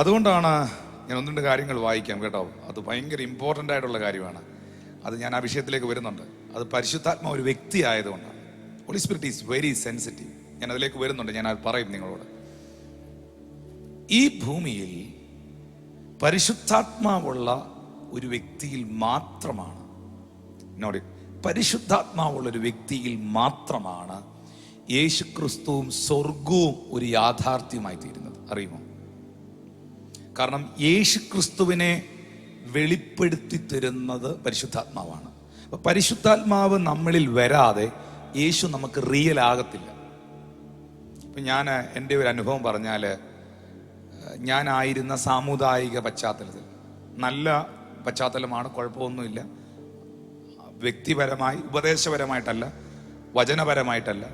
അതുകൊണ്ടാണ് ഞാൻ ഒന്ന് രണ്ട് കാര്യങ്ങൾ വായിക്കാം കേട്ടോ. അത് ഭയങ്കര ഇമ്പോർട്ടൻ്റ് ആയിട്ടുള്ള കാര്യമാണ്. അത് ഞാൻ ആ വിഷയത്തിലേക്ക് വരുന്നുണ്ട്. അത് പരിശുദ്ധാത്മാവ് ഒരു വ്യക്തി ആയതുകൊണ്ടാണ്. Holy Spirit is very sensitive. ഞാൻ അതിലേക്ക് വരുന്നുണ്ട്, ഞാൻ അത് പറയും നിങ്ങളോട്. ഈ ഭൂമിയിൽ പരിശുദ്ധാത്മാവുള്ള ഒരു വ്യക്തിയിൽ മാത്രമാണ്, നോടി, പരിശുദ്ധാത്മാവുള്ള ഒരു വ്യക്തിയിൽ മാത്രമാണ് യേശുക്രിസ്തുവും സ്വർഗവും ഒരു യാഥാർത്ഥ്യമായി തീരുന്നത്. അറിയുമോ? കാരണം യേശുക്രിസ്തുവിനെ വെളിപ്പെടുത്തി തരുന്നത് പരിശുദ്ധാത്മാവാണ്. അപ്പൊ പരിശുദ്ധാത്മാവ് നമ്മളിൽ വരാതെ യേശു നമുക്ക് റിയൽ ആകത്തില്ല. ഇപ്പം ഞാൻ എൻ്റെ ഒരു അനുഭവം പറഞ്ഞാൽ, ഞാനായിരുന്ന സാമുദായിക പശ്ചാത്തലത്തിൽ, നല്ല പശ്ചാത്തലമാണ്, കുഴപ്പമൊന്നുമില്ല. വ്യക്തിപരമായി, ഉപദേശപരമായിട്ടല്ല, വചനപരമായിട്ടല്ല,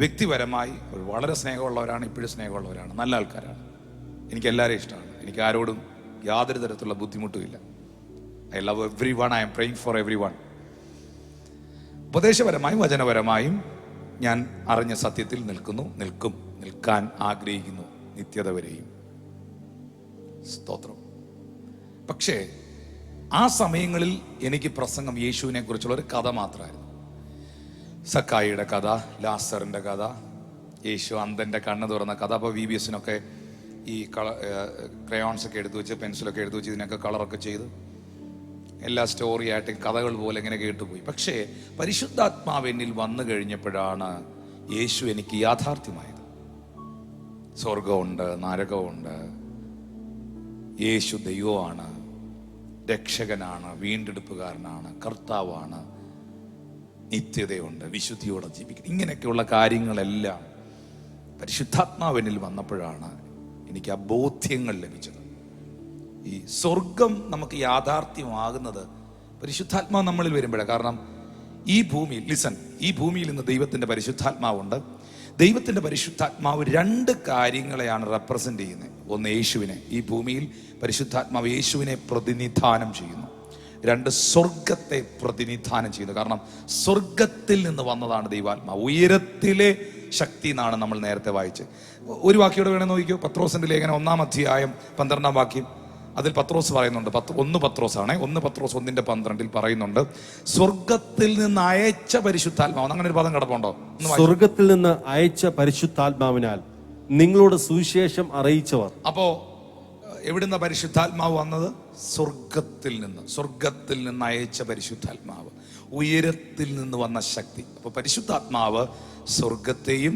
വ്യക്തിപരമായി വളരെ സ്നേഹമുള്ളവരാണ്. ഇപ്പോഴും സ്നേഹമുള്ളവരാണ്, നല്ല ആൾക്കാരാണ്. എനിക്ക് എല്ലാവരെയും ഇഷ്ടമാണ്. എനിക്ക് ആരോടും യാതൊരു തരത്തിലുള്ള ബുദ്ധിമുട്ടുമില്ല. I love everyone, I am praying for everyone. ഉപദേശപരമായും വചനപരമായും ഞാൻ അറിഞ്ഞ സത്യത്തിൽ നിൽക്കാൻ ആഗ്രഹിക്കുന്നു നിത്യത വരെയും. സ്തോത്രം. പക്ഷേ ആ സമയങ്ങളിൽ എനിക്ക് പ്രസംഗം യേശുവിനെ കുറിച്ചുള്ള ഒരു കഥ മാത്രമായിരുന്നു. സക്കായിയുടെ കഥ, ലാസറിന്റെ കഥ, യേശു അന്ധന്റെ കണ്ണ് തുറന്ന കഥ. അപ്പോൾ VBSനൊക്കെ ഈ ക്രയോൺസ് ഒക്കെ എടുത്തു വെച്ച്, പെൻസിലൊക്കെ എടുത്തു വെച്ച് ഇതിനൊക്കെ കളറൊക്കെ ചെയ്ത് എല്ലാ സ്റ്റോറി ആയിട്ട് കഥകൾ പോലെ ഇങ്ങനെ കേട്ടുപോയി. പക്ഷേ പരിശുദ്ധാത്മാവ് എന്നിൽ വന്നു കഴിഞ്ഞപ്പോഴാണ് യേശു എനിക്ക് യാഥാർത്ഥ്യമായത്. സ്വർഗമുണ്ട്, നരകമുണ്ട്, യേശു ദൈവമാണ്, രക്ഷകനാണ്, വീണ്ടെടുപ്പുകാരനാണ്, കർത്താവാണ്, നിത്യതയുണ്ട്, വിശുദ്ധിയോടെ ജീവിക്കണം. ഇങ്ങനെയൊക്കെയുള്ള കാര്യങ്ങളെല്ലാം പരിശുദ്ധാത്മാവിനിൽ വന്നപ്പോഴാണ് എനിക്ക് ആ ബോധ്യങ്ങൾ ലഭിച്ചത്. ഈ സ്വർഗം നമുക്ക് യാഥാർത്ഥ്യമാകുന്നത് പരിശുദ്ധാത്മാവ് നമ്മളിൽ വരുമ്പോഴാണ്. കാരണം ഈ ഭൂമിയിൽ, ഈ ഭൂമിയിൽ ഇന്ന് ദൈവത്തിൻ്റെ പരിശുദ്ധാത്മാവുണ്ട്. ദൈവത്തിൻ്റെ പരിശുദ്ധാത്മാവ് രണ്ട് കാര്യങ്ങളെയാണ് റെപ്രസെൻ്റ് ചെയ്യുന്നത്. ഒന്ന്, യേശുവിനെ, ഈ ഭൂമിയിൽ പരിശുദ്ധാത്മാവ് യേശുവിനെ പ്രതിനിധാനം ചെയ്യുന്നു. രണ്ട്, സ്വർഗത്തെ പ്രതിനിധാനം ചെയ്യുന്നു. കാരണം സ്വർഗത്തിൽ നിന്ന് വന്നതാണ് ദൈവാത്മാവ്, ഉയരത്തിലെ ശക്തി എന്നാണ് നമ്മൾ നേരത്തെ വായിച്ച്. ഒരു വാക്യോടെ വേണേ നോക്കിക്കോ. പത്രോസിന്റെ ലേഖനം 1-ാം അധ്യായം 12-ാം വാക്യം. അതിൽ പത്രോസ് പറയുന്നുണ്ട്, 1 പത്രോസാണ്, 1 പത്രോസ് 1:12 പറയുന്നുണ്ട്, സ്വർഗത്തിൽ നിന്ന് അയച്ച പരിശുദ്ധാത്മാവ്. അങ്ങനെ ഒരു പദം കിടപ്പുണ്ടോ? സ്വർഗത്തിൽ നിന്ന് അയച്ച പരിശുദ്ധാത്മാവിനാൽ നിങ്ങളോട് സുവിശേഷം അറിയിച്ചവർ. അപ്പോ എവിടുന്ന പരിശുദ്ധാത്മാവ് വന്നത്? സ്വർഗത്തിൽ നിന്ന് അയച്ച പരിശുദ്ധാത്മാവ്, ഉയരത്തിൽ നിന്ന് വന്ന ശക്തി. അപ്പൊ പരിശുദ്ധാത്മാവ് സ്വർഗത്തെയും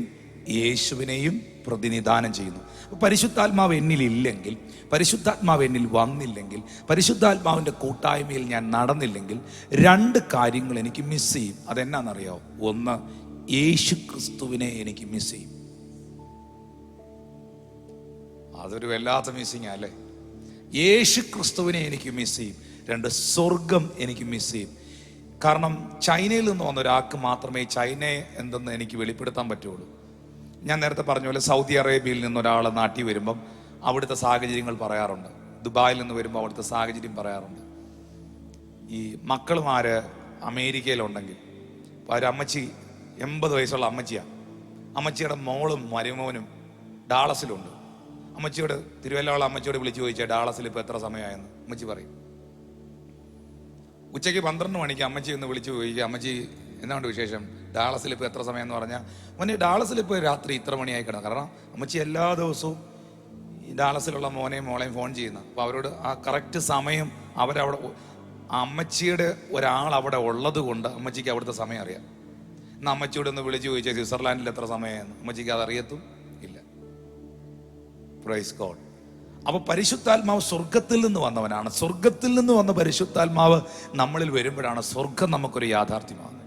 യേശുവിനെയും പ്രതിനിധാനം ചെയ്യുന്നു. പരിശുദ്ധാത്മാവ് എന്നിലില്ലെങ്കിൽ, പരിശുദ്ധാത്മാവ് എന്നിൽ വന്നില്ലെങ്കിൽ, പരിശുദ്ധാത്മാവിൻ്റെ കൂട്ടായ്മയിൽ ഞാൻ നടന്നില്ലെങ്കിൽ രണ്ട് കാര്യങ്ങൾ എനിക്ക് മിസ് ചെയ്യും. അതെന്നാണെന്നറിയാമോ? ഒന്ന്, യേശു ക്രിസ്തുവിനെ എനിക്ക് മിസ് ചെയ്യും. അതൊരു വല്ലാത്ത മിസ്സിങ് അല്ലേ? യേശു ക്രിസ്തുവിനെ എനിക്ക് മിസ് ചെയ്യും. രണ്ട്, സ്വർഗം എനിക്ക് മിസ് ചെയ്യും. കാരണം ചൈനയിൽ നിന്ന് വന്ന ഒരാൾക്ക് മാത്രമേ ചൈനയെ എന്തെന്ന് എനിക്ക് വെളിപ്പെടുത്താൻ പറ്റുള്ളൂ. ഞാൻ നേരത്തെ പറഞ്ഞ പോലെ സൗദി അറേബ്യയിൽ നിന്ന് ഒരാൾ നാട്ടിൽ വരുമ്പം അവിടുത്തെ സാഹചര്യങ്ങൾ പറയാറുണ്ട്. ദുബായിൽ നിന്ന് വരുമ്പോൾ അവിടുത്തെ സാഹചര്യം പറയാറുണ്ട്. ഈ മക്കളുമാര് അമേരിക്കയിലുണ്ടെങ്കിൽ അവരമ്മച്ചി 80 വയസ്സുള്ള അമ്മച്ചിയാണ്. അമ്മച്ചിയുടെ മോളും മരുമോനും ഡാളസിലുണ്ട്. അമ്മച്ചിയോട്, തിരുവല്ലയുള്ള അമ്മച്ചിയോട് വിളിച്ചു ചോദിച്ചാൽ ഡാളസിൽ ഇപ്പോൾ എത്ര സമയമായെന്ന് അമ്മച്ചി പറയും. ഉച്ചയ്ക്ക് 12 മണിക്ക് അമ്മച്ചി ഒന്ന് വിളിച്ചു ചോദിക്കുക, അമ്മച്ചി എന്നാണ്ട് വിശേഷം, ഡാളസിൽ ഇപ്പോൾ എത്ര സമയം എന്ന് പറഞ്ഞാൽ മോനെ ഡാളസിൽ ഇപ്പോൾ രാത്രി ഇത്ര മണിയായി കിടന്നു. കാരണം അമ്മച്ചി എല്ലാ ദിവസവും ഈ ഡാളസിലുള്ള മോനെയും മോളെയും ഫോൺ ചെയ്യുന്നു. അപ്പോൾ അവരോട് ആ കറക്റ്റ് സമയം അവരവിടെ, അമ്മച്ചിയുടെ ഒരാൾ അവിടെ ഉള്ളത് കൊണ്ട് അമ്മച്ചിക്ക് അവിടുത്തെ സമയം അറിയാം. എന്നാൽ അമ്മച്ചിയോട് ഒന്ന് വിളിച്ചു ചോദിച്ചാൽ സ്വിറ്റ്സർലാൻഡിൽ എത്ര സമയമായെന്ന് അമ്മച്ചിക്ക് അത് അറിയത്തും ഇല്ല. Praise God. അപ്പൊ പരിശുദ്ധാത്മാവ് സ്വർഗത്തിൽ നിന്ന് വന്നവനാണ്. സ്വർഗത്തിൽ നിന്ന് വന്ന പരിശുദ്ധാത്മാവ് നമ്മളിൽ വരുമ്പോഴാണ് സ്വർഗം നമുക്കൊരു യാഥാർത്ഥ്യമാകുന്നത്.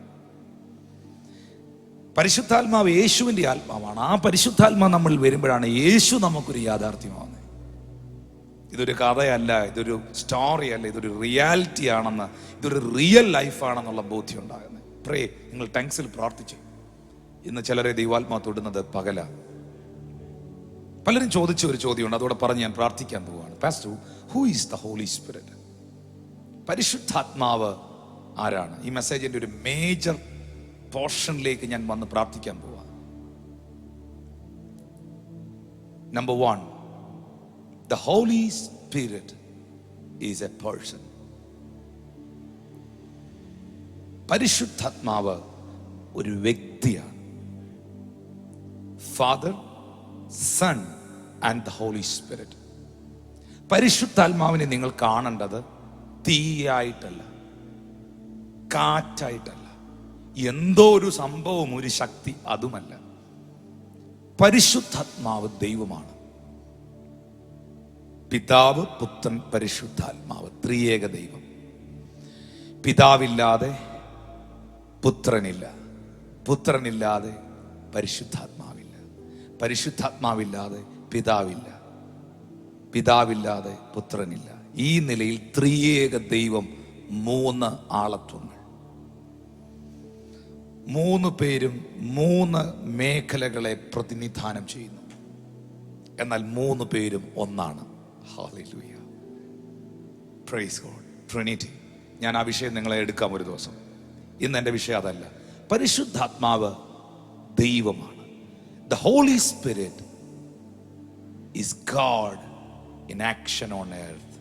പരിശുദ്ധാത്മാവ് യേശുവിന്റെ ആത്മാവാണ്. ആ പരിശുദ്ധാത്മാവ് നമ്മൾ വരുമ്പോഴാണ് യേശു നമുക്കൊരു യാഥാർത്ഥ്യമാകുന്നത്. ഇതൊരു കഥയല്ല, ഇതൊരു സ്റ്റോറി അല്ല, ഇതൊരു റിയാലിറ്റി ആണെന്ന്, ഇതൊരു റിയൽ ലൈഫാണെന്നുള്ള ബോധ്യം ഉണ്ടാകുന്നത്. പ്രേ, നിങ്ങൾ ടങ്സിൽ പ്രാർത്ഥിച്ചു. ഇന്ന് ചിലരെ ദൈവാത്മാവ് തൊടുന്നത് പകല. പലരും ചോദിച്ച ഒരു ചോദ്യമുണ്ട്, അതോടെ പറഞ്ഞ് ഞാൻ പ്രാർത്ഥിക്കാൻ പോവുകയാണ്. Pastor, who is the Holy Spirit? പരിശുദ്ധാത്മാവ് ആരാണ്? ഈ മെസ്സേജിന്റെ ഒരു മേജർ പോർഷനിലേക്ക് ഞാൻ വന്ന് പ്രാർത്ഥിക്കാൻ പോവാ. Number 1, the Holy Spirit is a person. പരിശുദ്ധാത്മാവ് ഒരു വ്യക്തിയാണ്. Father, Son and the Holy Spirit. പരിശുദ്ധാത്മാവിനെ നിങ്ങൾ കാണേണ്ടത് തീയായിട്ടല്ല, കാറ്റായിട്ടല്ല, എന്തോ ഒരു സംഭവം, ഒരു ശക്തി, അതുമല്ല. പരിശുദ്ധാത്മാവ് ദൈവമാണ്. പിതാവ്, പുത്രൻ, പരിശുദ്ധാത്മാവ്, ത്രിയേക ദൈവം. പിതാവില്ലാതെ പുത്രനില്ല, പുത്രനില്ലാതെ പരിശുദ്ധാത്മാവില്ല, പരിശുദ്ധാത്മാവില്ലാതെ പിതാവില്ല, പിതാവില്ലാതെ പുത്രനില്ല. ഈ നിലയിൽ ത്രിയേക ദൈവം, 3 ആളത്വങ്ങൾ, 3 പേരും 3 മേഖലകളെ പ്രതിനിധാനം ചെയ്യുന്നു. എന്നാൽ 3 പേരും ഒന്നാണ്. Hallelujah, praise God. ട്രിനിറ്റി. ഞാൻ ആ വിഷയം നിങ്ങളെ എടുക്കാം ഒരു ദിവസം. ഇന്ന് എൻ്റെ വിഷയം അതല്ല. പരിശുദ്ധാത്മാവ് ദൈവമാണ്. The Holy Spirit is God in action on earth.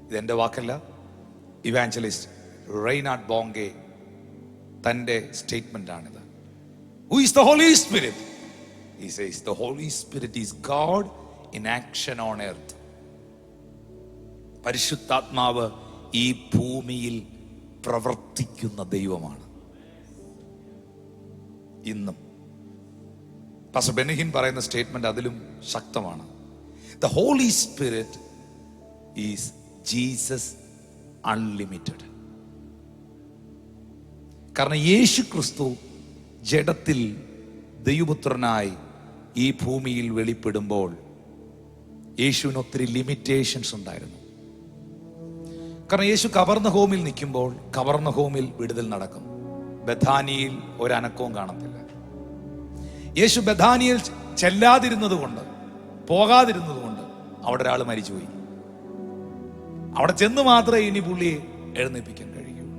ഇതെൻ്റെ വാക്കല്ല, ഇവാഞ്ചലിസ്റ്റ് റെയ്നാർഡ് ബോങ്കെ തൻ്റെ സ്റ്റേറ്റ്മെന്റ് ആണിത്. Who is the Holy Spirit? He says the Holy Spirit is God in action on earth. പരിശുദ്ധാത്മാവ് ഈ ഭൂമിയിൽ പ്രവർത്തിക്കുന്ന ദൈവമാണ്. ഇന്നും പാസ്റ്റർ ബെനഹിൻ പറയുന്ന സ്റ്റേറ്റ്മെന്റ് അതിലും ശക്തമാണ്. The Holy Spirit is Jesus unlimited. കാരണം യേശു ക്രിസ്തു ജഡത്തിൽ ദൈവപുത്രനായി ഈ ഭൂമിയിൽ വെളിപ്പെടുമ്പോൾ യേശുവിന് ഒത്തിരി ലിമിറ്റേഷൻസ് ഉണ്ടായിരുന്നു. കാരണം യേശു കവർന്നഹോമിൽ നിൽക്കുമ്പോൾ കവർന്നഹോമിൽ വിടുതൽ നടക്കും. ബഥാനിയിൽ ഒരനക്കവും കാണത്തില്ല. യേശു ബഥാനിയിൽ ചെല്ലാതിരുന്നത് കൊണ്ട്, പോകാതിരുന്നത് കൊണ്ട് അവിടെ ഒരാൾ മരിച്ചുപോയി. അവിടെ ചെന്ന് മാത്രമേ ഇനി പുള്ളിയെ എഴുന്നേൽപ്പിക്കാൻ കഴിയുള്ളൂ.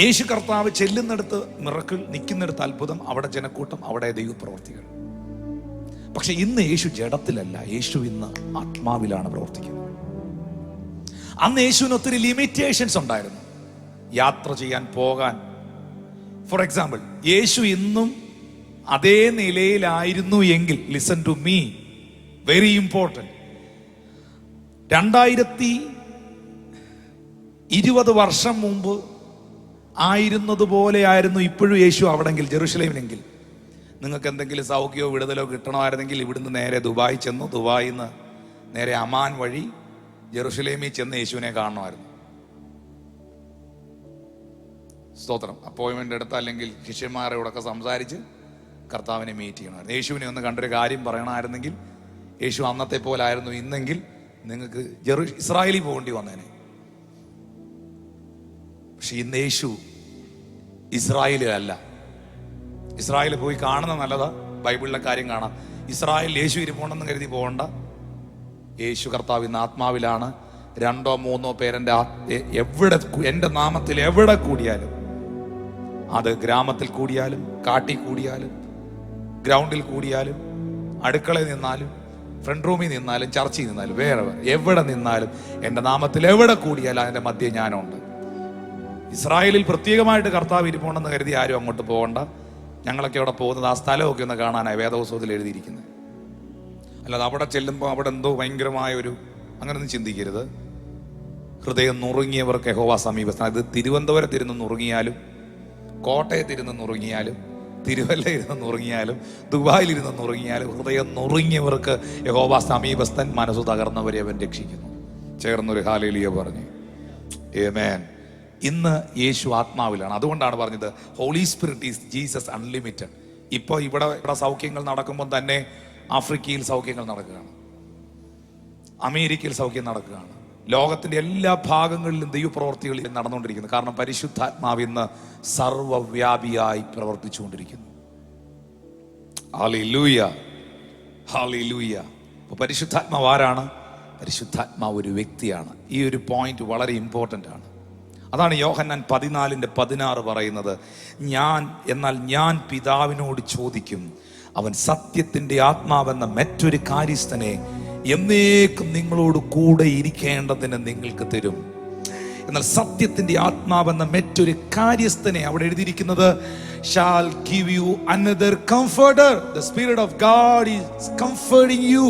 യേശു കർത്താവ് ചെല്ലുന്നിടത്ത് മിറക്കിൾ, നിൽക്കുന്നിടത്ത് അത്ഭുതം, അവിടെ ജനക്കൂട്ടം, അവിടെ ദൈവപ്രവർത്തികൾ. പക്ഷെ ഇന്ന് യേശു ജഡത്തിലല്ല, യേശു ഇന്ന് ആത്മാവിലാണ് പ്രവർത്തിക്കുന്നത്. അന്ന് യേശുവിന് ഒത്തിരി ലിമിറ്റേഷൻസ് ഉണ്ടായിരുന്നു. യാത്ര ചെയ്യാൻ, പോകാൻ. ഫോർ എക്സാമ്പിൾ, യേശു ഇന്നും അതേ നിലയിലായിരുന്നു എങ്കിൽ, listen to me, very important, 2020 വർഷം മുമ്പ് ആയിരുന്നതുപോലെ ആയിരുന്നു ഇപ്പോഴും യേശു അവിടെങ്കിൽ, ജെറുസലേമിലെങ്കിൽ. നിങ്ങൾക്ക് എന്തെങ്കിലും സൗഖ്യമോ വിടുതലോ കിട്ടണമായിരുന്നെങ്കിൽ ഇവിടുന്ന് നേരെ ദുബായ് ചെന്നു, ദുബായിൽ നിന്ന് നേരെ അമാൻ വഴി ജെറുസലേമിൽ ചെന്ന് യേശുവിനെ കാണണമായിരുന്നു. സ്തോത്രം. അപ്പോയിൻമെന്റ് എടുത്ത, അല്ലെങ്കിൽ ശിഷ്യന്മാരോടൊക്കെ സംസാരിച്ച് കർത്താവിനെ മീറ്റ് ചെയ്യണമായിരുന്നു. യേശുവിനെ ഒന്ന് കണ്ടൊരു കാര്യം പറയണമായിരുന്നെങ്കിൽ, യേശു അന്നത്തെ പോലെ ആയിരുന്നു ഇന്നെങ്കിൽ നിങ്ങൾക്ക് ഇസ്രായേലിൽ പോകേണ്ടി വന്നേനെ. പക്ഷെ ഇന്ന് യേശു ഇസ്രായേലിലല്ല. ഇസ്രായേൽ പോയി കാണുന്ന നല്ലതാ, ബൈബിളിലെ കാര്യം കാണാം. ഇസ്രായേൽ യേശു ഇരിപ്പുണ്ടെന്ന് കരുതി പോകണ്ട. യേശു കർത്താവ് ഇന്ന് ആത്മാവിലാണ്. 2-3 പേരെൻ്റെ എൻ്റെ നാമത്തിൽ എവിടെ കൂടിയാലും, അത് ഗ്രാമത്തിൽ കൂടിയാലും, കാട്ടിൽ കൂടിയാലും, ഗ്രൗണ്ടിൽ കൂടിയാലും, അടുക്കളയിൽ നിന്നാലും, ഫ്രണ്ട് റൂമിൽ നിന്നാലും, ചർച്ചിൽ നിന്നാലും, വേറെ എവിടെ നിന്നാലും, എൻ്റെ നാമത്തിൽ എവിടെ കൂടിയാലും അതിൻ്റെ മധ്യേ ഞാനുണ്ട്. ഇസ്രായേലിൽ പ്രത്യേകമായിട്ട് കർത്താവ് ഇരിപ്പുണ്ടെന്ന് കരുതി ആരും അങ്ങോട്ട് പോകണ്ട. ഞങ്ങളൊക്കെ അവിടെ പോകുന്നത് ആ സ്ഥലമൊക്കെ ഒന്ന് കാണാനായി വേദപുസ്തകത്തിൽ എഴുതിയിരിക്കുന്നത്. അല്ലാതെ അവിടെ ചെല്ലുമ്പോൾ അവിടെ എന്തോ ഭയങ്കരമായ അങ്ങനെയൊന്നും ചിന്തിക്കരുത്. ഹൃദയം നുറുങ്ങിയവർക്ക് യഹോവ സമീപസ്ഥ. ഇത് തിരുവനന്തപുരത്തിരുന്ന് നുറുങ്ങിയാലും, കോട്ടയത്തിരുന്ന് നുറുങ്ങിയാലും, തിരുവല്ലയിരുന്ന് നുറുങ്ങിയാലും, ദുബായിലിരുന്ന് നുറുങ്ങിയാലും, ഹൃദയം നുറുങ്ങിയവർക്ക് യഹോവ സമീപസ്ഥൻ. മനസ്സു തകർന്നവരെ അവൻ രക്ഷിക്കുന്നു. ചേർന്നൊരു ഹല്ലേലൂയ പറഞ്ഞു. ആമേൻ. ഇന്ന് യേശു ആത്മാവിലാണ്. അതുകൊണ്ടാണ് പറഞ്ഞത് Holy Spirit is Jesus unlimited. ഇപ്പോൾ ഇവിടെ സൗഖ്യങ്ങൾ നടക്കുമ്പോൾ തന്നെ ആഫ്രിക്കയിൽ സൗഖ്യങ്ങൾ നടക്കുകയാണ്, അമേരിക്കയിൽ സൗഖ്യം നടക്കുകയാണ്, ലോകത്തിന്റെ എല്ലാ ഭാഗങ്ങളിലും ദൈവപ്രവർത്തികൾ നടന്നുകൊണ്ടിരിക്കുന്നു. കാരണം പരിശുദ്ധാത്മാവ് ഇന്ന് സർവവ്യാപിയായി പ്രവർത്തിച്ചുകൊണ്ടിരിക്കുന്നു. Hallelujah, hallelujah. അപ്പോൾ പരിശുദ്ധാത്മാവ് ആരാണ്? പരിശുദ്ധാത്മാവ് ഒരു വ്യക്തിയാണ്. ഈ ഒരു പോയിന്റ് വളരെ ഇമ്പോർട്ടൻ്റ് ആണ്. അതാണ് യോഹന്നാൻ 14:16 പറയുന്നത്, എന്നാൽ ഞാൻ പിതാവിനോട് ചോദിക്കും, അവൻ സത്യത്തിന്റെ ആത്മാവെന്ന മറ്റൊരു കാര്യസ്ഥനെ എന്നേക്കും നിങ്ങളോട് കൂടെ ഇരിക്കേണ്ടതിന് നിങ്ങൾക്ക് തരും. എന്നാൽ സത്യത്തിന്റെ ആത്മാവെന്ന മറ്റൊരു കാര്യസ്ഥനെ, അവിടെ എഴുതിയിരിക്കുന്നത് shall give you another comforter. The Spirit of God is comforting you.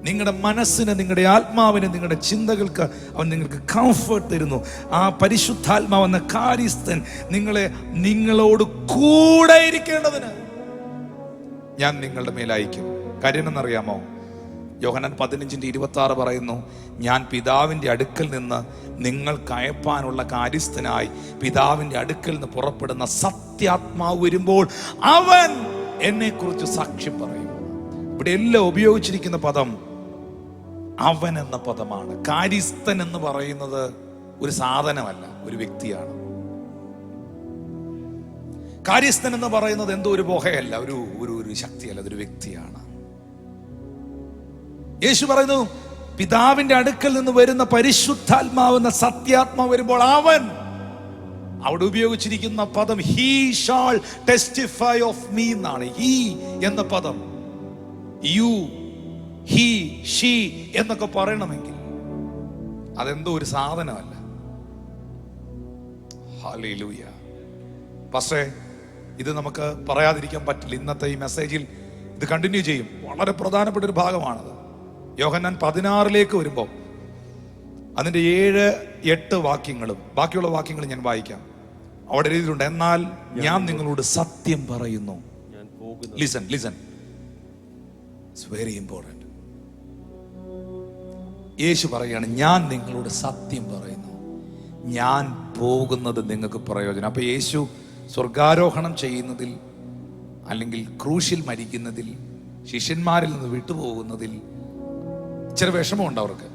നിങ്ങളുടെ മനസ്സിന്, നിങ്ങളുടെ ആത്മാവിന്, നിങ്ങളുടെ ചിന്തകൾക്ക് അവൻ നിങ്ങൾക്ക് കംഫർട്ട് തരുന്നു. ആ പരിശുദ്ധാത്മാവെന്ന കാര്യസ്ഥൻ നിങ്ങളോട് കൂടെ ഇരിക്കേണ്ടതിന് ഞാൻ നിങ്ങളുടെ മേൽ അയക്കും. കാര്യം എന്നറിയാമോ? യോഹന്നാൻ 15:26 പറയുന്നു, ഞാൻ പിതാവിൻ്റെ അടുക്കൽ നിന്ന് നിങ്ങൾക്ക് അയപ്പാനുള്ള കാര്യസ്ഥനായി പിതാവിൻ്റെ അടുക്കൽ നിന്ന് പുറപ്പെടുന്ന സത്യാത്മാവ് വരുമ്പോൾ അവൻ എന്നെ കുറിച്ച് സാക്ഷ്യം പറയും. ഇവിടെ എല്ലാം ഉപയോഗിച്ചിരിക്കുന്ന പദം അവൻ എന്ന പദമാണ്. കാര്യസ്ഥൻ എന്ന് പറയുന്നത് ഒരു സാധനമല്ല, ഒരു വ്യക്തിയാണ്. കാര്യസ്ഥൻ എന്ന് പറയുന്നത് എന്തോ ഒരു ബോഹയല്ല, ഒരു ശക്തിയല്ല, അതൊരു വ്യക്തിയാണ്. യേശു പറയുന്നു, പിതാവിന്റെ അടുക്കൽ നിന്ന് വരുന്ന പരിശുദ്ധാത്മാവെന്ന സത്യാത്മാവ് വരുമ്പോൾ അവൻ, അവിടെ ഉപയോഗിച്ചിരിക്കുന്ന പദം he shall testify of me എന്നാണ്. ഹീ എന്ന പദം യു, ഹീ, ഷീ എന്നൊക്കെ പറയണമെങ്കിൽ അതെന്തോ ഒരു സാധനമല്ല. ഹല്ലേലൂയ. പക്ഷേ ഇത് നമുക്ക് പറയാതിരിക്കാൻ പറ്റില്ല. ഇന്നത്തെ ഈ മെസ്സേജിൽ ഇത് കണ്ടിന്യൂ ചെയ്യും. വളരെ പ്രധാനപ്പെട്ട ഒരു ഭാഗമാണത്. യോഹന്നാൻ 16 വരുമ്പോൾ അതിൻ്റെ 7-8 വാക്യങ്ങളും ബാക്കിയുള്ള വാക്യങ്ങളും ഞാൻ വായിക്കാം. അവിടെ എഴുതിയിട്ടുണ്ട്, എന്നാൽ ഞാൻ നിങ്ങളോട് സത്യം പറയുന്നു. Listen, it's very important. യേശു പറയാണ്, ഞാൻ നിങ്ങളോട് സത്യം പറയുന്നു, ഞാൻ പോകുന്നത് നിങ്ങൾക്ക് പ്രയോജനം. അപ്പൊ യേശു സ്വർഗാരോഹണം ചെയ്യുന്നതിൽ, അല്ലെങ്കിൽ ക്രൂശിൽ മരിക്കുന്നതിൽ, ശിഷ്യന്മാരിൽ നിന്ന് വിട്ടുപോകുന്നതിൽ ഇച്ചിരി വിഷമമുണ്ട് അവർക്ക്.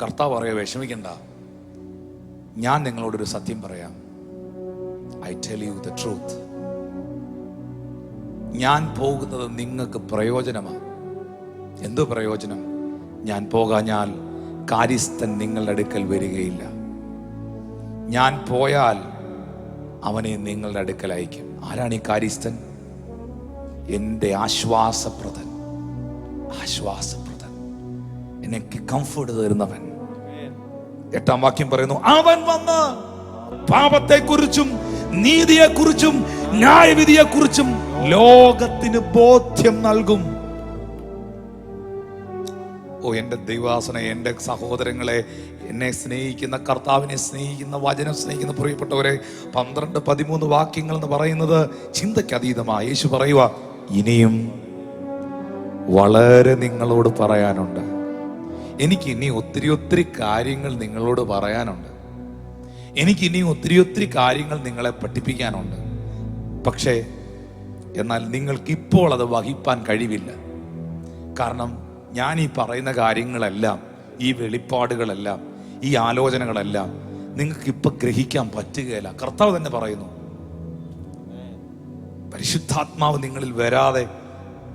കർത്താവ് പറയാ, വിഷമിക്കണ്ട, ഞാൻ നിങ്ങളോടൊരു സത്യം പറയാം. I tell you the truth. ഞാൻ പോകുന്നത് നിങ്ങൾക്ക് പ്രയോജനമാണ്. എന്തു പ്രയോജനം? ഞാൻ പോകാഞ്ഞാൽ കാര്യസ്ഥൻ നിങ്ങളുടെ അടുക്കൽ വരികയില്ല. ഞാൻ പോയാൽ അവനെ നിങ്ങളുടെ അടുക്കൽ അയക്കും. ആരാണ് ഈ കാര്യസ്ഥൻ? എൻ്റെ ആശ്വാസപ്രദൻ, എനിക്ക് കംഫർട്ട് തരുന്നവൻ. 8-ാം വാക്യം പറയുന്നു, അവൻ വന്ന് പാപത്തെക്കുറിച്ചും നീതിയെക്കുറിച്ചും ന്യായവിധിയെക്കുറിച്ചും ലോകത്തിന് ബോധ്യം നൽകും. ഓ എൻ്റെ ദൈവാസന, എൻ്റെ സഹോദരങ്ങളെ, എന്നെ സ്നേഹിക്കുന്ന, കർത്താവിനെ സ്നേഹിക്കുന്ന, വചനം സ്നേഹിക്കുന്ന പ്രിയപ്പെട്ടവരെ, 12-13 വാക്യങ്ങൾ എന്ന് പറയുന്നത് ചിന്തയ്ക്കതീതമാണ്. യേശു പറയുക, ഇനിയും വളരെ നിങ്ങളോട് പറയാനുണ്ട്. എനിക്ക് ഇനി ഒത്തിരി കാര്യങ്ങൾ നിങ്ങളോട് പറയാനുണ്ട്. എനിക്ക് ഇനി ഒത്തിരി കാര്യങ്ങൾ നിങ്ങളെ പഠിപ്പിക്കാനുണ്ട്. പക്ഷേ എന്നാൽ നിങ്ങൾക്ക് ഇപ്പോൾ അത് വഹിപ്പാൻ കഴിവില്ല. കാരണം ഞാൻ ഈ പറയുന്ന കാര്യങ്ങളെല്ലാം, ഈ വെളിപ്പാടുകളെല്ലാം, ഈ ആലോചനകളെല്ലാം നിങ്ങൾക്ക് ഇപ്പൊ ഗ്രഹിക്കാൻ പറ്റുകയില്ല. കർത്താവ് തന്നെ പറയുന്നു, പരിശുദ്ധാത്മാവ് നിങ്ങളിൽ വരാതെ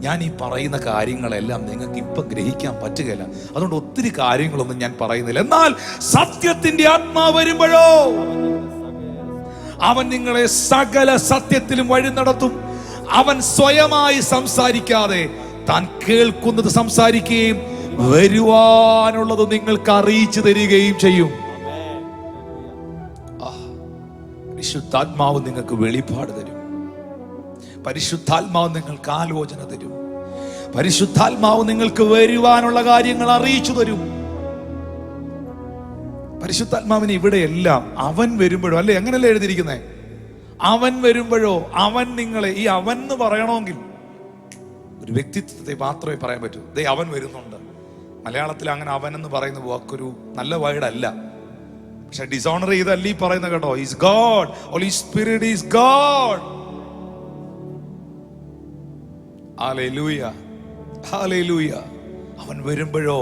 ഞാൻ ഈ പറയുന്ന കാര്യങ്ങളെല്ലാം നിങ്ങൾക്ക് ഇപ്പൊ ഗ്രഹിക്കാൻ പറ്റുകയില്ല. അതുകൊണ്ട് ഒത്തിരി കാര്യങ്ങളൊന്നും ഞാൻ പറയുന്നില്ല. എന്നാൽ സത്യത്തിന്റെ ആത്മാവ് വരുമ്പോഴോ അവൻ നിങ്ങളെ സകല സത്യത്തിലും വഴി നടത്തും. അവൻ സ്വയമായി സംസാരിക്കാതെ താൻ കേൾക്കുന്നത് സംസാരിക്കുകയും വരുവാനുള്ളത് നിങ്ങൾക്ക് അറിയിച്ചു തരികയും ചെയ്യും. പരിശുദ്ധാത്മാവ് നിങ്ങൾക്ക് വെളിപാട് തരും. പരിശുദ്ധാത്മാവ് നിങ്ങൾക്ക് ആലോചന തരും. പരിശുദ്ധാത്മാവ് നിങ്ങൾക്ക് വരുവാനുള്ള കാര്യങ്ങൾ അറിയിച്ചു തരും. പരിശുദ്ധാത്മാവിന് ഇവിടെയെല്ലാം അവൻ വരുമ്പോഴോ, അല്ലെ എങ്ങനെയല്ലേ എഴുതിയിരിക്കുന്നേ? അവൻ വരുമ്പോഴോ, അവൻ നിങ്ങളെ, ഈ അവൻ എന്ന് പറയണമെങ്കിൽ ഒരു വ്യക്തിത്വത്തെ മാത്രമേ പറയാൻ പറ്റൂ. ദേ അവൻ വരുന്നുണ്ട്. മലയാളത്തിൽ അങ്ങനെ അവൻ എന്ന് പറയുന്ന വാക്കൊരു നല്ല വേർഡല്ല. പക്ഷെ ഡിസോണർ ചെയ്തല്ല ഈ പറയുന്ന കേട്ടോ. Is God, Holy Spirit is God. Hallelujah, hallelujah. അവൻ വരുമ്പോഴോ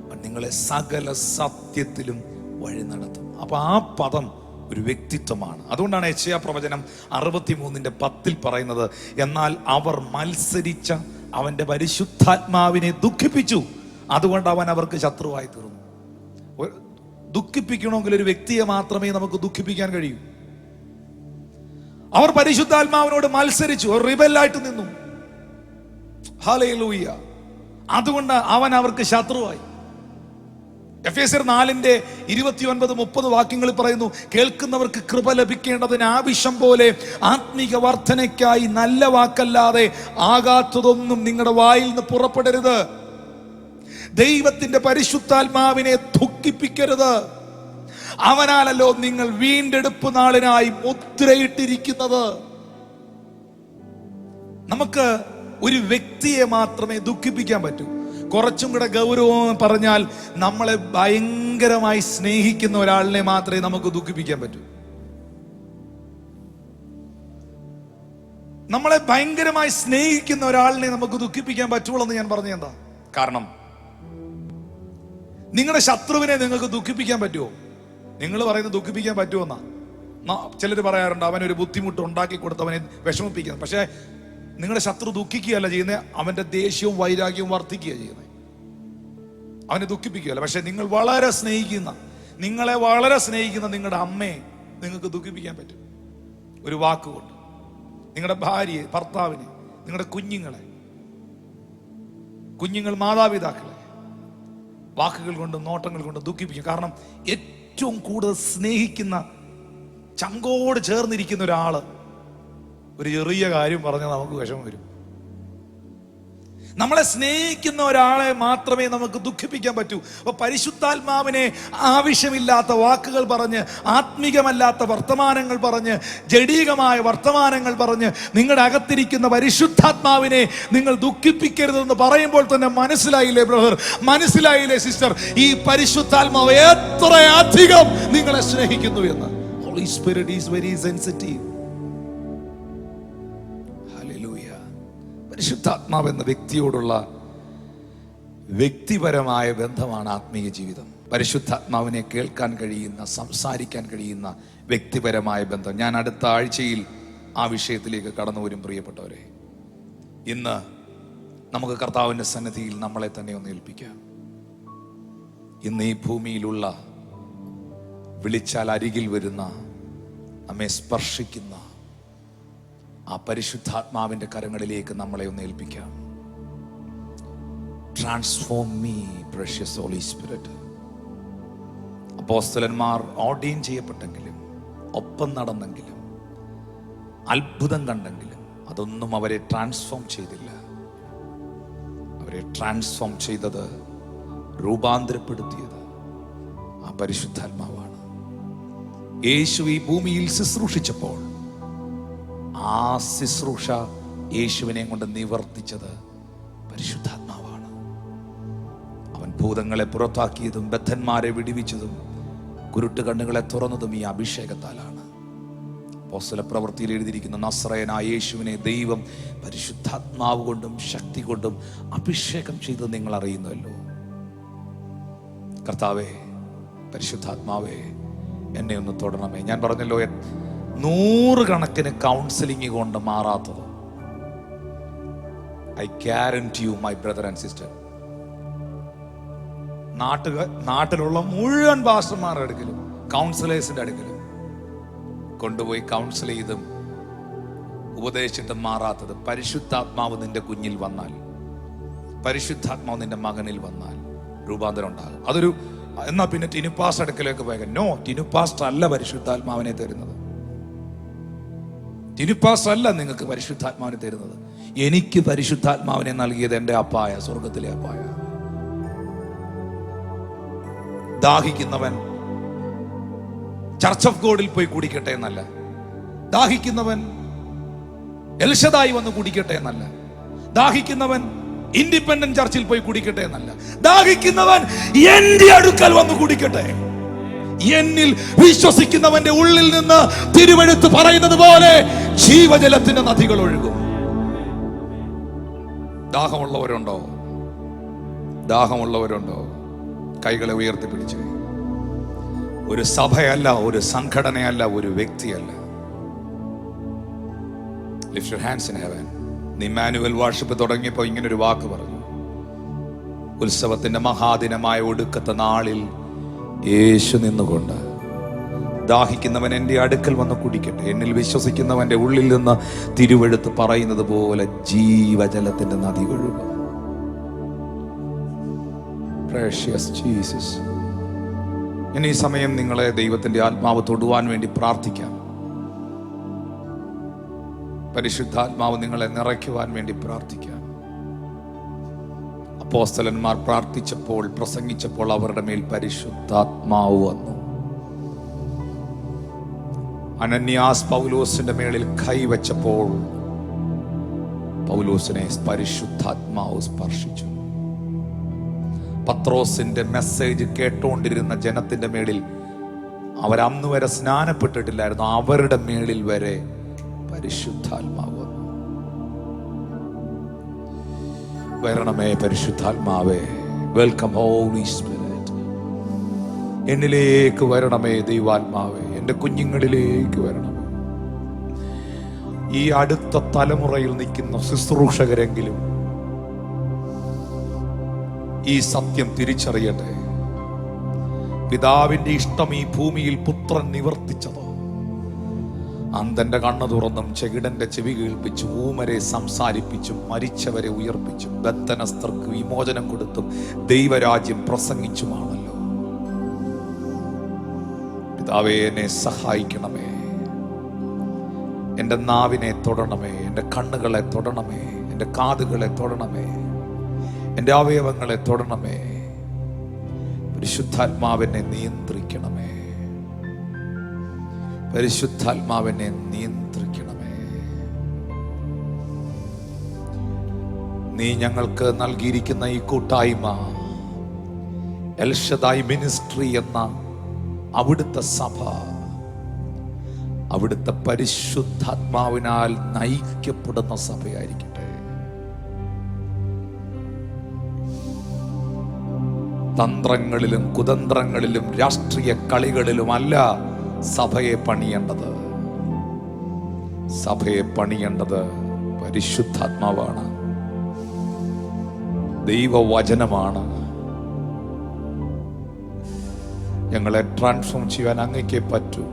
അവൻ നിങ്ങളെ സകല സത്യത്തിലും വഴി നടത്തും. അപ്പൊ ആ പദം ഒരു വ്യക്തിത്വമാണ്. അതുകൊണ്ടാണ് യെശയ്യാ പ്രവചനം 63:10 പറയുന്നത്, എന്നാൽ അവർ മത്സരിച്ച അവന്റെ പരിശുദ്ധാത്മാവിനെ ദുഃഖിപ്പിച്ചു, അതുകൊണ്ട് അവൻ അവർക്ക് ശത്രുവായി തീർന്നു. ദുഃഖിപ്പിക്കണമെങ്കിൽ ഒരു വ്യക്തിയെ മാത്രമേ നമുക്ക് ദുഃഖിപ്പിക്കാൻ കഴിയൂ. അവർ പരിശുദ്ധാത്മാവിനോട് മത്സരിച്ചു, അവർ റിബലായിട്ട് നിന്നു. ഹല്ലേലൂയ. അതുകൊണ്ട് അവൻ അവർക്ക് ശത്രുവായി. എഫേസ്യർ 4:29-30 വാക്യങ്ങളിൽ പറയുന്നു, കേൾക്കുന്നവർക്ക് കൃപ ലഭിക്കേണ്ടതിന് ആവശ്യം പോലെ ആത്മീക വർധനയ്ക്കായി നല്ല വാക്കല്ലാതെ ആകാത്തതൊന്നും നിങ്ങളുടെ വായിൽ നിന്ന് പുറപ്പെടരുത്. ദൈവത്തിന്റെ പരിശുദ്ധാത്മാവിനെ ദുഃഖിപ്പിക്കരുത്. അവനാലല്ലോ നിങ്ങൾ വീണ്ടെടുപ്പ് നാളിനായി മുദ്രയിട്ടിരിക്കുന്നത്. നമുക്ക് ഒരു വ്യക്തിയെ മാത്രമേ ദുഃഖിപ്പിക്കാൻ പറ്റൂ. കുറച്ചും കൂടെ ഗൗരവം പറഞ്ഞാൽ നമ്മളെ ഭയങ്കരമായി സ്നേഹിക്കുന്ന ഒരാളിനെ മാത്രമേ നമുക്ക് ദുഃഖിപ്പിക്കാൻ പറ്റൂ. നമ്മളെ ഭയങ്കരമായി സ്നേഹിക്കുന്ന ഒരാളിനെ നമുക്ക് ദുഃഖിപ്പിക്കാൻ പറ്റുള്ളൂ എന്ന് ഞാൻ പറഞ്ഞ എന്താ കാരണം? നിങ്ങളുടെ ശത്രുവിനെ നിങ്ങൾക്ക് ദുഃഖിപ്പിക്കാൻ പറ്റുമോ? നിങ്ങൾ പറയുന്നത് ദുഃഖിപ്പിക്കാൻ പറ്റുമോ? ചിലർ പറയാറുണ്ട് അവനൊരു ബുദ്ധിമുട്ട് ഉണ്ടാക്കി കൊടുത്തവനെ വിഷമിപ്പിക്കുന്നത്. പക്ഷെ നിങ്ങളുടെ ശത്രു ദുഃഖിക്കുകയല്ല ചെയ്യുന്നത്, അവന്റെ ദേഷ്യവും വൈരാഗ്യവും വർദ്ധിക്കുകയാണ് ചെയ്യുന്നത്. അവനെ ദുഃഖിപ്പിക്കുകയല്ല. പക്ഷെ നിങ്ങൾ വളരെ സ്നേഹിക്കുന്ന, നിങ്ങളെ വളരെ സ്നേഹിക്കുന്ന നിങ്ങളുടെ അമ്മയെ നിങ്ങൾക്ക് ദുഃഖിപ്പിക്കാൻ പറ്റും ഒരു വാക്കുകൊണ്ട്. നിങ്ങളുടെ ഭാര്യയെ, ഭർത്താവിനെ, നിങ്ങളുടെ കുഞ്ഞുങ്ങൾ മാതാപിതാക്കളെ വാക്കുകൾ കൊണ്ടും നോട്ടങ്ങൾ കൊണ്ടും ദുഃഖിപ്പിക്കും. കാരണം ഏറ്റവും കൂടുതൽ സ്നേഹിക്കുന്ന, ചങ്കോട് ചേർന്നിരിക്കുന്ന ഒരാള് ഒരു ചെറിയ കാര്യം പറഞ്ഞാൽ നമുക്ക് വിഷമം വരും. നമ്മളെ സ്നേഹിക്കുന്ന ഒരാളെ മാത്രമേ നമുക്ക് ദുഃഖിപ്പിക്കാൻ പറ്റൂ. അപ്പൊ പരിശുദ്ധാത്മാവിനെ ആവശ്യമില്ലാത്ത വാക്കുകൾ പറഞ്ഞ്, ആത്മീകമല്ലാത്ത വർത്തമാനങ്ങൾ പറഞ്ഞ്, ജഡീകമായ വർത്തമാനങ്ങൾ പറഞ്ഞ് നിങ്ങളുടെ അകത്തിരിക്കുന്ന പരിശുദ്ധാത്മാവിനെ നിങ്ങൾ ദുഃഖിപ്പിക്കരുതെന്ന് പറയുമ്പോൾ തന്നെ മനസ്സിലായില്ലേ ബ്രദർ, മനസ്സിലായില്ലേ സിസ്റ്റർ, ഈ പരിശുദ്ധാത്മാവ് എത്രയധികം നിങ്ങളെ സ്നേഹിക്കുന്നു എന്ന്. Holy Spirit is very sensitive. പരിശുദ്ധാത്മാവ് എന്ന വ്യക്തിയോടുള്ള വ്യക്തിപരമായ ബന്ധമാണ് ആത്മീയ ജീവിതം. പരിശുദ്ധാത്മാവിനെ കേൾക്കാൻ കഴിയുന്ന, സംസാരിക്കാൻ കഴിയുന്ന വ്യക്തിപരമായ ബന്ധം. ഞാൻ അടുത്ത ആഴ്ചയിൽ ആ വിഷയത്തിലേക്ക് കടന്നു വരും. പ്രിയപ്പെട്ടവരെ, ഇന്ന് നമുക്ക് കർത്താവിൻ്റെ സന്നിധിയിൽ നമ്മളെ തന്നെ ഒന്ന് ഏൽപ്പിക്കാം. ഇന്ന് ഈ ഭൂമിയിലുള്ള, വിളിച്ചാൽ അരികിൽ വരുന്ന, നമ്മെ സ്പർശിക്കുന്ന ആ പരിശുദ്ധാത്മാവിന്റെ കരങ്ങളിലേക്ക് നമ്മളെ ഒന്ന് ഏൽപ്പിക്കാം. Transform me precious Holy Spirit. അപ്പോസ്തലന്മാർ ഓർഡൈൻ ചെയ്യപ്പെട്ടെങ്കിലും, ഒപ്പം നടന്നെങ്കിലും, അത്ഭുതം കണ്ടെങ്കിലും അതൊന്നും അവരെ ട്രാൻസ്ഫോം ചെയ്തില്ല. അവരെ ട്രാൻസ്ഫോം ചെയ്തത്, രൂപാന്തരപ്പെടുത്തിയത് ആ പരിശുദ്ധാത്മാവാണ്. യേശു ഈ ഭൂമിയിൽ ശുശ്രൂഷിച്ചപ്പോൾ ആ ശുശ്രൂഷ യേശുവിനെ കൊണ്ട് നിവർത്തിച്ചത് പരിശുദ്ധാത്മാവാണ്. അവൻ ഭൂതങ്ങളെ പുറത്താക്കിയതും ബദ്ധന്മാരെ വിടുവിച്ചതും കുരുട്ട് കണ്ണുകളെ തുറന്നതും ഈ അഭിഷേകത്താലാണ്. അപ്പോസ്തല പ്രവൃത്തിയിൽ എഴുതിയിരിക്കുന്ന നസ്രയനായ യേശുവിനെ ദൈവം പരിശുദ്ധാത്മാവ് കൊണ്ടും ശക്തി കൊണ്ടും അഭിഷേകം ചെയ്തത് നിങ്ങൾ അറിയുന്നല്ലോ. കർത്താവേ, പരിശുദ്ധാത്മാവേ, എന്നെ ഒന്ന് തൊടണമേ. ഞാൻ പറഞ്ഞല്ലോ, 100 കണക്കിന് കൗൺസിലിംഗ് കൊണ്ട് മാറാത്തത്, I guarantee you, my brother and sister, നാട്ടിലുള്ള മുഴുവൻ പാസ്റ്റർമാരുടെ അടുക്കലും കൗൺസിലേഴ്സിന്റെ അടുക്കലും കൊണ്ടുപോയി കൗൺസിൽ ചെയ്തും ഉപദേശിച്ചിട്ടും മാറാത്തത്, പരിശുദ്ധാത്മാവ് നിന്റെ കുഞ്ഞിൽ വന്നാൽ, പരിശുദ്ധാത്മാവ് നിന്റെ മകനിൽ വന്നാൽ രൂപാന്തരം ഉണ്ടാകും. അതൊരു എന്നാ പിന്നെ ടിനുപാസ്റ്റ് അടുക്കലേക്ക് പോയ നോ, ടിനുപാസ്റ്റ് അല്ല പരിശുദ്ധാത്മാവിനെ തരുന്നത്. ടിനുപാസ്റ്റ് അല്ല നിങ്ങൾക്ക് പരിശുദ്ധാത്മാവിനെ തരുന്നത്. എനിക്ക് പരിശുദ്ധാത്മാവിനെ നൽകിയത് എൻ്റെ അപ്പായ, സ്വർഗത്തിലെ അപ്പായ. ദാഹിക്കുന്നവൻ ചർച്ച് ഓഫ് ഗോഡിൽ പോയി കുടിക്കട്ടെ എന്നല്ല, ദാഹിക്കുന്നവൻ എൽഷദായി വന്ന് കുടിക്കട്ടെ എന്നല്ല, ദാഹിക്കുന്നവൻ ഇൻഡിപെൻഡന്റ് ചർച്ചിൽ പോയി കുടിക്കട്ടെ എന്നല്ല, ദാഹിക്കുന്നവൻ എന്റെ അടുക്കൽ വന്ന് കുടിക്കട്ടെ. എന്നിൽ വിശ്വസിക്കുന്നവന്റെ ഉള്ളിൽ നിന്ന് തിരുവെഴുത്ത് പറയുന്നത് പോലെ ജീവജലത്തിന്റെ നദികൾ ഒഴുകും. ദാഹമുള്ളവരുണ്ടോ? ദാഹമുള്ളവരുണ്ടോ? കൈകളെ ഉയർത്തിപ്പിടിച്ച്. ഒരു സഭയല്ല, ഒരു സംഘടനയല്ല, ഒരു വ്യക്തിയല്ല. Lift your hands in heaven. Emmanuel worship തുടങ്ങിയപ്പോൾ ഇങ്ങനൊരു വാക്ക് പറഞ്ഞു. ഉത്സവത്തിന്റെ മഹാദിനമായ ഒടുക്കത്തെ നാളിൽ യേശു നിന്നുകൊണ്ട് ദാഹിക്കുന്നവൻ എൻ്റെ അടുക്കൽ വന്ന് കുടിക്കട്ടെ, എന്നിൽ വിശ്വസിക്കുന്നവന്റെ ഉള്ളിൽ നിന്ന് തിരുവെഴുത്ത് പറയുന്നത് പോലെ ജീവജലത്തിന്റെ നദി ഒഴുകും. Precious Jesus. ഇനി ഈ സമയം നിങ്ങളെ ദൈവത്തിന്റെ ആത്മാവ് തൊടുവാൻ വേണ്ടി പ്രാർത്ഥിക്കാം. പരിശുദ്ധാത്മാവ് നിങ്ങളെ നിറയ്ക്കുവാൻ വേണ്ടി പ്രാർത്ഥിക്കാം. അപ്പോസ്തലന്മാർ പ്രാർത്ഥിച്ചപ്പോൾ, പ്രസംഗിച്ചപ്പോൾ അവരുടെ മേൽ പരിശുദ്ധാത്മാവ് വന്നു. അനന്യാസ് പൗലോസിന്റെ മേളിൽ കൈവച്ചപ്പോൾ പൗലോസിനെ പരിശുദ്ധാത്മാവ് സ്പർശിച്ചു. പത്രോസിന്റെ മെസ്സേജ് കേട്ടോണ്ടിരുന്ന ജനത്തിന്റെ മേളിൽ, അവരന്ന് വരെ സ്നാനപ്പെട്ടിട്ടില്ലായിരുന്നു, അവരുടെ മേളിൽ വരെ പരിശുദ്ധാത്മാവ് വരണമേ. പരിശുദ്ധാത്മാവേ, വെൽക്കം ഹോളി സ്പിരിറ്റ്. എന്നിലേക്ക് വരണമേ ദൈവാത്മാവേ, എൻ്റെ കുഞ്ഞുങ്ങളിലേക്ക് വരണമേ. ഈ അടുത്ത തലമുറയിൽ നിൽക്കുന്ന ശുശ്രൂഷകരെങ്കിലും ഈ സത്യം തിരിച്ചറിയട്ടെ. പിതാവിന്റെ ഇഷ്ടം ഈ ഭൂമിയിൽ പുത്രൻ നിവർത്തിച്ചതോ, അന്ധന്റെ കണ്ണു തുറന്നും ചെകിടന്റെ ചെവി കേൾപ്പിച്ചും ഊമരെ സംസാരിപ്പിച്ചും മരിച്ചവരെ ഉയർപ്പിച്ചും ബദ്ധനസ്ഥർക്ക് വിമോചനം കൊടുത്തും ദൈവരാജ്യം പ്രസംഗിച്ചുമാണല്ലോ. പിതാവേ, എന്നെ സഹായിക്കണമേ. എൻ്റെ നാവിനെ തൊടണമേ, എൻ്റെ കണ്ണുകളെ തൊടണമേ, എൻ്റെ കാതുകളെ തൊടണമേ, എൻ്റെ അവയവങ്ങളെ തൊടണമേ. പരിശുദ്ധാത്മാവിനെ നിയന്ത്രിക്കണമേ. പരിശുദ്ധാത്മാവിനെ നിയന്ത്രിക്കണമേ. നീ ഞങ്ങൾക്ക് നൽകിയിരിക്കുന്ന ഈ കൂട്ടായ്മ, എൽഷദായ് മിനിസ്ട്രി എന്ന അവിടുത്തെ സഭ, അവിടുത്തെ പരിശുദ്ധാത്മാവിനാൽ നയിക്കപ്പെടുന്ന സഭയായിരിക്കട്ടെ. തന്ത്രങ്ങളിലും കുതന്ത്രങ്ങളിലും രാഷ്ട്രീയ കളികളിലുമല്ല സഭയെ പണിയേണ്ടത്. സഭയെ പണിയേണ്ടത് പരിശുദ്ധാത്മാവാണ്, ദൈവവചനമാണ്. ഞങ്ങളെ ട്രാൻസ്ഫോം ചെയ്യാൻ അങ്ങേക്കേ പറ്റൂ.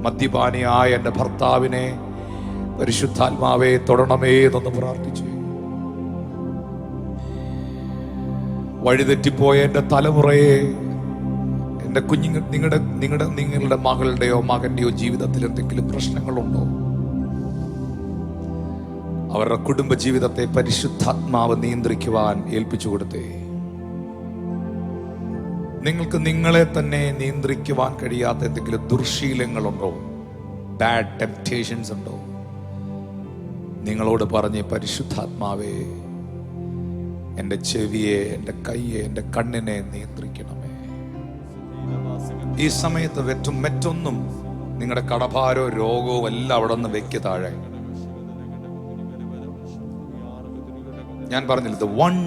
മദ്യപാനിയായ എൻ്റെ ഭർത്താവിനെ പരിശുദ്ധാത്മാവെ തൊടണമേ എന്നൊന്ന് പ്രാർത്ഥിച്ചു. വഴിതെറ്റിപ്പോയ എൻ്റെ തലമുറയെ, എൻ്റെ കുഞ്ഞുങ്ങൾ, നിങ്ങളുടെ മകളുടെയോ മകന്റെയോ ജീവിതത്തിൽ എന്തെങ്കിലും പ്രശ്നങ്ങളുണ്ടോ? അവരുടെ കുടുംബ ജീവിതത്തെ പരിശുദ്ധാത്മാവ് നിയന്ത്രിക്കുവാൻ ഏൽപ്പിച്ചു കൊടുത്തേ. നിങ്ങൾക്ക് നിങ്ങളെ തന്നെ നിയന്ത്രിക്കുവാൻ കഴിയാത്ത എന്തെങ്കിലും ദുർശീലങ്ങളുണ്ടോ? ബാഡ് ടെംപ്റ്റേഷൻസ് ഉണ്ടോ? നിങ്ങളോട് പറഞ്ഞ്, പരിശുദ്ധാത്മാവേ, എൻ്റെ ചെവിയെ, എൻ്റെ കയ്യെ, എൻ്റെ കണ്ണിനെ നിയന്ത്രിക്കണമേ. ഈ സമയത്ത് മറ്റൊന്നും നിങ്ങളുടെ കടഭാരോ രോഗമോ എല്ലാം അവിടെ നിന്ന് വെക്ക് താഴെ. ഞാൻ പറഞ്ഞില്ല, the one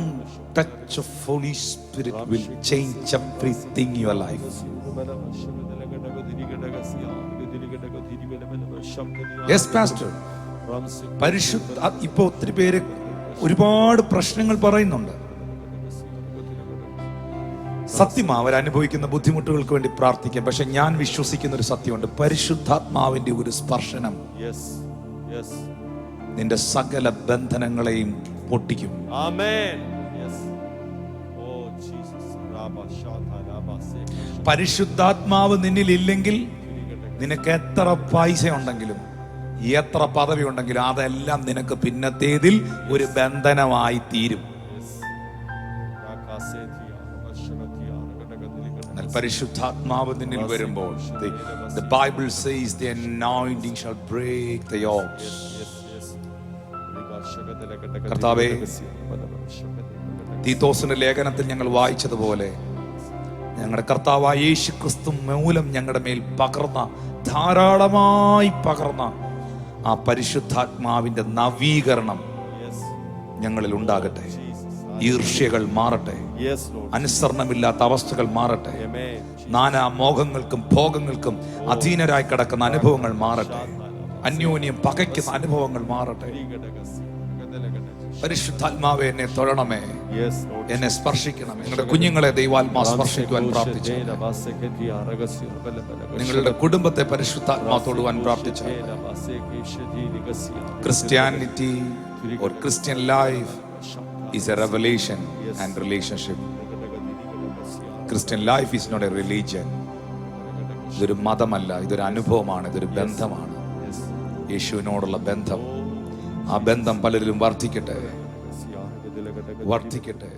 touch of Holy Spirit will change everything in your life. Yes, Pastor. പരിശുദ്ധ, ഇപ്പൊ ഒത്തിരി പേര് ഒരുപാട് പ്രശ്നങ്ങൾ പറയുന്നുണ്ട്. സത്യം അവരനുഭവിക്കുന്ന ബുദ്ധിമുട്ടുകൾക്ക് വേണ്ടി പ്രാർത്ഥിക്കാം. പക്ഷെ ഞാൻ വിശ്വസിക്കുന്ന ഒരു സത്യമുണ്ട്, പരിശുദ്ധാത്മാവിന്റെ ഒരു സ്പർശനം നിന്റെ സകല ബന്ധനങ്ങളെയും പൊട്ടിക്കും. പരിശുദ്ധാത്മാവ് നിന്നിൽ ഇല്ലെങ്കിൽ നിനക്ക് എത്ര പൈസ ഉണ്ടെങ്കിലും എത്ര പദവി ഉണ്ടെങ്കിലും അതെല്ലാം നിനക്ക് പിന്നത്തേതിൽ ഒരു ബന്ധനമായി തീരും. പരിശുദ്ധാത്മാവ് നിന്നിൽ വരുമ്പോൾ the Bible says the anointing shall break the yokes. കർത്താവേ, തീത്തോസിന്റെ ലേഖനത്തിൽ ഞങ്ങൾ വായിച്ചതുപോലെ ഞങ്ങളുടെ കർത്താവായ യേശു ക്രിസ്തു മൂലം ഞങ്ങളുടെ മേൽ പകർന്ന, ധാരാളമായി പകർന്ന ആ പരിശുദ്ധാത്മാവിന്റെ നവീകരണം ഞങ്ങളിൽ ഉണ്ടാകട്ടെ. ഈർഷ്യകൾ മാറട്ടെ, അനുസരണമില്ലാത്ത അവസ്ഥകൾ മാറട്ടെ, നാനാ മോഹങ്ങൾക്കും ഭോഗങ്ങൾക്കും അധീനരായി കിടക്കുന്ന അനുഭവങ്ങൾ മാറട്ടെ, അന്യോന്യം പകയ്ക്കുന്ന അനുഭവങ്ങൾ മാറട്ടെ. പരിശുദ്ധാത്മാവെ, എന്നെ തൊഴണമേ, എന്നെ സ്പർശിക്കണം. നിങ്ങളുടെ കുഞ്ഞുങ്ങളെ ദൈവാത്മാ സ്പർശിക്കുവാൻ പ്രാർത്ഥിച്ചു. നിങ്ങളുടെ കുടുംബത്തെ പരിശുദ്ധാത്മാ തൊടുവാൻ പ്രാർത്ഥിച്ചു. Christianity or Christian life is a revelation and relationship. Christian life is not a religion. ഇതൊരു മതമല്ല, ഇതൊരു അനുഭവമാണ്, ഇതൊരു ബന്ധമാണ്. യേശുവിനോടുള്ള ബന്ധം. ആ ബന്ധം പലരിലും വർദ്ധിക്കട്ടെ, വർദ്ധിക്കട്ടെ.